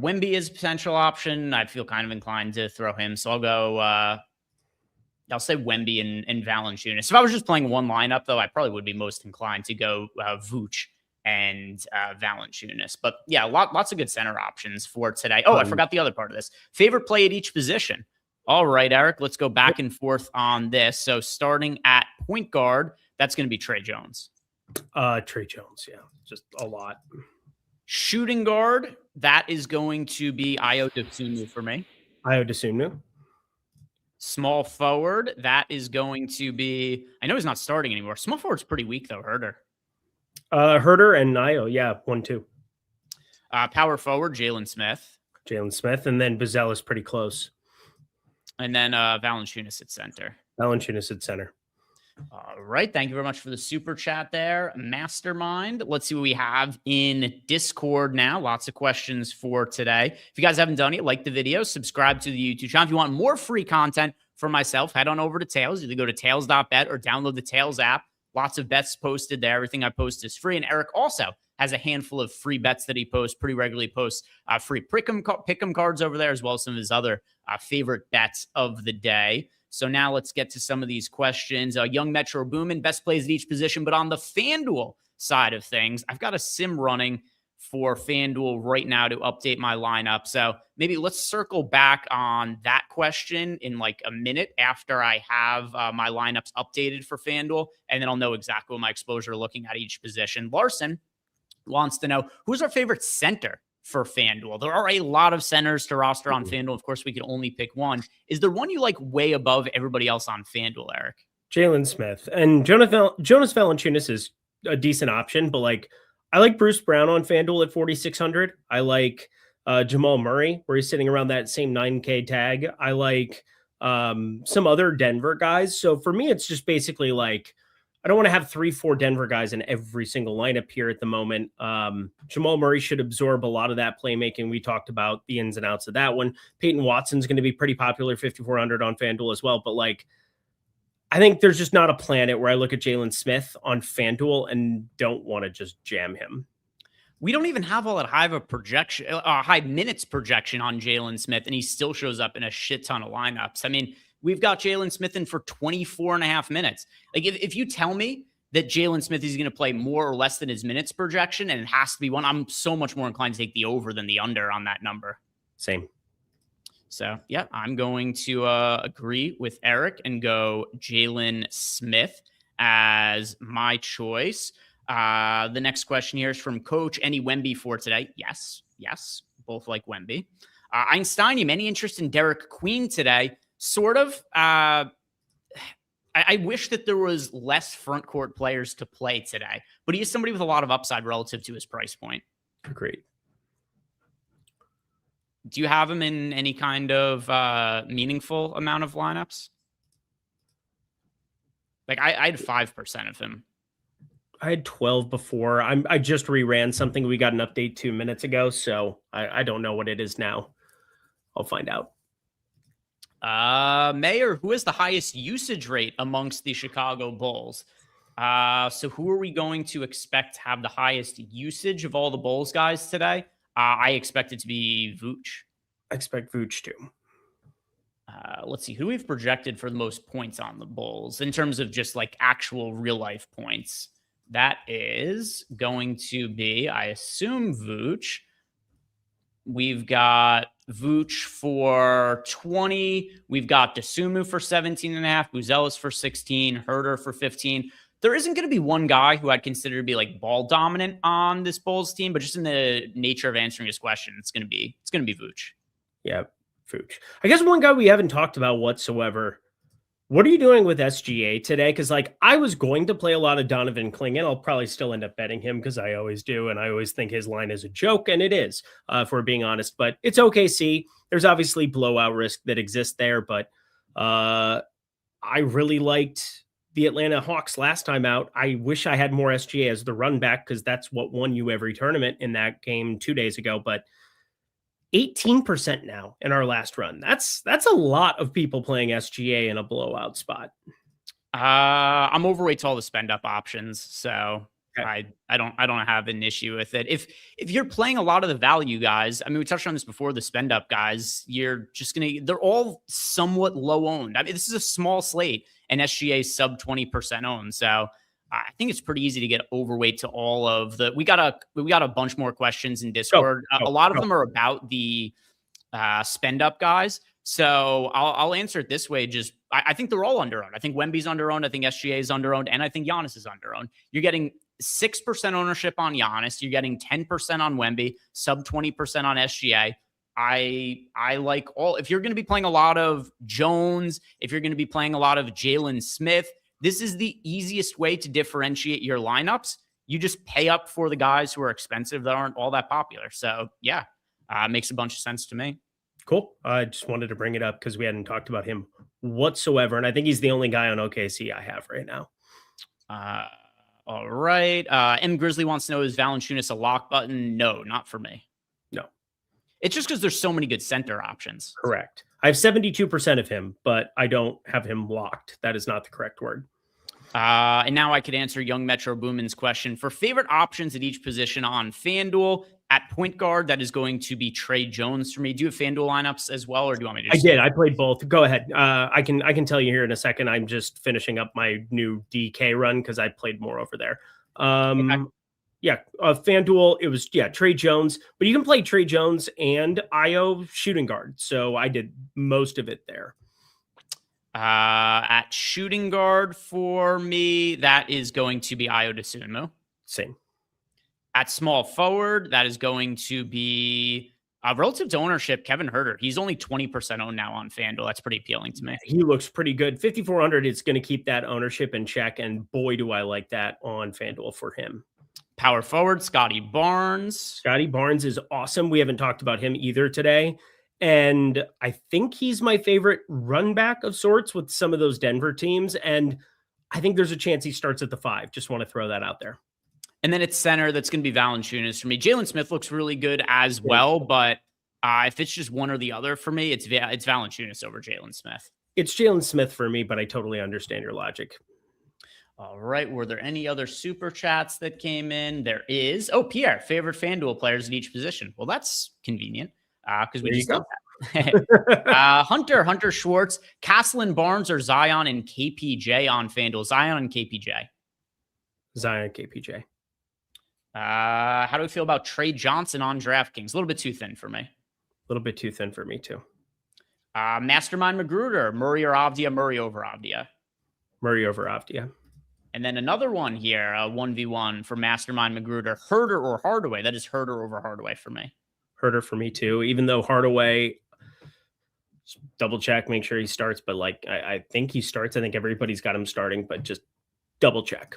Speaker 3: Wemby as a potential option. I feel kind of inclined to throw him. So I'll go, I'll say Wemby and Valanciunas. If I was just playing one lineup, though, I probably would be most inclined to go Vooch and Valanciunas. But yeah, lots of good center options for today. Oh, I forgot the other part of this. Favorite play at each position. All right, Eric, let's go back and forth on this. So starting at point guard, that's going to be Trey Jones.
Speaker 4: Trey Jones, yeah, just a lot.
Speaker 3: Shooting guard, that is going to be Ayo Dosunmu for me.
Speaker 4: Ayo Dosunmu.
Speaker 3: Small forward, that is going to be, I know he's not starting anymore. Small forward's pretty weak, though, Herder.
Speaker 4: Herder and Ayo, yeah, 1-2.
Speaker 3: Power forward, Jalen Smith.
Speaker 4: And then Bazell is pretty close.
Speaker 3: And then Valanciunas at center. All right. Thank you very much for the super chat there, Mastermind. Let's see what we have in Discord now. Lots of questions for today. If you guys haven't done it, like the video, subscribe to the YouTube channel. If you want more free content for myself, head on over to Tails. Either go to tails.bet or download the Tails app. Lots of bets posted there. Everything I post is free. And Eric also has a handful of free bets that he posts, pretty regularly posts free pick'em cards over there, as well as some of his other favorite bets of the day. So now let's get to some of these questions. Young Metro Boomin, best plays at each position. But on the FanDuel side of things, I've got a sim running for FanDuel right now to update my lineup. So maybe let's circle back on that question in like a minute after I have my lineups updated for FanDuel, and then I'll know exactly what my exposure looking at each position. Larson wants to know, who's our favorite center for FanDuel? There are a lot of centers to roster on FanDuel. Of course, we can only pick one. Is there one you like way above everybody else on FanDuel, Eric?
Speaker 4: Jalen Smith. And Jonas Valanciunas is a decent option, but like I like Bruce Brown on FanDuel at 4,600. I like Jamal Murray, where he's sitting around that same 9K tag. I like some other Denver guys. So for me, it's just basically like, I don't want to have 3-4 Denver guys in every single lineup here at the moment. Jamal Murray should absorb a lot of that playmaking. We talked about the ins and outs of that one. Peyton Watson's going to be pretty popular, 5,400 on FanDuel as well. But like, I think there's just not a planet where I look at Jalen Smith on FanDuel and don't want to just jam him.
Speaker 3: We don't even have all that high of a projection, high minutes projection on Jalen Smith, and he still shows up in a shit ton of lineups. I mean, we've got Jalen Smith in for 24 and a half minutes. Like if you tell me that Jalen Smith is going to play more or less than his minutes projection, and it has to be one, I'm so much more inclined to take the over than the under on that number.
Speaker 4: Same.
Speaker 3: So, yeah, I'm going to agree with Eric and go Jalen Smith as my choice. The next question here is from Coach. Any Wemby for today? Yes. Both like Wemby. Einsteinium, any interest in Derek Queen today? Sort of. I wish that there was less front court players to play today, but he is somebody with a lot of upside relative to his price point.
Speaker 4: Agreed.
Speaker 3: Do you have him in any kind of meaningful amount of lineups? Like I had 5% of him.
Speaker 4: I had 12 before. I just reran something. We got an update 2 minutes ago, so I don't know what it is now. I'll find out.
Speaker 3: Mayor, who has the highest usage rate amongst the Chicago Bulls? So who are we going to expect to have the highest usage of all the Bulls guys today? I expect it to be Vooch.
Speaker 4: I expect Vooch too.
Speaker 3: Let's see who we've projected for the most points on the Bulls in terms of just like actual real life points. That is going to be, I assume, Vooch. We've got Vooch for 20. We've got Dosunmu for 17.5, Buzelis for 16, Herder for 15. There isn't going to be one guy who I'd consider to be like ball dominant on this Bulls team, but just in the nature of answering his question, it's going to be Vooch.
Speaker 4: Yeah, Vooch. I guess one guy we haven't talked about whatsoever. What are you doing with SGA today? Because like I was going to play a lot of Donovan Clingan. I'll probably still end up betting him because I always do, and I always think his line is a joke, and it is, if we're being honest. But it's OKC. There's obviously blowout risk that exists there, but I really liked the Atlanta Hawks last time out. I wish I had more SGA as the run back because that's what won you every tournament in that game 2 days ago. But 18% now in our last run. That's a lot of people playing SGA in a blowout spot.
Speaker 3: I'm overweight to all the spend up options, so
Speaker 4: Okay.
Speaker 3: I don't have an issue with it. If you're playing a lot of the value guys, I mean, we touched on this before, the spend up guys, they're all somewhat low owned. I mean, this is a small slate and SGA sub 20% owned. So I think it's pretty easy to get overweight to all of the, we got a bunch more questions in Discord. A lot of them are about the spend up guys. So I'll answer it this way. I think they're all underowned. I think Wemby's underowned. I think SGA is underowned. And I think Giannis is underowned. You're getting 6% ownership on Giannis. You're getting 10% on Wemby, sub 20% on SGA. I like all. If you're going to be playing a lot of Jones, if you're going to be playing a lot of Jalen Smith, this is the easiest way to differentiate your lineups. You just pay up for the guys who are expensive that aren't all that popular. So yeah, makes a bunch of sense to me.
Speaker 4: Cool. I just wanted to bring it up because we hadn't talked about him whatsoever. And I think he's the only guy on OKC I have right now.
Speaker 3: All right. M Grizzly wants to know, is Valanciunas a lock button? No, not for me.
Speaker 4: No.
Speaker 3: It's just because there's so many good center options.
Speaker 4: Correct. I have 72% of him, but I don't have him locked. That is not the correct word.
Speaker 3: And now I could answer Young Metro Boomin's question. For favorite options at each position on FanDuel, at point guard, that is going to be Trey Jones for me. Do you have FanDuel lineups as well, or do you want me to just...
Speaker 4: I did. I played both. Go ahead. I can tell you here in a second. I'm just finishing up my new DK run because I played more over there. Okay. Yeah, FanDuel, it was, Trey Jones. But you can play Trey Jones and Io shooting guard. So I did most of it there.
Speaker 3: At shooting guard for me, that is going to be Io DeSumo.
Speaker 4: Same.
Speaker 3: At small forward, that is going to be relative to ownership, Kevin Huerter. He's only 20% owned now on FanDuel. That's pretty appealing to me.
Speaker 4: He looks pretty good. 5,400 is going to keep that ownership in check. And boy, do I like that on FanDuel for him.
Speaker 3: Power forward, Scotty Barnes.
Speaker 4: Scotty Barnes is awesome. We haven't talked about him either today. And I think he's my favorite run back of sorts with some of those Denver teams. And I think there's a chance he starts at the 5. Just want to throw that out there.
Speaker 3: And then it's center. That's going to be Valanciunas for me. Jalen Smith looks really good as well. But if it's just one or the other for me, it's Valanciunas over Jalen Smith.
Speaker 4: It's Jalen Smith for me, but I totally understand your logic.
Speaker 3: All right. Were there any other super chats that came in? There is. Oh, Pierre, favorite FanDuel players at each position. Well, that's convenient because we just did that. Hunter Schwartz, Castle and Barnes, or Zion and KPJ on FanDuel. Zion and KPJ.
Speaker 4: Zion, KPJ.
Speaker 3: How do we feel about Trey Johnson on DraftKings? A little bit too thin for me.
Speaker 4: A little bit too thin for me too.
Speaker 3: Mastermind Magruder, Murray or Avdia? Murray over Avdia.
Speaker 4: Murray over Avdia.
Speaker 3: And then another one here, 1v1 for Mastermind Magruder, Huerter or Hardaway. That is Huerter over Hardaway for me.
Speaker 4: Huerter for me too, even though Hardaway, double check, make sure he starts. But I think he starts. I think everybody's got him starting, but just double check.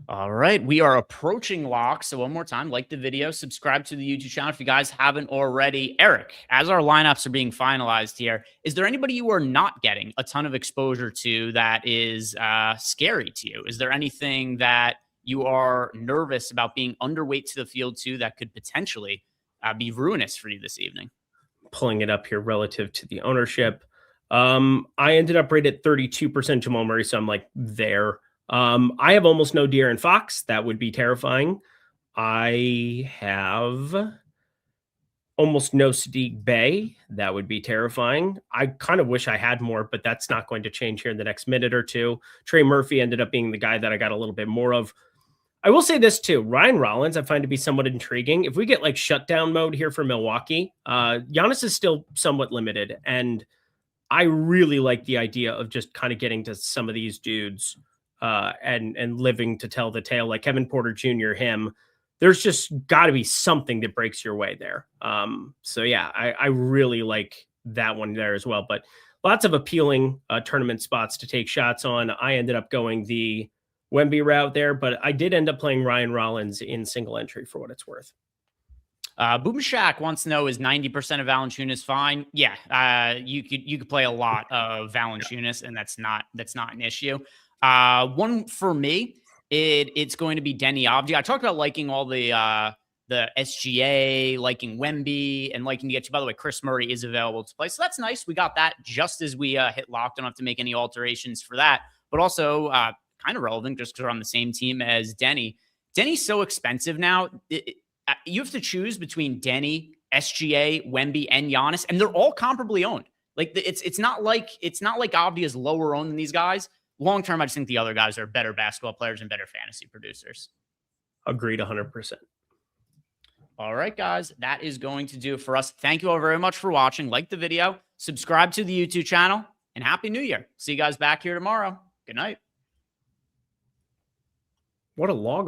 Speaker 3: All right. We are approaching lock. So one more time, like the video, subscribe to the YouTube channel if you guys haven't already. Eric, as our lineups are being finalized here, is there anybody you are not getting a ton of exposure to that is scary to you? Is there anything that you are nervous about being underweight to the field to that could potentially be ruinous for you this evening?
Speaker 4: Pulling it up here relative to the ownership. I ended up right at 32% Jamal Murray. So I'm like there. I have almost no De'Aaron Fox. That would be terrifying. I have almost no Sadiq Bey. That would be terrifying. I kind of wish I had more, but that's not going to change here in the next minute or two. Trey Murphy ended up being the guy that I got a little bit more of. I will say this too. Ryan Rollins, I find to be somewhat intriguing. If we get like shutdown mode here for Milwaukee, Giannis is still somewhat limited. And I really like the idea of just kind of getting to some of these dudes and living to tell the tale, like Kevin Porter Jr., him. There's just got to be something that breaks your way there. So yeah, I really like that one there as well. But lots of appealing tournament spots to take shots on. I ended up going the Wemby route there, but I did end up playing Ryan Rollins in single entry for what it's worth.
Speaker 3: Boom Shack wants to know, is 90% of Valanciunas fine? Yeah, you could play a lot of Valanciunas, and that's not an issue. One for me, it's going to be Denny Avdia. I talked about liking all the SGA, liking Wemby, and liking to get you. By the way, Chris Murray is available to play, so that's nice. We got that just as we hit lock. Don't have to make any alterations for that. but also kind of relevant just because we're on the same team as Denny. Denny's so expensive now. You have to choose between Denny, SGA, Wemby, and Giannis, and they're all comparably owned. Like it's not like Abdi is lower owned than these guys. Long term, I just think the other guys are better basketball players and better fantasy producers.
Speaker 4: Agreed 100%.
Speaker 3: All right, guys, that is going to do it for us. Thank you all very much for watching. Like the video, subscribe to the YouTube channel, and Happy New Year. See you guys back here tomorrow. Good night.
Speaker 4: What a log